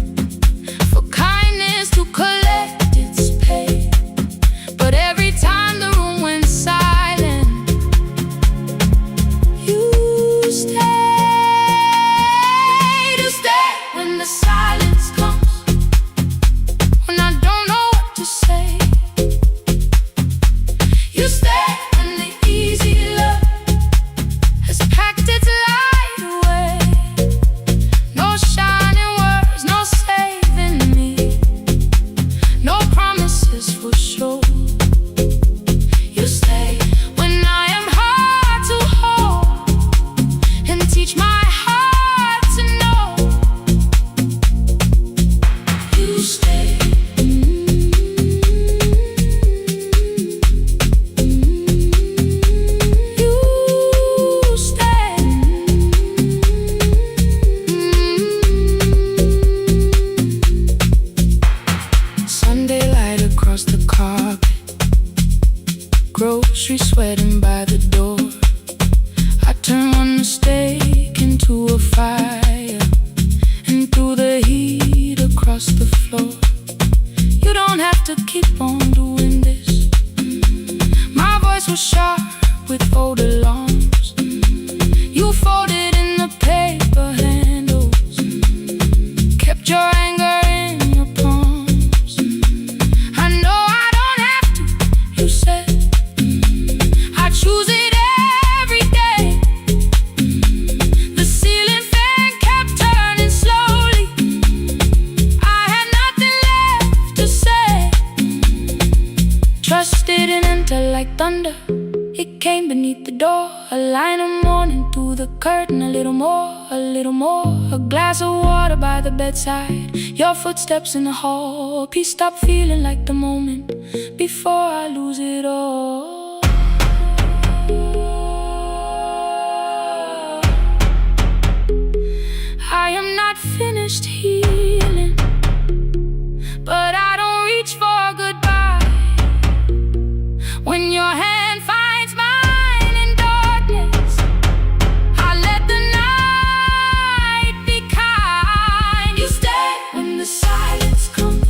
for kindness to collect its pay. But every time the room went silent, you stayed. You stay when the silence comes, when I don't know what to say. You stay when the easy love has packed its light away. No shining words, no saving me, no promises for sure. You stay when I am hard to hold and teach my heart to know. You stay. You stay. Sunday light across the carpet, grocery sweating by the door. I turn one steak into a fire and threw the heat across the floor. You don't have to keep on doing this. My voice was sharp with old alarms. You folded in the paper handles, kept your anger in your palms. I know I don't have to, you said. I choose it every day. The ceiling fan kept turning slowly. I had nothing left to say. Trust didn't enter like thunder, it came beneath the door. A line of morning through the curtain, a little more, a little more. A glass of water by the bedside, your footsteps in the hall. Peace stopped feeling like the moment before I lose it all. I am not finished healing, but I don't reach for goodbye. When your hand finds mine in darkness, I let the night be kind. You stay when the silence comes,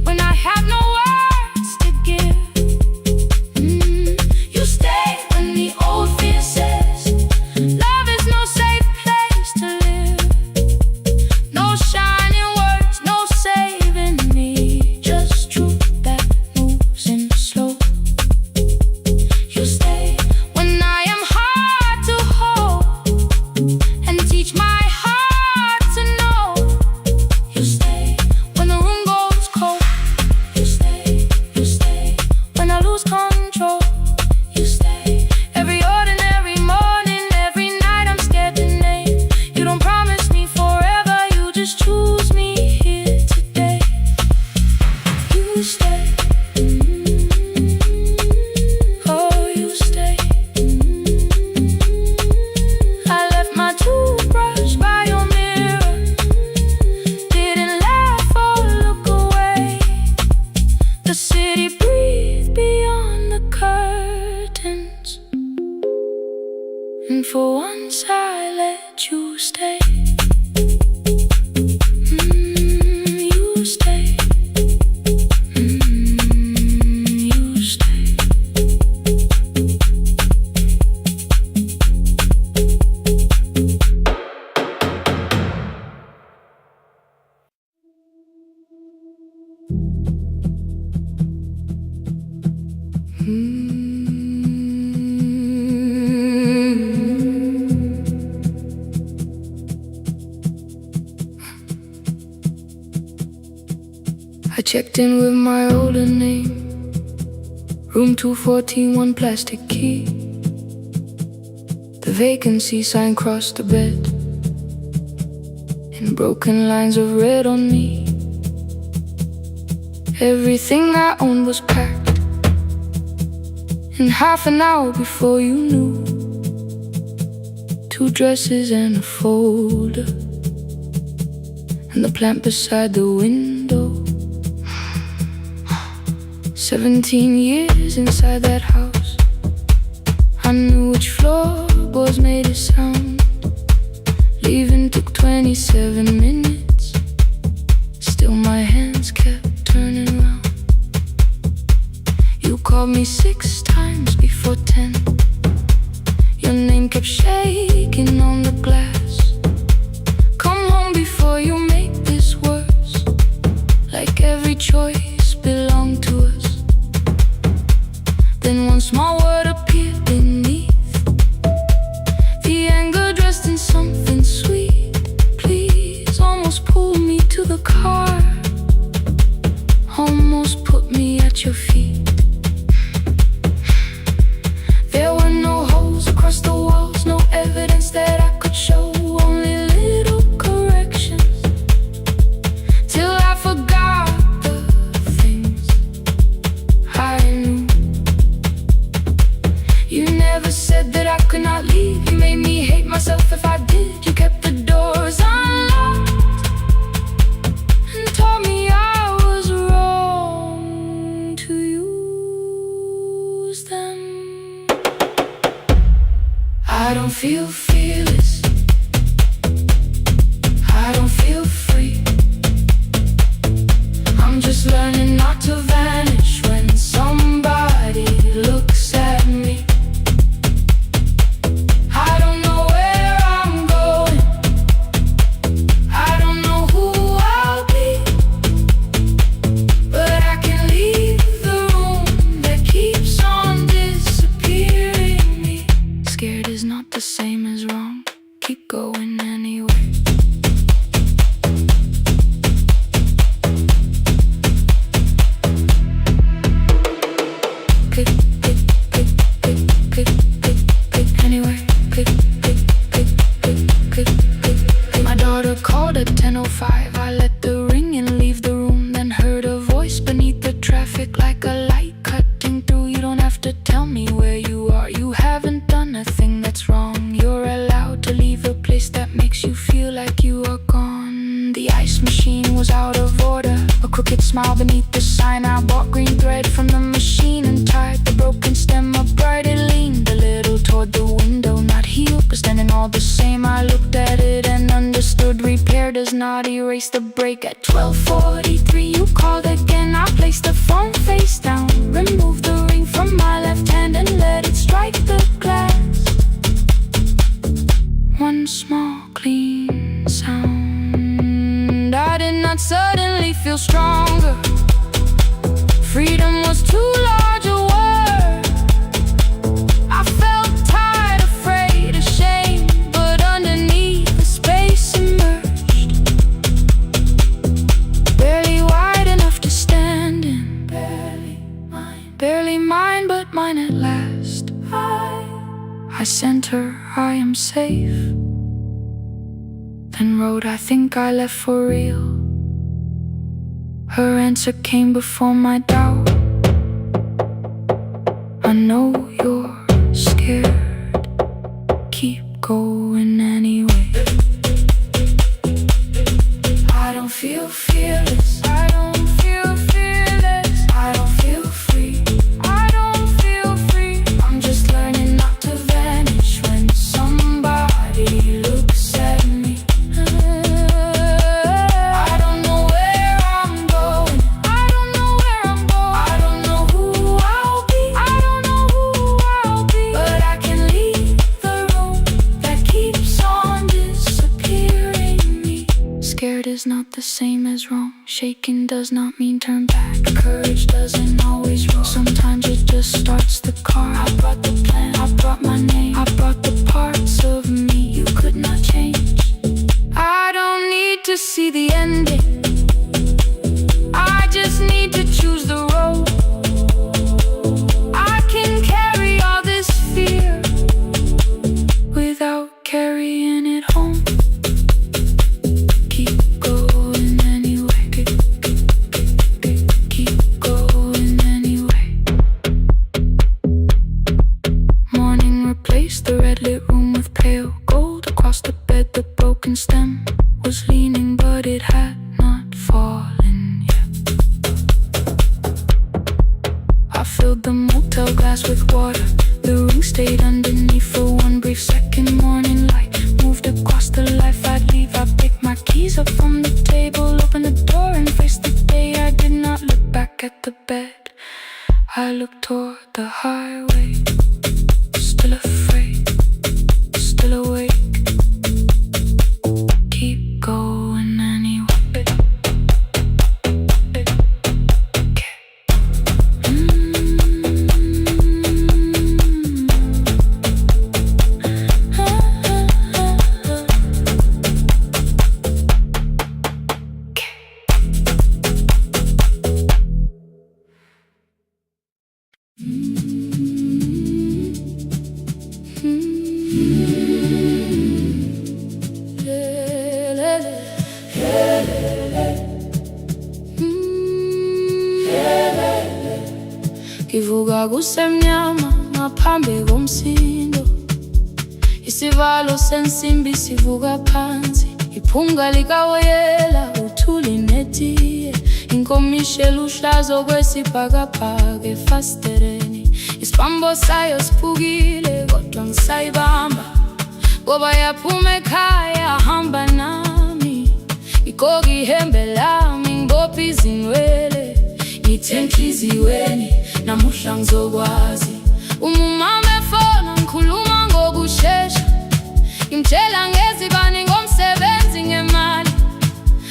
when I have no words to give. You stay when the old fear says love is no safe place to live. No I checked in with my older name, room 214, one plastic key. The vacancy sign crossed the bed in broken lines of red on me. Everything I owned was packed in half an hour before you knew. 2 dresses and a folder, and the plant beside the window. 17 years inside that house, I knew which floorboards made it sound. Leaving took 27 minutes, still my hands kept turning round. You called me 6 times before 10. Your name kept shaking on the glass. Come home before you make this worse, like every choice belonged to us. Then one small word appeared beneath, the anger dressed in something sweet. Please, almost pulled me to the car, almost put me at your feet. There were no holes across the walls, no evidence that I could show, only little corrections, till I forgot the things I knew. You never said that I could not leave. You made me hate myself if I did. You kept the doors unlocked and told me I was wrong to use them. I don't feel fearless, I don't feel free. I'm just learning not to vanish when somebody looks at me. I don't know where I'm going, I don't know who I'll be, but I can leave the room that keeps on disappearing me. Scared is not the same as wrong, keep going anyway. Pick, pick, pick, pick, pick, pick, pick, anyway. Pick, pick, pick, pick, pick, pick, pick. My daughter called at 10:05. I let the ring and leave the room, then heard a voice beneath the traffic like a light cutting through. You don't have to tell me where you are, you haven't done a thing that's wrong. You're allowed to leave a place that makes you feel like you are gone. The ice machine was out of order, a crooked smile beneath the sign. I bought green thread from the machine and tied the broken stem upright. It leaned a little toward the window, not healed but standing all the same. I looked at it and understood repair does not erase the break. At 12:43 you called again. I placed the phone face down, removed the ring from my left hand and let it strike the glass. One small clean sound. I did not suddenly feel stronger. Freedom was too large a word. I felt tired, afraid, ashamed, but underneath the space emerged, barely wide enough to stand in. Barely mine, but mine at last. I sent her, I am safe, then wrote, I think I left for real. Her answer came before my doubt. I know you're scared, keep going anyway. I don't feel fearless, I don't feel fearless, I don't feel free, I don't feel free. I'm just learning not to vanish when somebody looks at me. I don't know where I'm going, I don't know where I'm going, I don't know who I'll be, I don't know who I'll be, but I can leave the room that keeps on disappearing me. Scared is not the same as wrong, shaking does not mean turn back. Courage doesn't always roll, sometimes it just starts the car. I brought the plan, I brought my name, I brought the parts of me you could not change. I don't need to see the ending, I just a glass with water. The ring stayed underneath for one brief second. Morning light moved across the life I'd leave. I picked my keys up from the table, opened the door and faced the day. I did not look back at the bed. I looked toward the highway, still afraid, still awake. Keep going anyway. Ngivuka kusemnyama ngaphambi komsindo, isivalo sensimbi sivuka phansi, iphunga likawoyela uthuli netiye, inkomishi eluhlaza okwesibhakabhaka efasitereni. Isibambo sayo siphukile kodwa ngisayibamba, ngoba yaphuma ekhaya hamba nami. Igqoka ihembe lami ngibophe izinwele, ngithe enhliziyweni namuhla ngizokwazi. Umama efona ngikhuluma ngokushesha, ngimtshela ngezibani ngomsebenzi ngemali.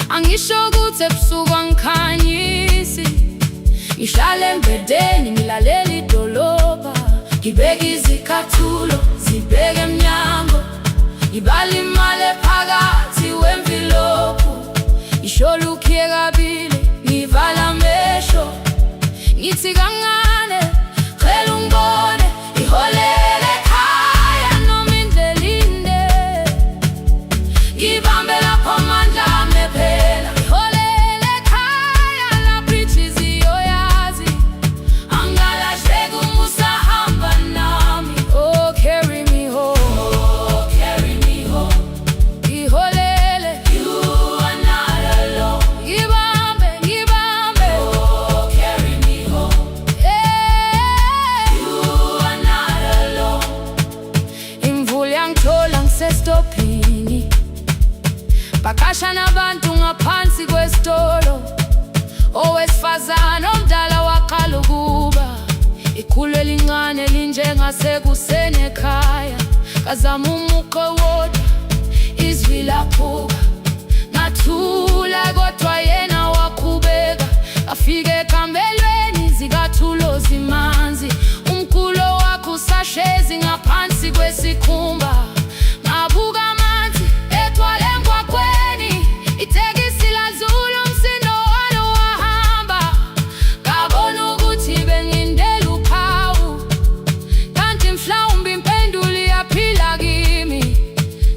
Angisho ukuthi ebusuku angikhanyisi, ngihlala embedeni ngilalela idolobha, ngibeka izicathulo zibheke emnyango, ngibala imali ephakathi wemvilophu. Isholukhiye kabili ngivala amehlo, ngithi kancane cela ungibone, iholele ekhaya noma indlela inde. Ngibambe lapho amandla ami ephela, iholele ekhaya lapho inhliziyo yazi. Angalahleki uma usahamba nami. Oh carry me home, oh carry me home. Iholele, you are not alone. Ngibambe, ngibambe, oh carry me home. Yeah, you are not alone. Imvula yangithola ngisestopini, bakasha nabantu ngaphansi kwesitolo. Owesifazane omdala waqala ukuba, ikhulu elincane linjengasekuseni ekhaya. Ngazama umuqo wodwa, izwi laphuka, ngathula kodwa yena waqhubeka. Ngafika ekambelweni zikathulo zimanzi, umkhulo wakhe usahlezi ngaphansi kwesikhumba. Ngabuka amanzi ethwala emgwaqweni, itekisi ladlula umsindo walo wahamba. Ngabona ukuthi bengindela uphawu, kanti mhlawumbe impendulo iyaphila kimi.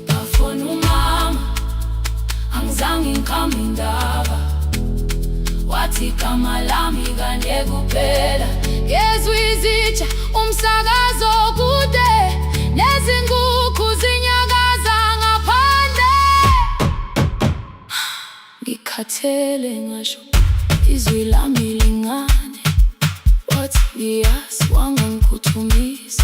Ngafona umama, angizange ngikhambe indaba, wathi igama lami kanye kuphela. Ngezwe izitsha umsakazo kude, nezinkukhu zinyakaza ngaphandle. Ngikhathele ngasho izwi lami lingane, wathi ngiyazi wangangiphuthumisa.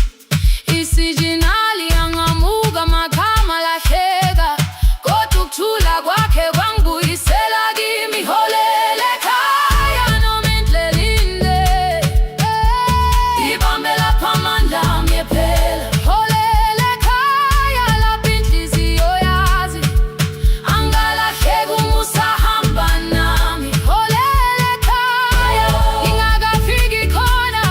Isijinali yangamuka magama lahleka, kodwa ukuthula kwakhe kwangibuyisela kimi. Iholele ekhaya noma indlela inde, ngibambe lapho amandla ami ephela. Iholele ekhaya lapho inhliziyo yazi. Angalahleki uma usahamba nami. Iholele ekhaya ngingakafiki khona,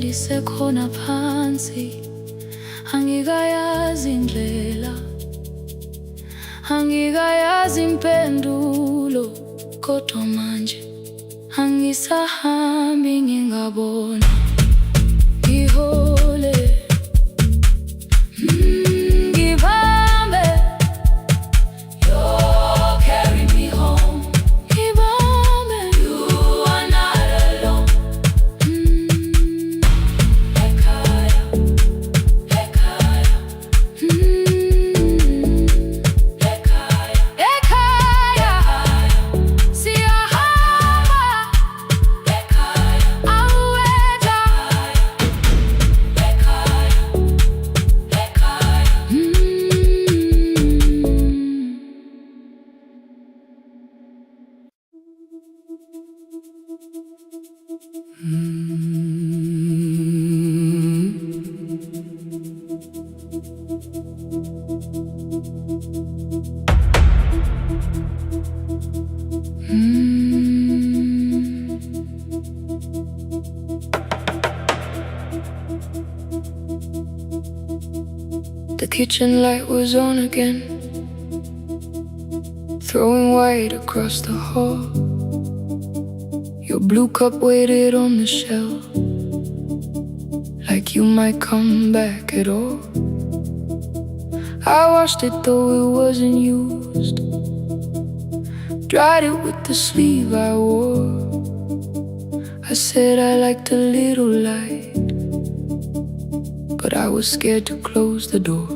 lisekhona phansi. Angikayazi indlela, angikayazi impendulo, kodwa manje angisahambi ngingabona. Ngihole, ngibambe, you carry me home. Ngibambe, you are not alone. Ekhaya, ekhaya, ekhaya, ekhaya, siyahamba. Ekhaya, awetha. Ekhaya, ekhaya. The kitchen light was on again, throwing white across the hall. Your blue cup waited on the shelf, like you might come back at all. I washed it though it wasn't used, dried it with the sleeve I wore. I said I liked a little light, but I was scared to close the door.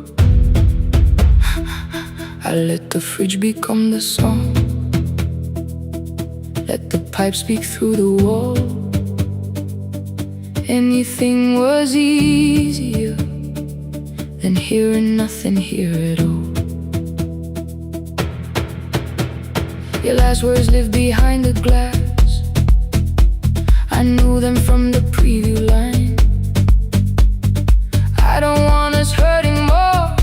I let the fridge become the song, let the pipe speak through the wall. Anything was easier than hearing nothing here at all. Your last words lived behind the glass, I knew them from the preview line. I don't want us hurting more,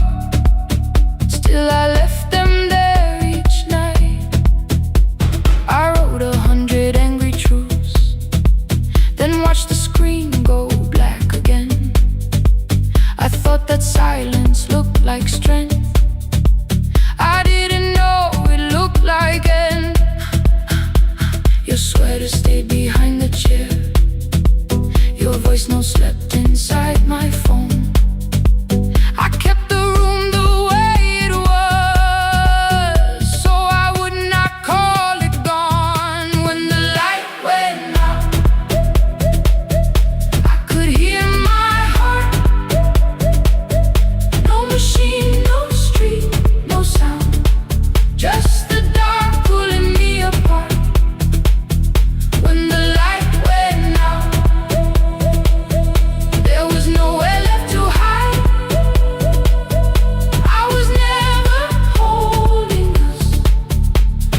still I left them there each night. I wrote 100 angry truths, then watched the screen go black again. I thought that silence looked like strength, I didn't know it looked like end. Your sweater stayed behind the chair, your voice no slept inside my phone. I kept the room the way it was, so I would not call it gone. When the light went out, I could hear my heart. No machine, no street, no sound, just the dark pulling me apart. When the light went out, there was nowhere left to hide. I was never holding us,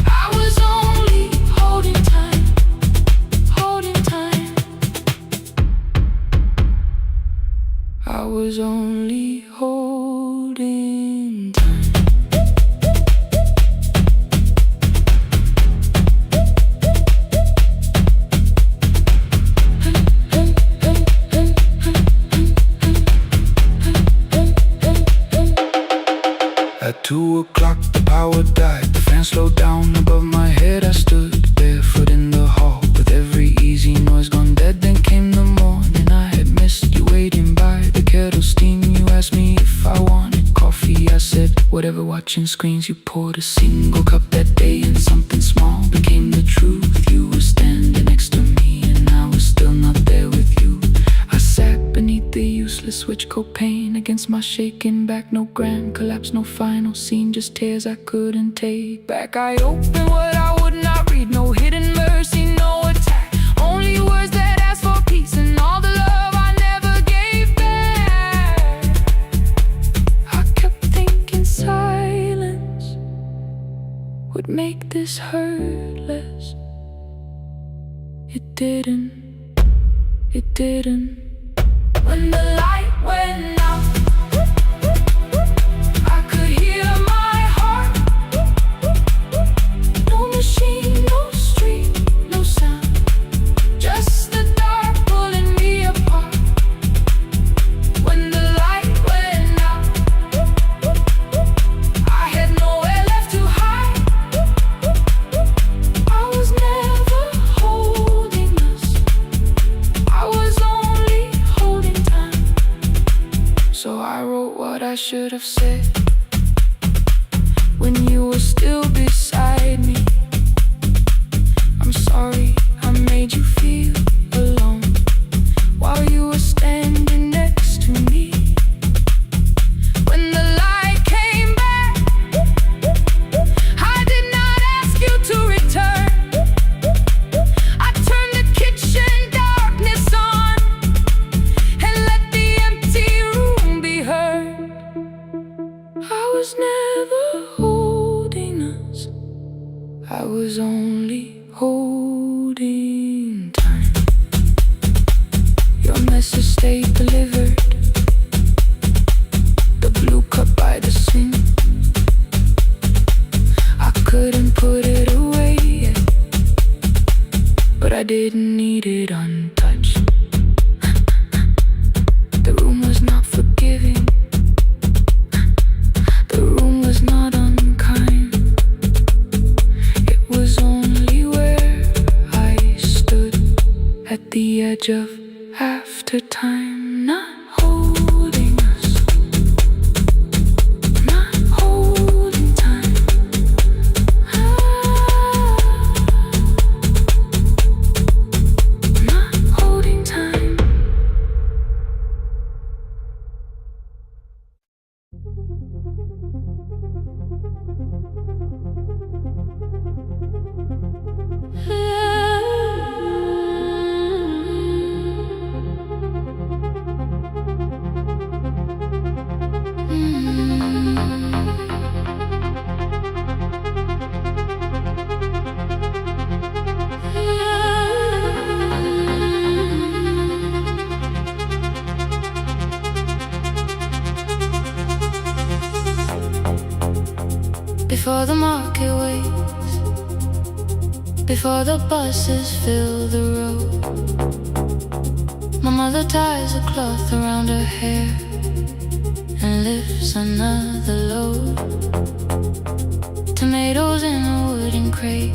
I was only holding time, holding time. I was only holding time. At 2 o'clock the power died, the fan slowed down above my head. I stood barefoot in the hall with every easy noise gone dead. Then came the morning, I had missed you waiting by the kettle steam. You asked me if I wanted coffee, I said whatever, watching screens. You poured a single cup that day and something small became the truth. You were standing next to me and I was still not there with you. I sat beneath the useless switch copain against my shaking back. No grand collapse, no final scene, just tears I couldn't take back. I opened what I would not read, no hidden mercy, no attack, only words that ask for peace and all the love I never gave back. I kept thinking silence would make this hurt less. It didn't, it didn't. When the light went out, I could hear my heart. No machine, no street, no sound, just the dark pulling me apart. I was only holding time. Your message stayed delivered. The blue cup by the sink. I couldn't put it away yet, but I didn't need it untouched. The room was not forgiving. The room was not unkind. It was only where I stood at the edge of after time, not holding us, not holding time. Not holding time. Before the market waits, before the buses fill the road, my mother ties a cloth around her hair and lifts another load. Tomatoes in a wooden crate,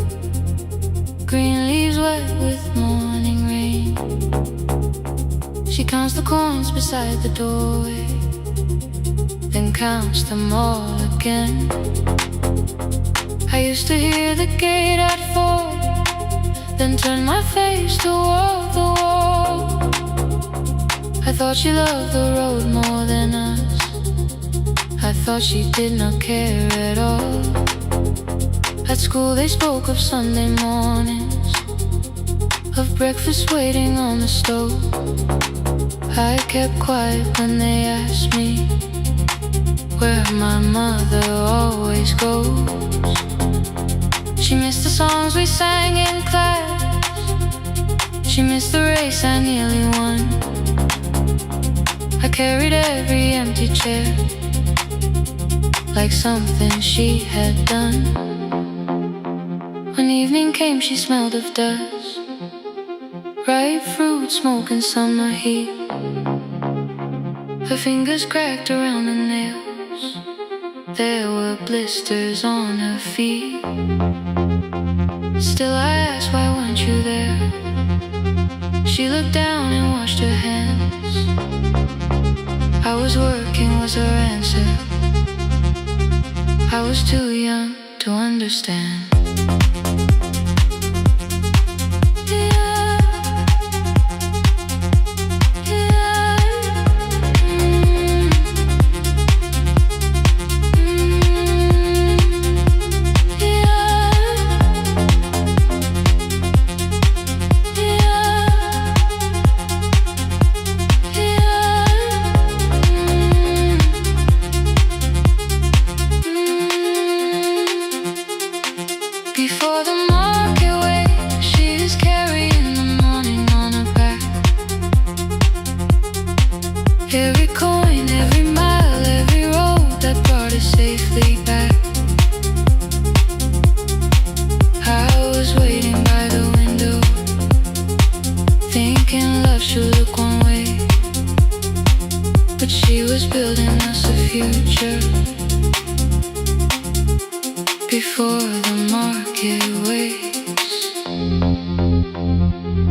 green leaves wet with morning rain. She counts the coins beside the doorway, then counts them all again. I used to hear the gate at 4, then turn my face toward the wall. I thought she loved the road more than us. I thought she did not care at all. At school they spoke of Sunday mornings, of breakfast waiting on the stove. I kept quiet when they asked me where my mother always goes. She missed the songs we sang in class. She missed the race I nearly won. I carried every empty chair like something she had done. When evening came she smelled of dust, ripe fruit, smoke and summer heat. Her fingers cracked around the nails. There were blisters on her feet. Still I asked, why weren't you there? She looked down and washed her hands. I was working was her answer. I was too young to understand. Before the market waits, she's carrying the morning on her back. Every coin, every mile, every road that brought her safely back. I was waiting by the window, thinking love should look one way, but she was building us a future. Before the market waits,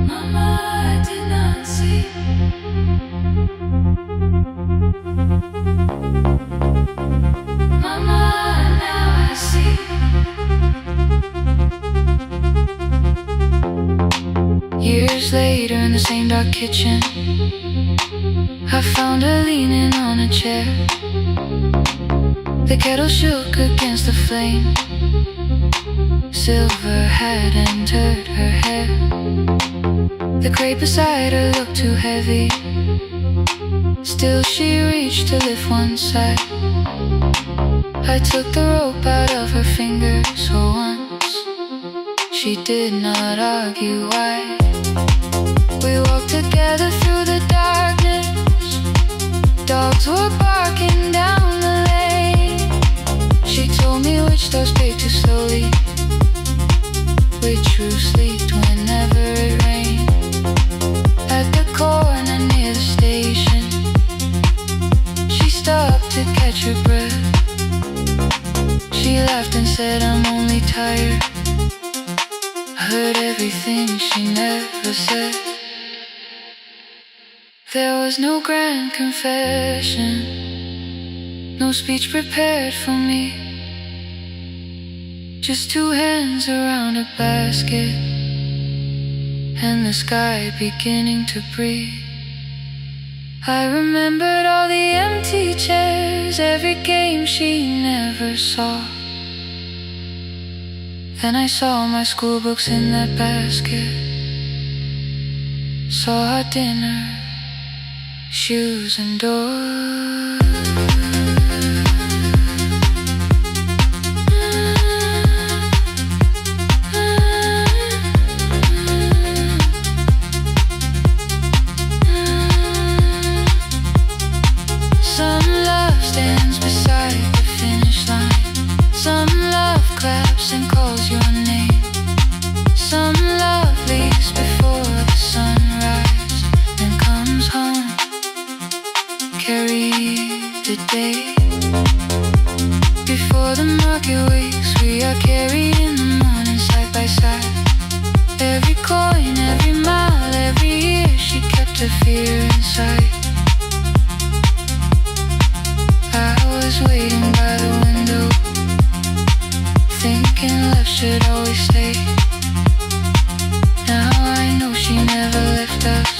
Mama, I did not see. Mama, now I see. Years later in the same dark kitchen, I found her leaning on a chair. The kettle shook against the flame. Silver had entered her hair. The crate beside her looked too heavy. Still she reached to lift one side. I took the rope out of her fingers for once. she did not argue why. We walked together through the darkness. Dogs were barking down the lane. She told me which doors pay too slowly, which roofs leaked whenever it rained. At the corner near the station, she stopped to catch her breath. She laughed and said, I'm only tired. I heard everything she never said. There was no grand confession, no speech prepared for me. Just two hands around a basket, and the sky beginning to breathe. I remembered all the empty chairs, every game she never saw. Then I saw my school books in that basket, saw our dinner, shoes and doors. Some love stands beside the finish line. Some love claps and calls your name. Some love leaves before the sunrise and comes home. Carry the day. Before the market wakes, we are carried in the morning side by side. Every coin, every mile, every year, she kept her fear inside. I was waiting by the window, thinking love should always stay. Now I know she never left us.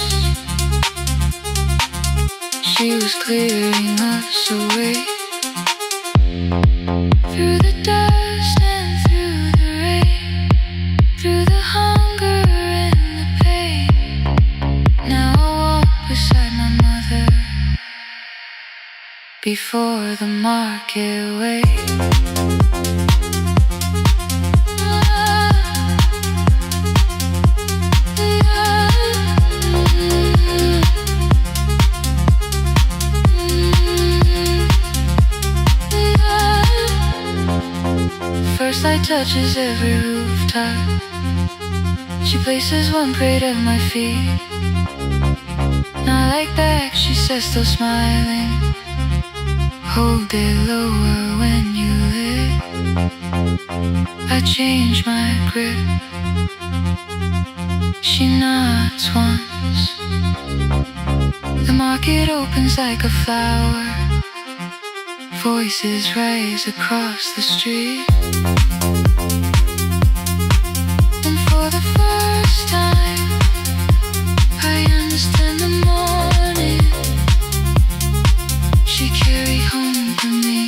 She was clearing us away. Through the dust and through the rain, through the hunger and the pain. Now I walk beside my mother before the market waits. First light touches every rooftop. She places one plate at my feet. Not like that, she says, still smiling. Hold it lower when you lit. I change my grip. She nods once. The market opens like a flower. Voices rise across the street. And for the first time, I understand the morning she carried home to me.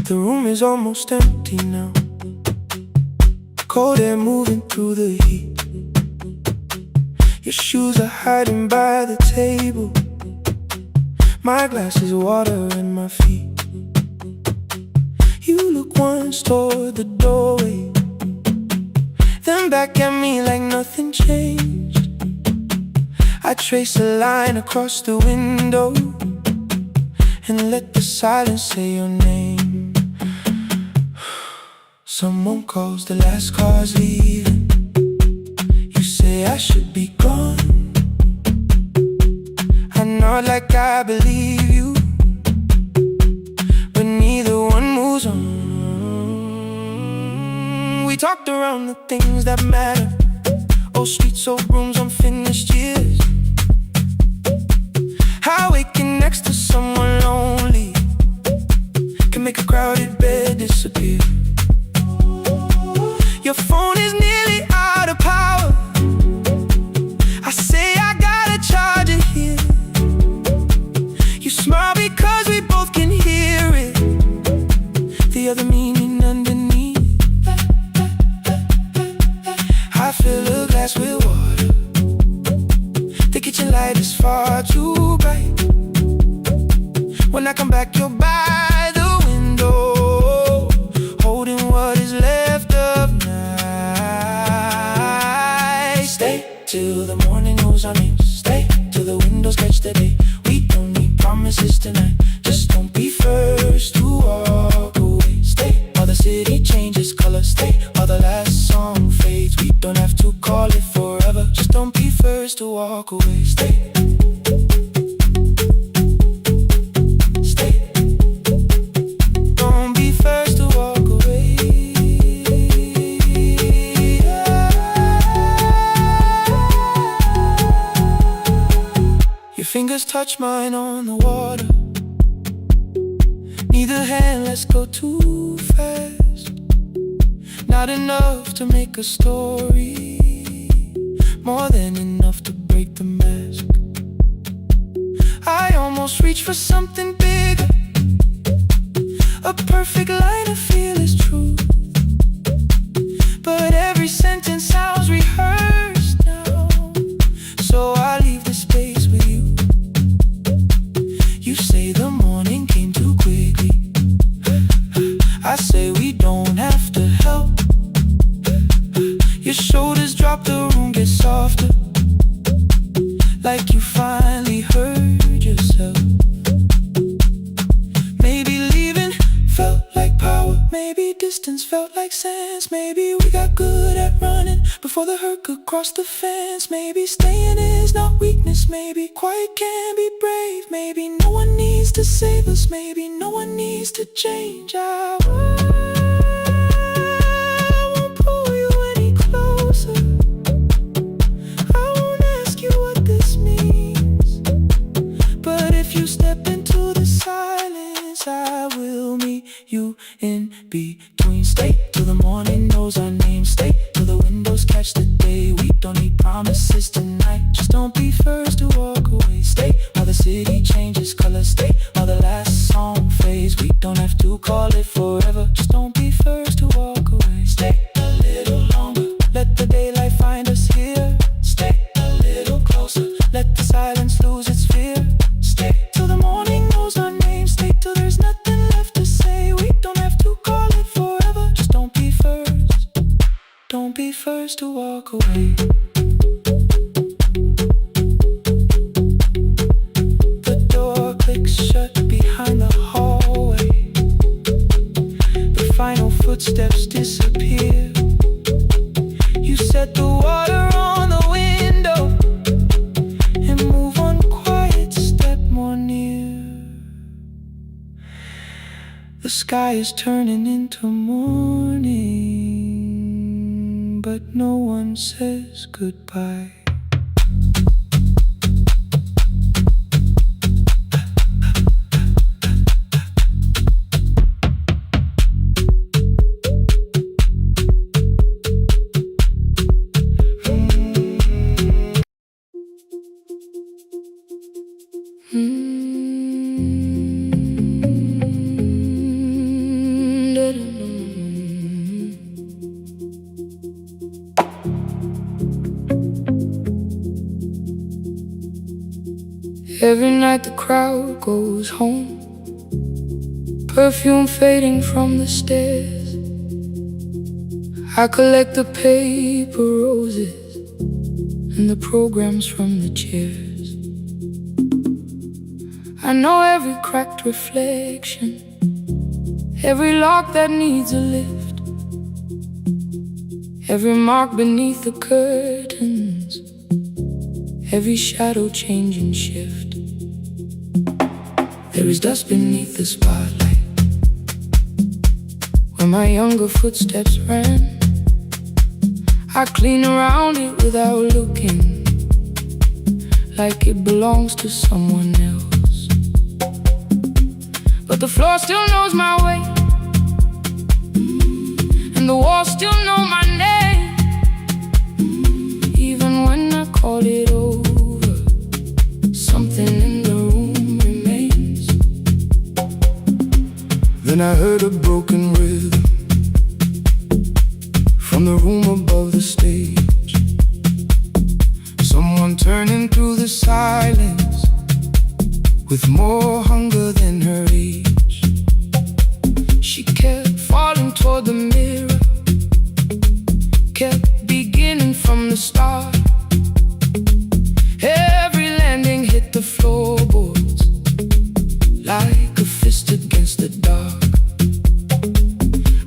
The room is almost empty now. Cold air moving through the heat. Your shoes are hiding by the table. My glass is water in my feet. You look once toward the doorway, then back at me like nothing changed. I trace a line across the window and let the silence say your name. Someone calls, the last car's leaving. You say I should be gone. I nod like I believe you, but neither one moves on. We talked around the things that matter. Old streets, old rooms, unfinished years. How waking next to someone lonely can make a crowded bed disappear. Your phone is nearly out of power. I say I gotta charge it here. You smile because we both When I come back, you're by the window, holding what is left of night. Stay till the morning knows our names. Stay till the windows catch the day. We don't need promises tonight. Just don't be first to walk away. Stay while the city changes color. Stay while the last song fades. We don't have to call it forever. Just don't be first to walk away. Stay. Don't be first to walk away. Your fingers touch mine on the water. Neither hand lets go too fast. Not enough to make a story, more than enough to break the mask. I almost reach for something bigger, a perfect line of fearless truth. But every sentence sounds rehearsed now, so I leave the space with you. You say the morning came too quickly. I say we don't have to help. Your shoulders drop, the room gets softer, like you finally heard yourself. Maybe leaving felt like power, maybe distance felt like sense. Maybe we got good at running before the hurt could cross the fence. Maybe staying is not weakness, maybe quiet can be brave. Maybe no one needs to save us, maybe no one needs to change our won't pull you any closer. I won't ask you what this means, but if you step into the silence, I will meet you in between. Stay till the morning knows our name. Stay till the windows catch the day. We don't need promises tonight. Just don't be first to walk away. Stay while the city changes color. Stay while the last song fades. We don't have to call it forever. Just don't be first to walk away. Stay a little longer, let the daylight find us here. Stay a little closer, let the silence lose its fear. Stay till the morning knows our name. Stay till there's nothing left to say. We don't have to call it forever. Just don't be first. Don't be first to walk away. The door clicks shut behind the hallway. The final footsteps disappear. You set the water on the window and move one quiet step more near. The sky is turning into morning, but no one says goodbye. Every night the crowd goes home, perfume fading from the stairs. I collect the paper roses and the programs from the chairs. I know every cracked reflection, every lock that needs a lift, every mark beneath the curtains, every shadow change and shift. There is dust beneath the spotlight where my younger footsteps ran. I clean around it without looking, like it belongs to someone else. But the floor still knows my way, and the walls still know my name. Even when I call it over, something in the room remains. Then I heard a broken rhythm from the room above the stage. Someone turning through the silence with more hunger than her age. She kept falling toward the mirror, kept beginning from the start. Every landing hit the floorboards like a fist against the dark.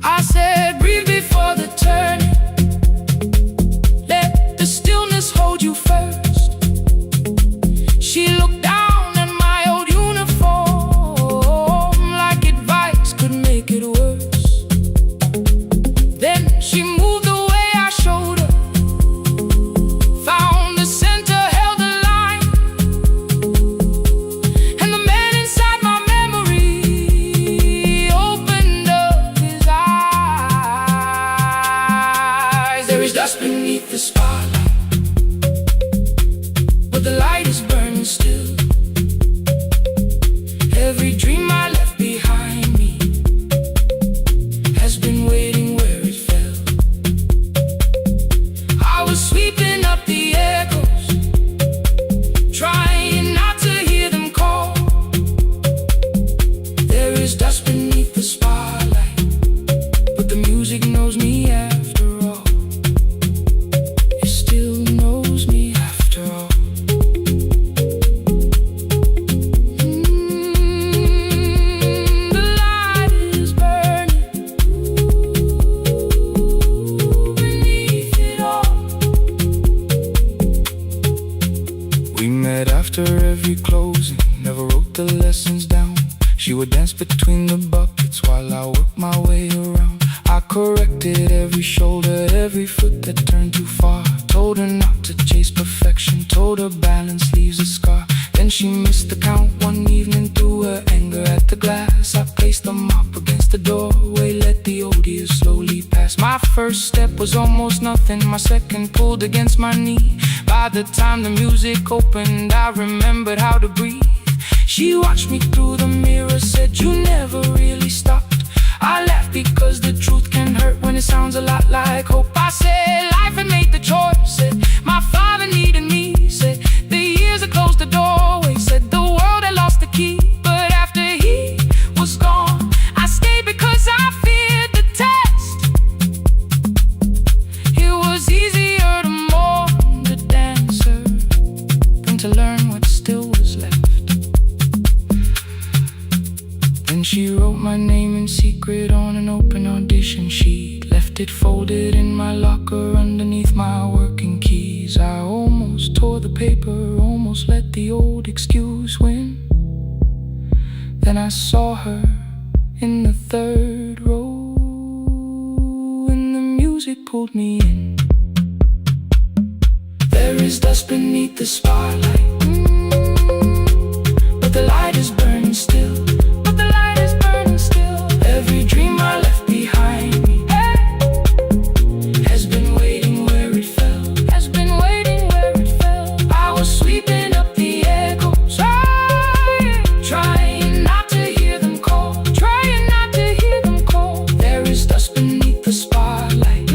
I said, breathe before the turning. Let the stillness hold you first. She looked down at my old uniform like advice could make it worse. Then she moved the way I showed her, found the center, held the line, and the man inside my memory opened up his eyes. There is dust beneath the spotlight, but the light is burning still. Every dream I left behind me has been waiting where it fell. I was sweeping up the echoes, trying not to hear them call. There is dust beneath the spotlight, but the music knows me after all. It still knows me after all. The light is burning beneath it all. We met after every closing, never wrote the lessons down. She would dance between the buckets while I worked my way around. I corrected every shoulder, every foot that turned too far. Told her not to chase perfection, told her balance leaves a scar. Then she missed the count one evening, threw her anger at the glass. I placed the mop against the doorway, let the odious slowly pass. My first step was almost nothing, my second pulled against my knee. By the time the music opened, I remembered how to breathe. She watched me through the mirror, said, you never really stopped. I laughed because the truth can hurt when it sounds a lot like hope. I said, life had made the choice, said, my father needed me, said, the years had closed the doorway, said, the world had lost the key. But after he was gone, I stayed because I feared the test. It was easier to mourn the dancer than to learn what still was left. Then she wrote my name in secret on an open audition sheet, left it folded in my locker underneath my working keys. I almost tore the paper, almost let the old excuse win. Then I saw her in the third row, and the music pulled me in. There is dust beneath the spotlight, but the light is burning still. Every dream I left behind me has been waiting where it fell, has been waiting where it fell. I was sweeping up the echoes, trying not to hear them call, trying not to hear them call. There is dust beneath the spotlight,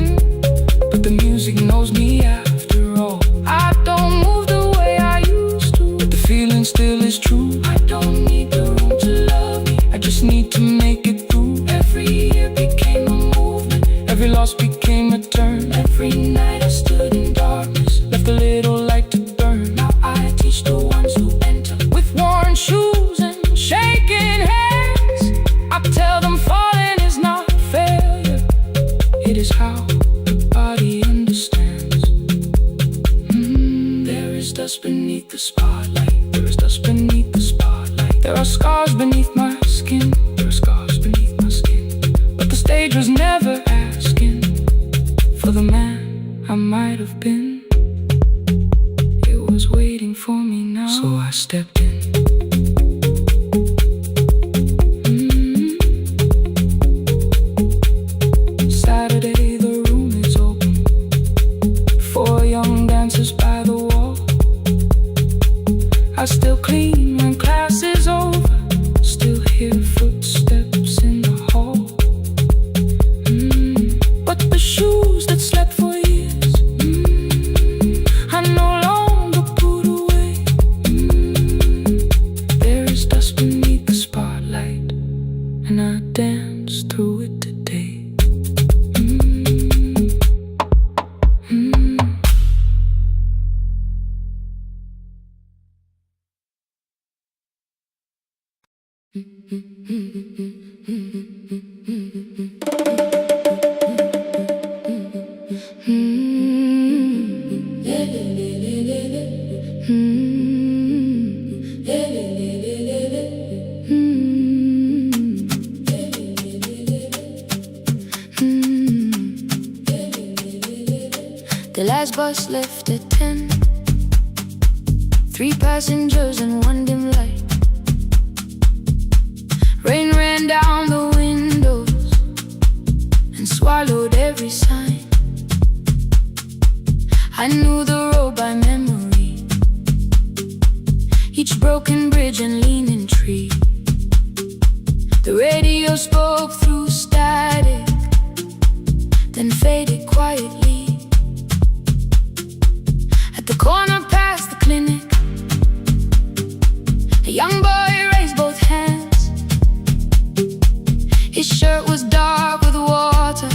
but the music knows me after all. I don't move the way I used to, but the feeling still is true. I don't need the room to love me, I just need to make it through. Every year became a movement, every loss became a turn. Every night I stood in darkness, left a little light to burn. Now I teach the ones who enter with worn shoes and shaking hands. I tell them falling is not failure, it is how the body understands. There is dust beneath the spotlight, there is dust beneath the spotlight. There are scars beneath my skin, there are scars beneath my skin. But the stage was never asking for the man I might have been. It was waiting for me now, so I stepped in. Saturday, the room is open, 4 young dancers by the wall. I still clean when class is over, still hear footsteps in the hall. But the shoes that slept for years The last bus left at 10. 3 passengers and 1 dim light. Rain ran down the windows and swallowed every sign. I knew the road by memory, each broken bridge and leaning tree. The radio spoke through static, then faded quietly. At the corner past the clinic, a young boy raised both hands. His shirt was dark with water,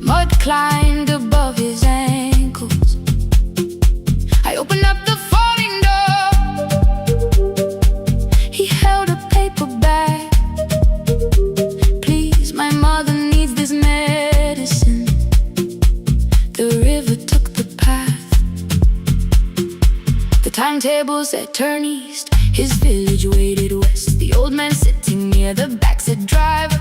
mud climbed above his ankles. I opened up the folding door. He held a paper bag. Please, my mother needs this medicine. The river took the path. The timetable said turn east. His village waited west. The old man sitting near the back said, driver,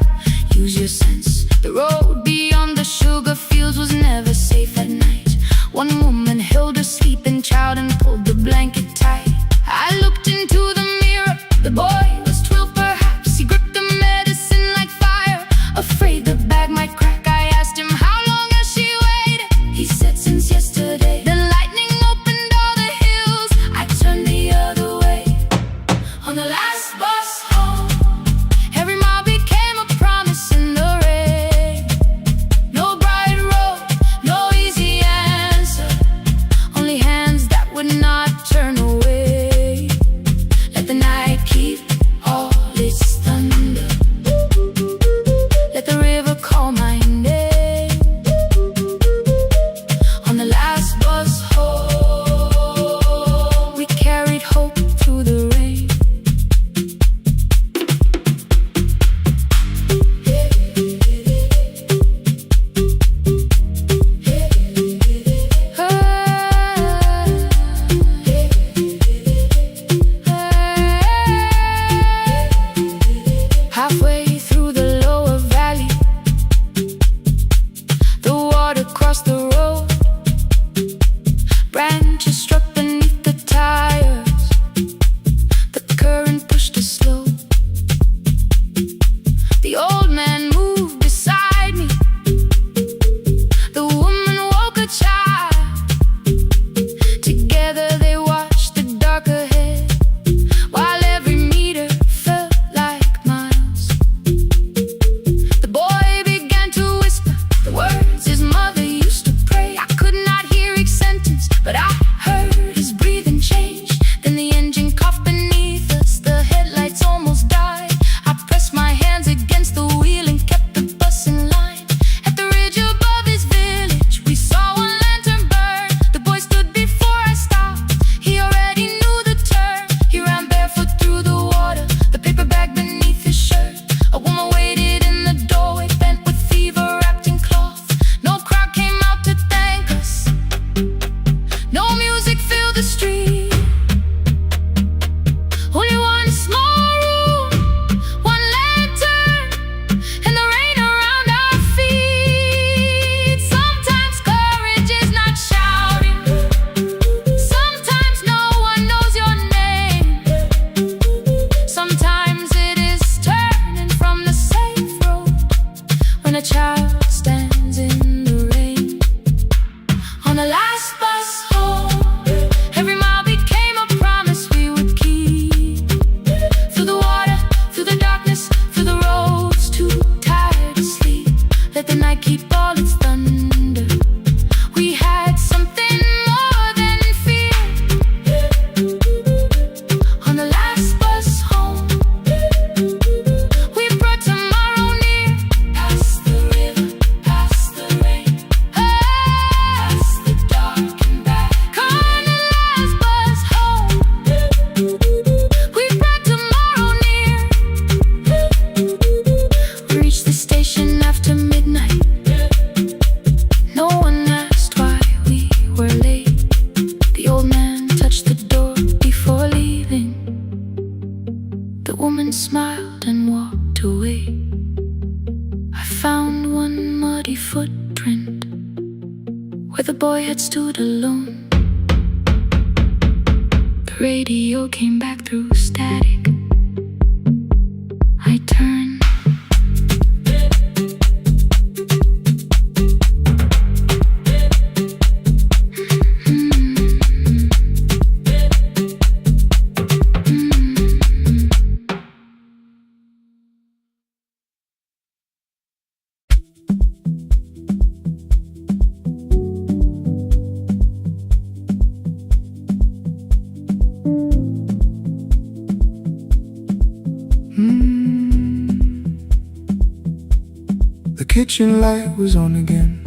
use your sense. The road beyond the sugar fields was never safe at night. One woman held her sleeping child and pulled the blanket tight. I looked into the mirror. The boy was 12 perhaps. He gripped the medicine like fire, afraid the bag might crack. I asked him, how long has she waited? He said, since yesterday. The lightning opened all the hills. I turned the other way. On the last bus home, every mile became a promise in the rain. No bright road, no easy answer, only hands that would not turn away. Let the night keep smiled and walked away. I found one muddy footprint where the boy had stood alone. The radio came back through static. I turned. The kitchen light was on again,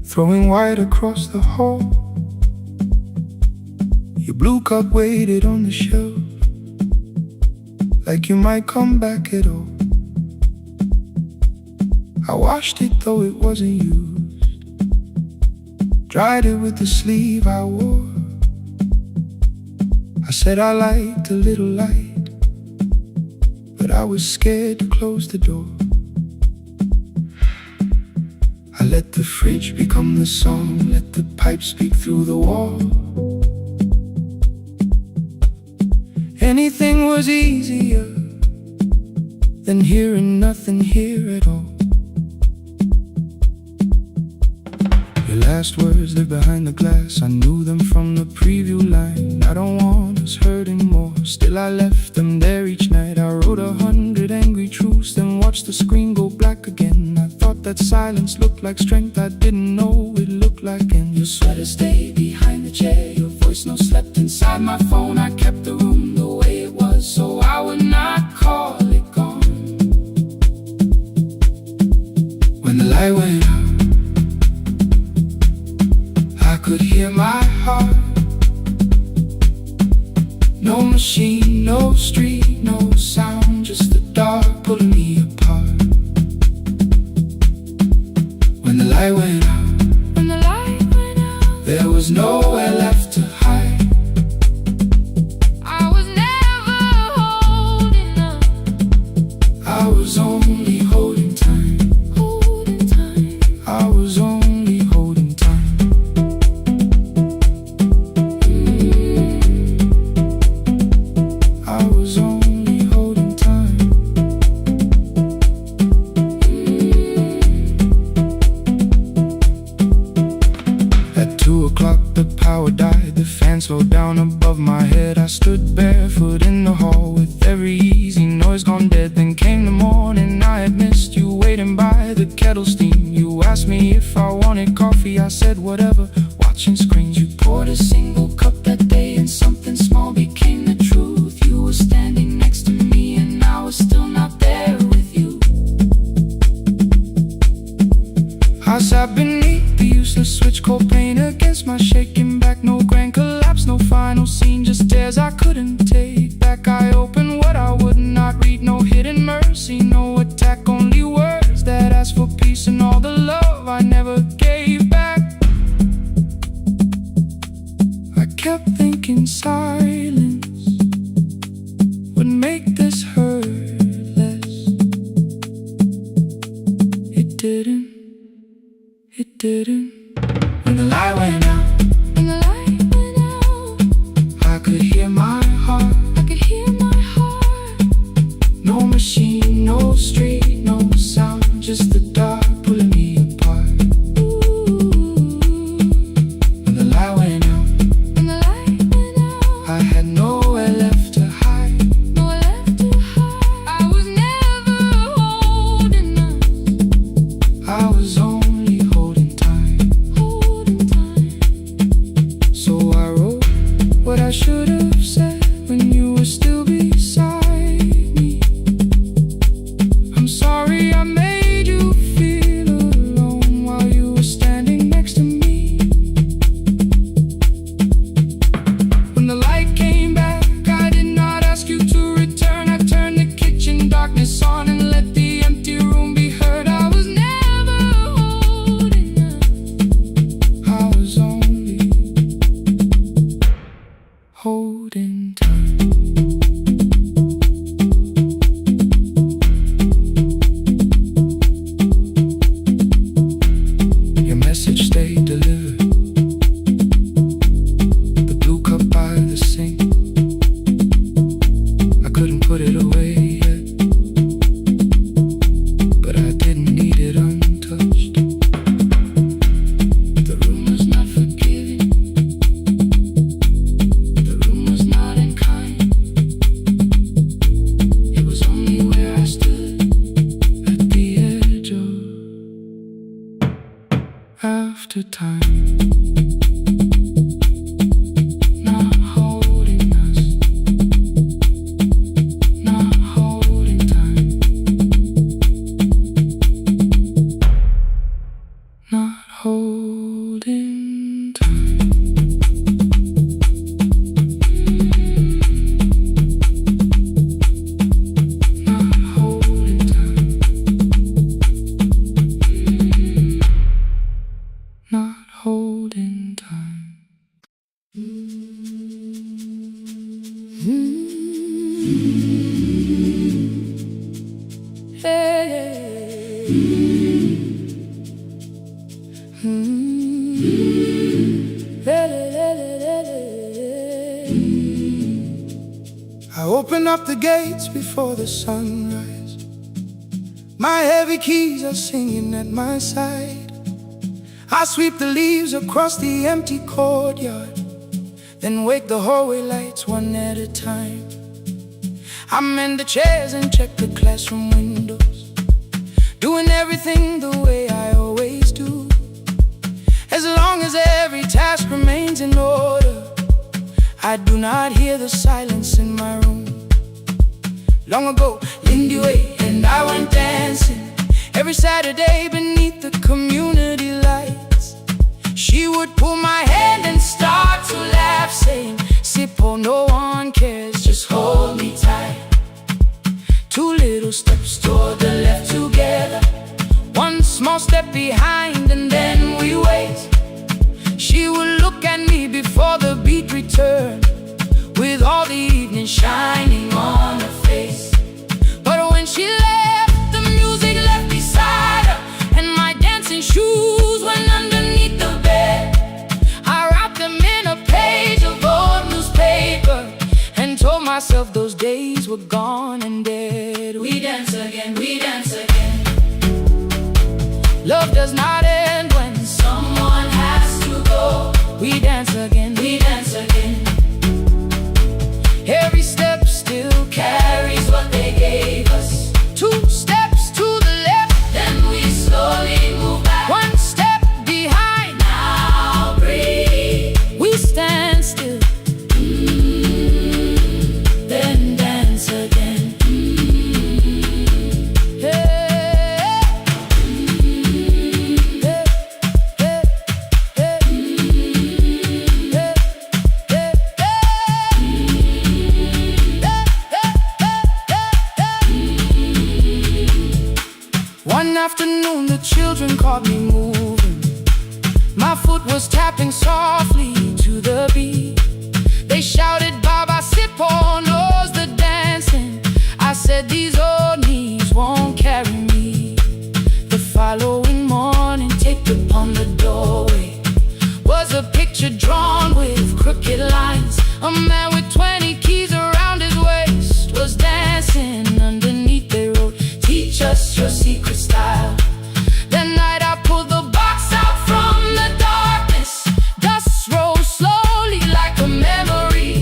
throwing white across the hall. Your blue cup waited on the shelf, like you might come back at all. I washed it though it wasn't used, dried it with the sleeve I wore. I said I liked a little light, but I was scared to close the door. I let the fridge become the song, let the pipe speak through the wall. Anything was easier than hearing nothing here at all. Your last words, they're behind the glass. I knew them from the preview line. I don't want us hurting more. Still I left them there each night. I wrote 100 angry truths, then watched the screen go black again. I thought that silence looked like strength. I didn't know it looked like end. Your sweater stayed behind the chair, your voice no slept inside my phone. I kept the room the way it was, so I would not call it gone. When the light went out, I could hear my heart. No machine, no street, no sound, just the dark pulling me apart. When the light went out, there was nowhere left to hide. I was never holding up, I was only holding time. I was only holding time. I was only holding time. At 2 o'clock the power died, the fan slowed down above my head. I stood barefoot in the hall with every easy noise gone dead. Then came the morning, I had missed you waiting by the kettle steam. You asked me if I wanted coffee, I said whatever, watching screens. You poured a single cup that day and something small became the truth. You were standing next to me and I was still not there with you. I sat beneath the useless switch, cold pain against my shaking back. No grand collapse, no final scene, just tears I couldn't take back. I opened what I would not read, no hidden mercy, no attack, only words that asked for peace and all the love I never gave back. I kept thinking silence would make this hurt less. It didn't. It didn't. When the light went out, I could hear my heart. No machine, no street, no sound, just the dark pulling me apart. When the light went out, I had nowhere left to hide. it away yet, but I didn't need it untouched. The room was not forgiving, the room was not unkind. It was only where I stood at the edge of after time. I open up the gates before the sunrise. My heavy keys are singing at my side. I sweep the leaves across the empty courtyard, then wake the hallway lights one at a time. I mend the chairs and check the classroom windows, doing everything the way I always do. As long as every task remains in order, I do not hear the silence in my room. Long ago, Lindy Way and I went dancing every Saturday beneath the community lights. She would pull my hand and start to laugh, saying, "Sippo, no one cares, just hold me tight." Two little steps toward the left together, one small step behind, and then we wait. She would look at me before the beat returned, with all the evening shining on her face. But when she left, the music left beside her, and my dancing shoes went underneath the bed. I wrapped them in a page of old newspaper and told myself those days were gone and dead. We dance again, we dance again. Love does not end when someone has to go. We dance again, we dance again. Every step still carries what they gave us. Two steps to the left, then we slowly move back. One step behind, now breathe. We stand still, then dance again. One afternoon the children caught me moving. My foot was tapping softly to the beat. They shouted, "Baba Sippo knows the dancing." I said, "These old knees won't carry me." The following morning, taped upon the doorway was a picture drawn with crooked lines. A man with 20 keys around his waist was dancing. Underneath they wrote, "Teach us your secret style." That night I pulled the box out from the darkness. Dust rose slowly like a memory.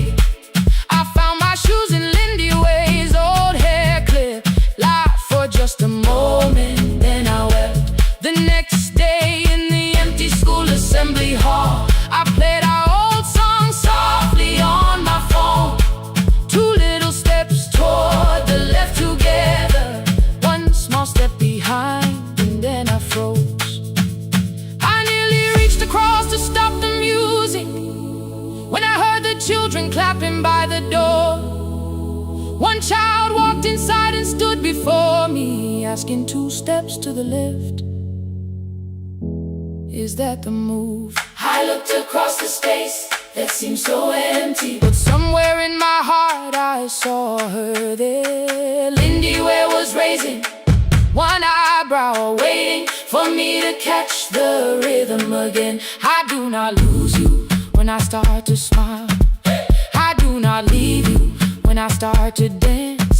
I found my shoes in Lindy Way's old hair clip. Laughed for just a moment, then I wept. The next day in the empty school assembly hall, I played our old song softly on my phone. Two little steps toward the left together, one small step behind, and then I froze. I nearly reached across to stop the music when I heard the children clapping by the door. One child walked inside and stood before me, asking, "Two steps to the left, is that the move?" I looked across the space that seemed so empty, but somewhere in my heart I saw her there. Lindy Ware was raising one eyebrow, waiting for me to catch the rhythm again. I do not lose you when I start to smile. I do not leave you when I start to dance.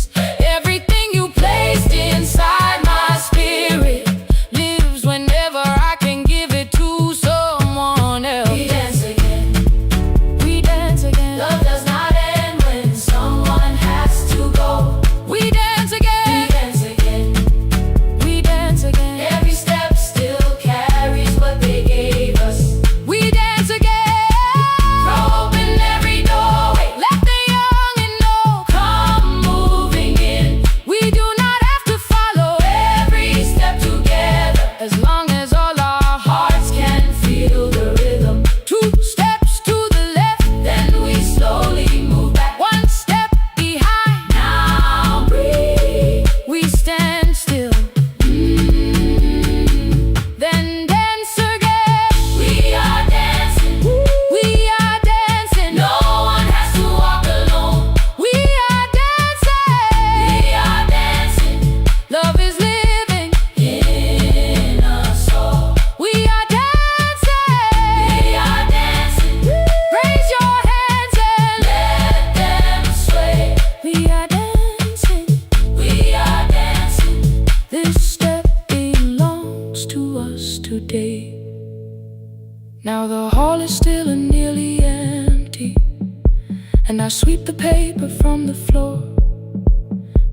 sweep the paper from the floor.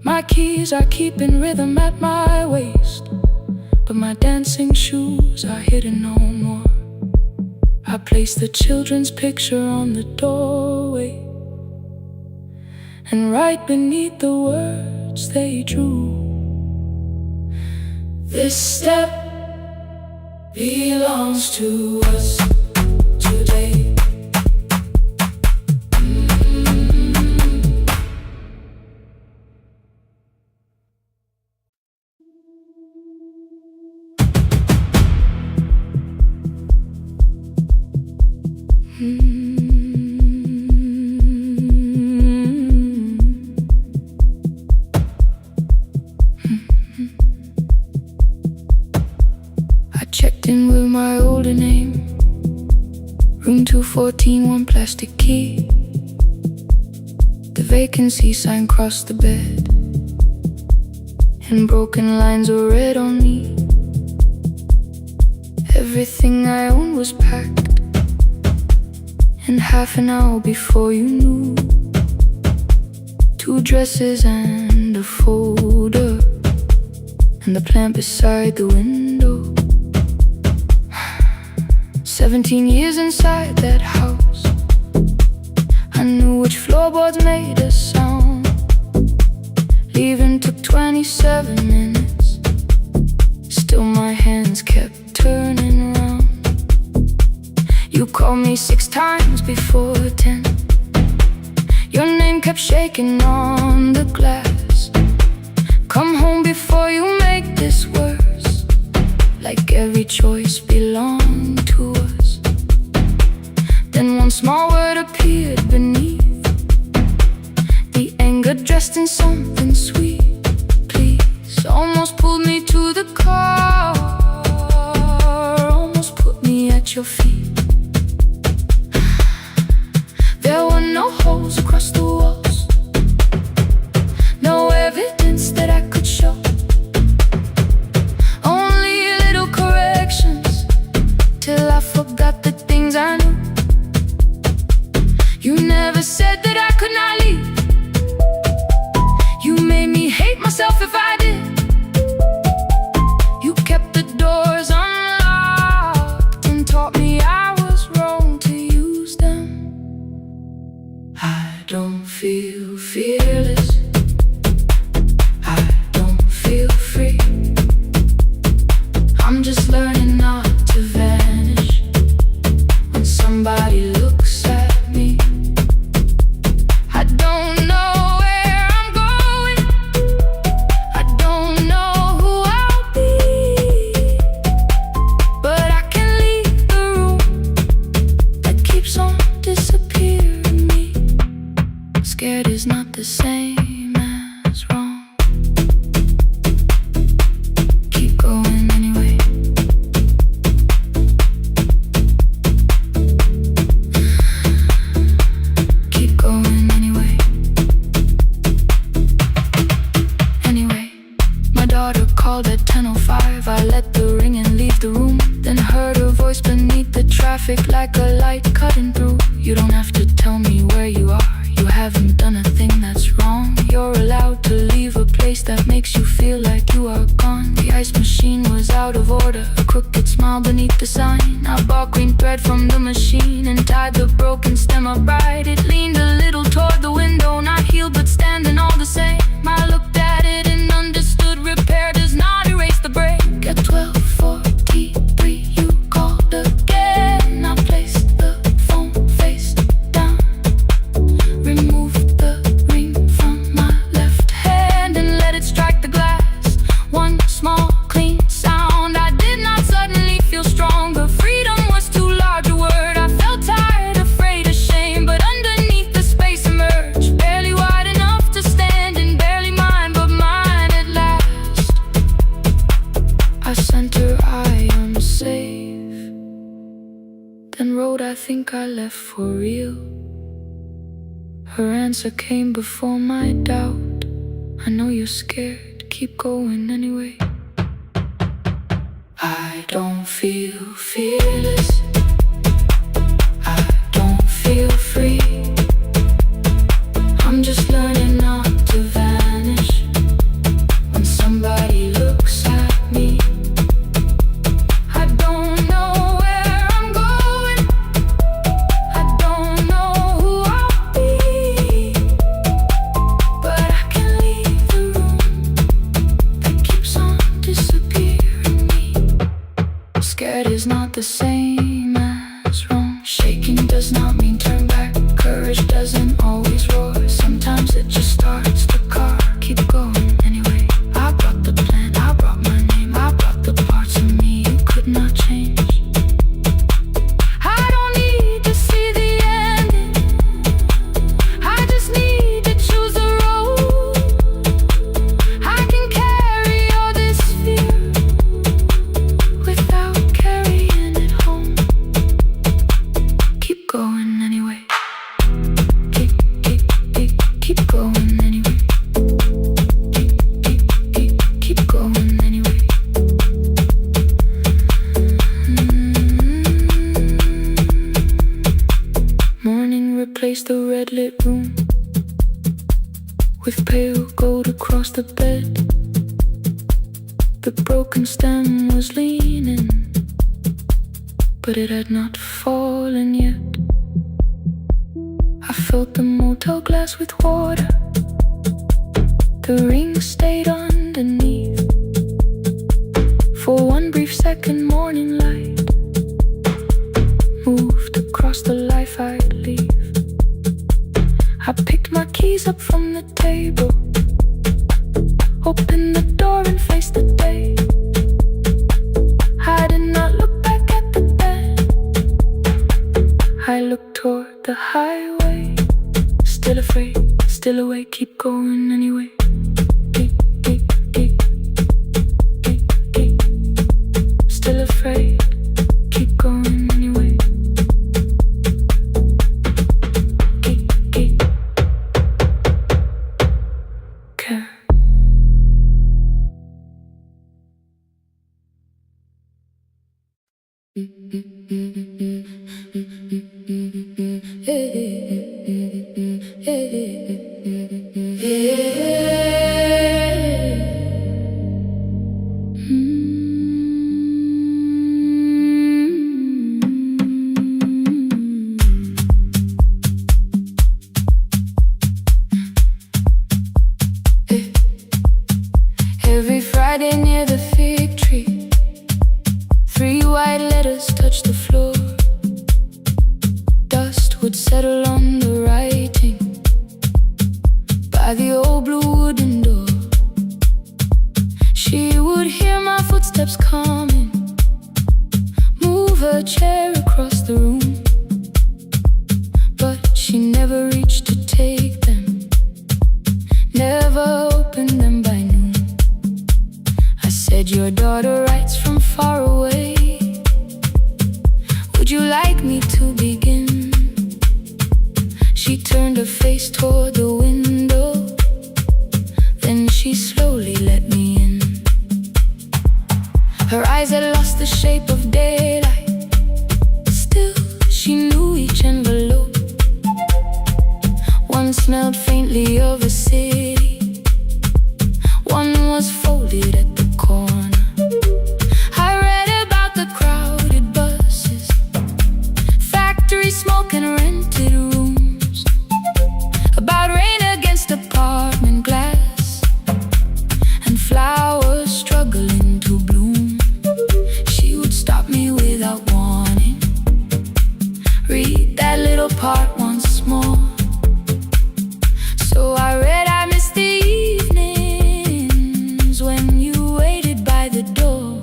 My keys I keep in rhythm at my waist, but my dancing shoes are hidden no more. I place the children's picture on the doorway, and right beneath the words they drew, this step belongs to us today. I checked in with my older name, room 214, one plastic key. The vacancy sign crossed the bed, and broken lines were read on me. Everything I owned was packed, and half an hour before you knew, 2 dresses and a folder, and the plant beside the window. 17 years inside that house, I knew which floorboards made a sound. Leaving took 27 minutes, still my hands kept turning around. You called me 6 times before 10. Your name kept shaking on the glass. Come home before you make this worse, like every choice belonged to us. Then one small word appeared beneath the anger, dressed in something sweet. Please, almost pulled me to the car, almost put me at your feet. There were no holes across the walls, no evidence that I could show, only little corrections, till I forgot the things I knew. You never said that I could not leave. You made me hate myself if I did. You kept the doors unlocked and taught me I was wrong to use them. I don't feel fearless, I don't feel free. I'm just learning not to vanish when somebody looks at me. I don't know where I'm going, I don't know who I'll be, but I can leave the room that keeps on disappearing me. Scared is not the same as wrong. Keep going anyway. Keep going anyway. Anyway, my daughter called at 10:05. I let the ring and leave the room, then heard her voice beneath the traffic like a light cutting through. You don't have to tell me where you are, you haven't done a thing that's wrong. You're allowed to leave a place that makes you feel like you are gone. The ice machine was out of order, a crooked smile beneath the sign. I bought green thread from the machine and tied the broken stem upright. It leaned a little toward the window, not healed but standing all the same. I looked at it and understood repair does not erase the break. At 12:43 you called again. I placed the phone face down, removed the ring from my left hand and let it strike the glass. One small clean sound. I did not suddenly feel stronger. Freedom was too large a word. I felt tired, afraid, ashamed, but underneath the space emerged, barely wide enough to stand and barely mine, but mine at last. I sent her, I am safe, then wrote, I think I left for real. Her answer came before my doubt. I know you're scared, keep going anyway. I don't feel fearless, I don't feel free. the same as wrong. Shaking does not mean turn back. Courage doesn't always roar. Sometimes it just starts the car. Keep going anyway. I brought the plan, I brought my name, I brought the parts of me you could not change. I don't need to see the ending, I just need to choose the road. I can carry all this fear without carrying it home. Keep going anyway. Keep going anyway. Keep going anyway. Morning replaced the red lit room with pale gold across the bed. The broken stem was leaning, but it had not fallen yet. I filled the motel glass with water. The ring stayed underneath. For one brief second, morning light moved across the life I'd leave. I picked my keys up from the table, opened the door and faced the day. I did not look back at the bed, I looked toward the highway. Still afraid, still awake, keep going anyway. Still afraid, keep going anyway. Care. Every Friday near the fig tree, 3 white letters touched the floor. Dust would settle on the writing by the old blue wooden door. She would hear my footsteps coming, move her chair across the room, but she never reached to take them, never opened them by noon. I said, your daughter writes from far away, would you like me to begin? She turned her face toward the window, then she slowly let me in. Her eyes had lost the shape of daylight, still she knew each envelope. One smelled faintly of a city, one was folded at the corner. I read about the crowded buses, factory smoke and rented rooms, about rain against apartment glass and flowers struggling to bloom. She would stop me without warning, read that little part once more. So I read, I missed the evenings when you waited by the door.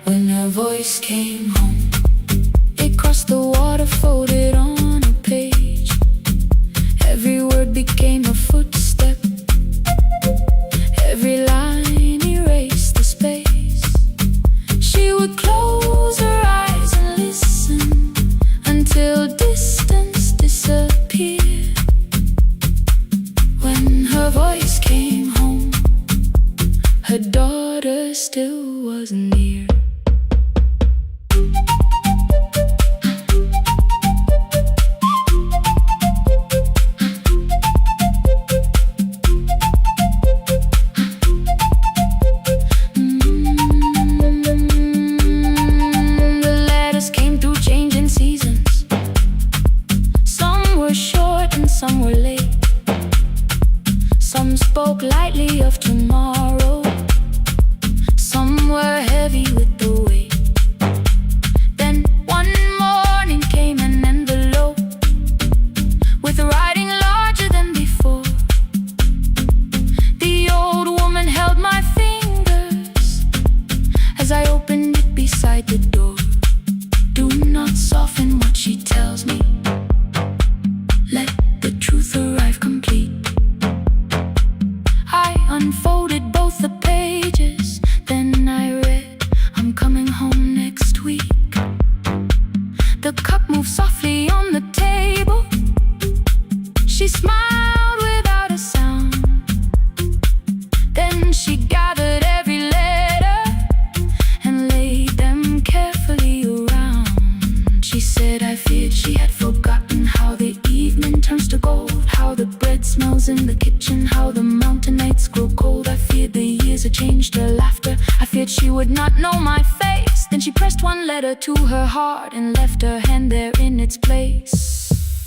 When her voice came home, it crossed the water, folded on a page. Every word became a footstep, every line erased the space. She would close her eyes and listen until distance disappeared. When her voice came home, her daughter still wasn't near. The letters came through changing seasons. Some were short and some were late. Some spoke lightly of tomorrow, some were heavy with the weight. unfolded both the pages. Then I read, I'm coming home next week. The cup moved softly on the table. She smiled without a sound. Then she gathered every letter and laid them carefully around. She said, I feared she had forgotten how the evening turns to gold, how the bread smells in the kitchen, how the mountain nights grow cold. I feared the years had changed her laughter. I feared she would not know my face. Then she pressed one letter to her heart and left her hand there in its place.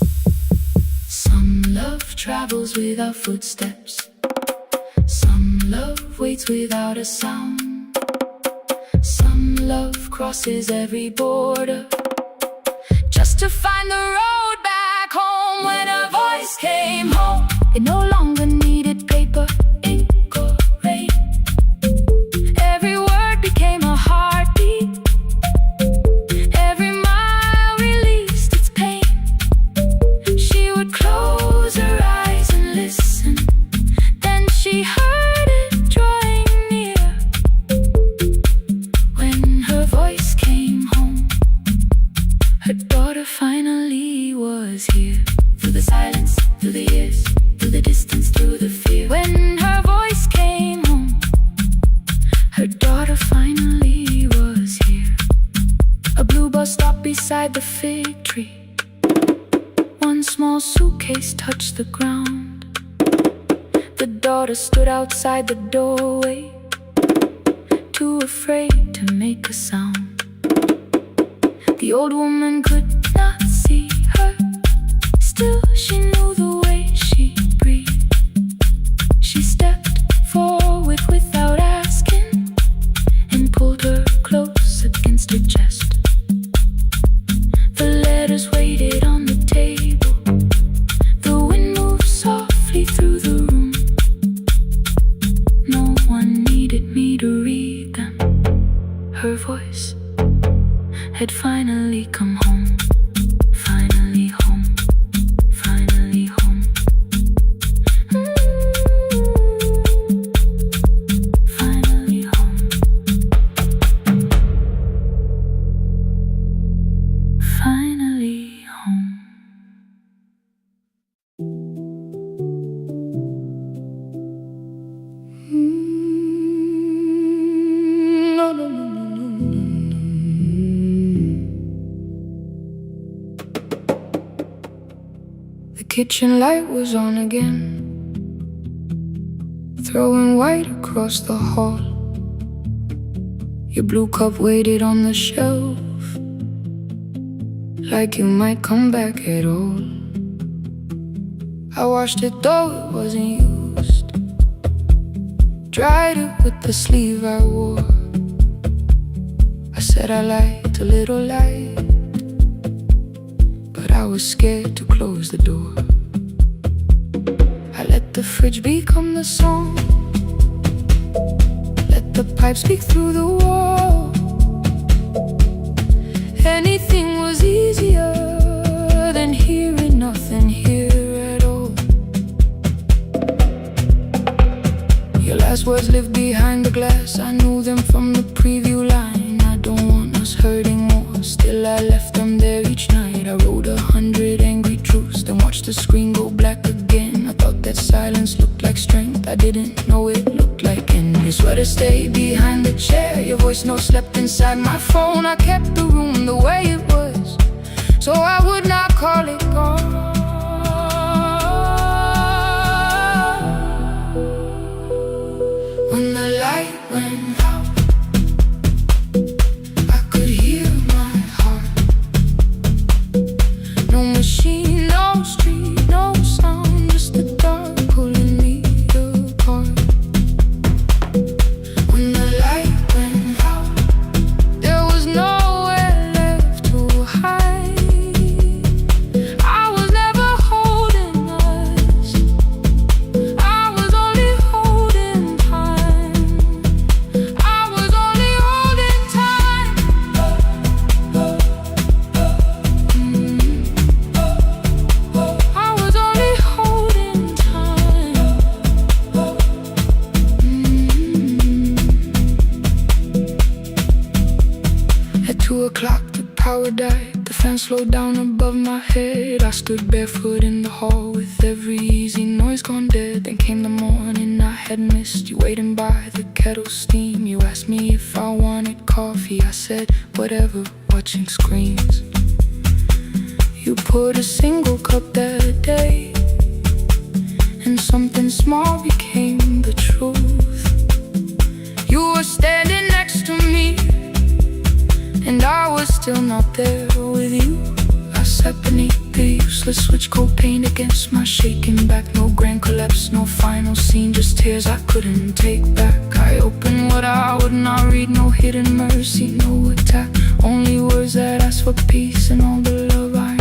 Some love travels without footsteps. Some love waits without a sound. Some love crosses every border just to find the road back home. When her voice came home, it no longer needed paper, ink or rain. Every word became a heartbeat. Every mile released its pain. She would close her eyes and listen. Then she heard it drawing near. When her voice came home, her daughter finally was here. Through the silence, through the years, through the distance, through the fear. When her voice came home, her daughter finally was here. A blue bus stopped beside the fig tree. One small suitcase touched the ground. The daughter stood outside the doorway, too afraid to make a sound. The old woman could not see her. Still she knew the way she breathed. She stepped forward without asking and pulled her close against her chest. The letters waited on the table. The wind moved softly through the room. No one needed me to read them. Her voice had finally come home. Finally home. Finally home. Finally home. Finally home. No, no, no, no, no, no, no. The kitchen light was on again, throwing white across the hall. Your blue cup waited on the shelf, like you might come back at all. I washed it though it wasn't used, dried it with the sleeve I wore. I said I liked a little light, but I was scared to close the door. I let the fridge become the song, let the pipe speak through the wall. Anything was easier than hearing nothing here at all. Your last words lived behind the glass. I knew them from the preview line. I don't want us hurting more. Still I left them there each night. I wrote 100 angry truths, then watched the screen go black again. I thought that silence looked like strength. I didn't know it looked like end. Your sweater stayed behind the chair. Your voice note slept inside my phone. I kept the room the way it was, so I would not call it gone. When the light went out, I could hear my heart. No machine, no street, no sound, just the dark pulling me apart. When the light went out, there was nowhere left to hide. I was never holding us, I was only holding time. I o'clock, the power died. The fan slowed down above my head. I stood barefoot in the hall with every easy noise gone dead. Then came the morning I had missed. You waiting by the kettle steam. You asked me if I wanted coffee. I said whatever, watching screens. You poured a single cup that day, and something small became the truth. You were standing next to me, and I was still not there with you. I sat beneath the useless switch coat paint against my shaking back. No grand collapse, no final scene, just tears I couldn't take back. I opened what I would not read, no hidden mercy, no attack. Only words that asked for peace and all the love I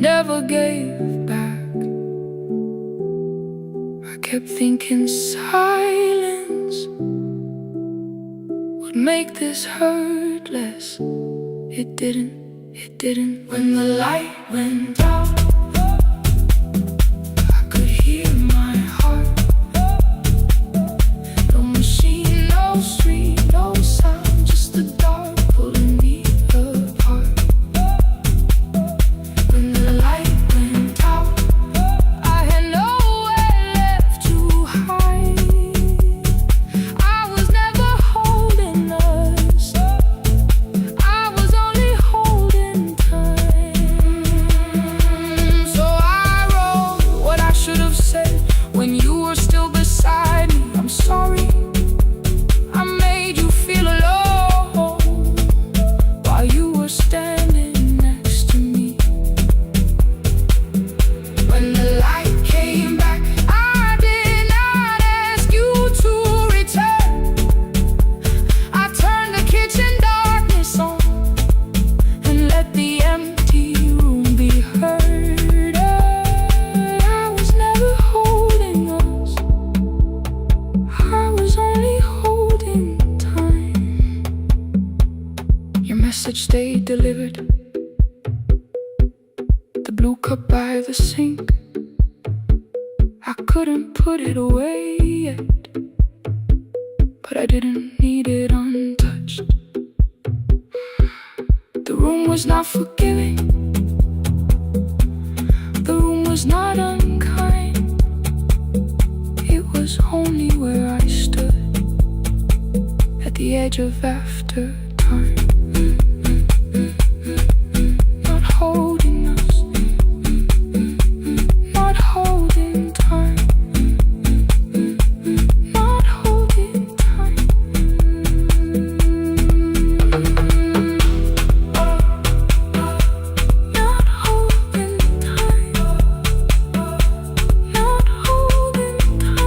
never gave back. I kept thinking silence would make this hurt less. It didn't. When the light went out, I could hear my heart. No machine, no street, no sound, just the dark pulling me apart. When the light went out, I had nowhere left to hide. I was never holding us, I was only holding time. So I wrote what I should have said when you were still beside me. I'm sorry I made you feel alone while you were standing next to me. When the light came back, I did not ask you to return. I turned the kitchen darkness on and let the empty room be heard. I was never holding us, I was only holding time. Your message stayed delivered. The blue cup by the sink, I couldn't put it away yet, but I didn't need it untouched. The room was not forgiving, the room was not unkind. It was only where I stood at the edge of after time. Not holding us, not holding time, not holding time. Not holding time, not holding time.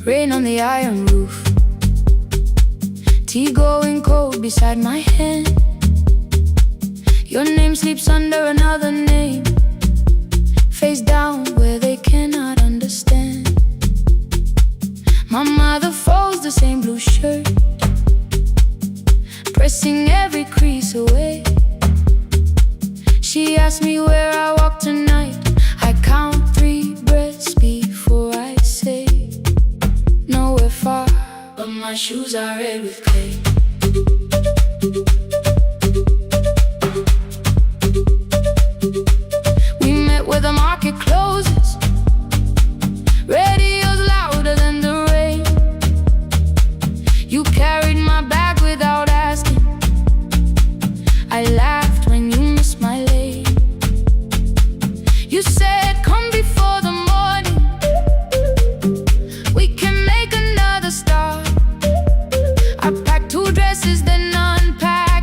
Rain on the iron roof, tea going cold beside my hand. Your name sleeps under another name, face down where they cannot understand. My mother folds the same blue shirt, pressing every crease away. She asks me where I walk tonight. I count 3 breaths before I say nowhere far, but my shoes are red with clay. We met where the market closes, radio's louder than the rain. You carried my bag without asking, I laughed when you missed my lane. You said come before the morning, we can make another start. I packed 2 dresses then unpacked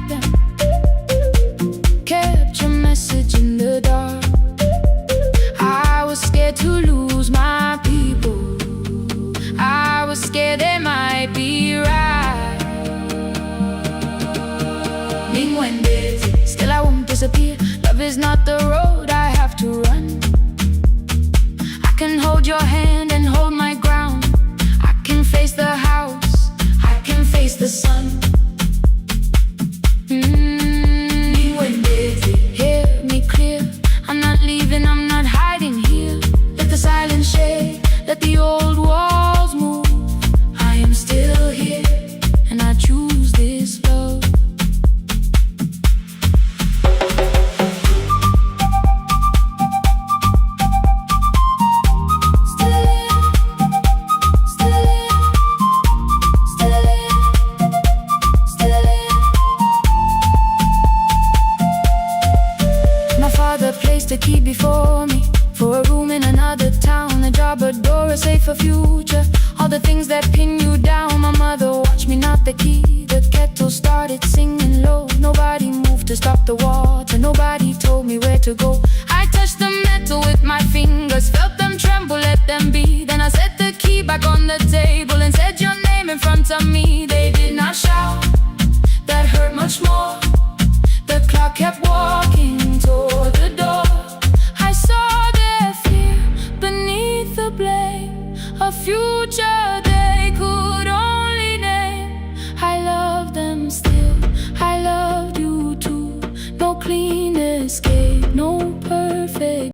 a key before me for a room in another town, a job, a door, a safer future. All the things that pin you down. My mother watched me knock the key. The kettle started singing low. Nobody moved to stop the water. Nobody told me where to go. I touched the metal with my fingers, felt them tremble, let them be. Then I set the key back on the table and said your name in front of me. They did not shout, that hurt much more. The clock kept walking toward the door. I saw their fear beneath the blame, a future they could only name. I love them still, I loved you too. No clean escape.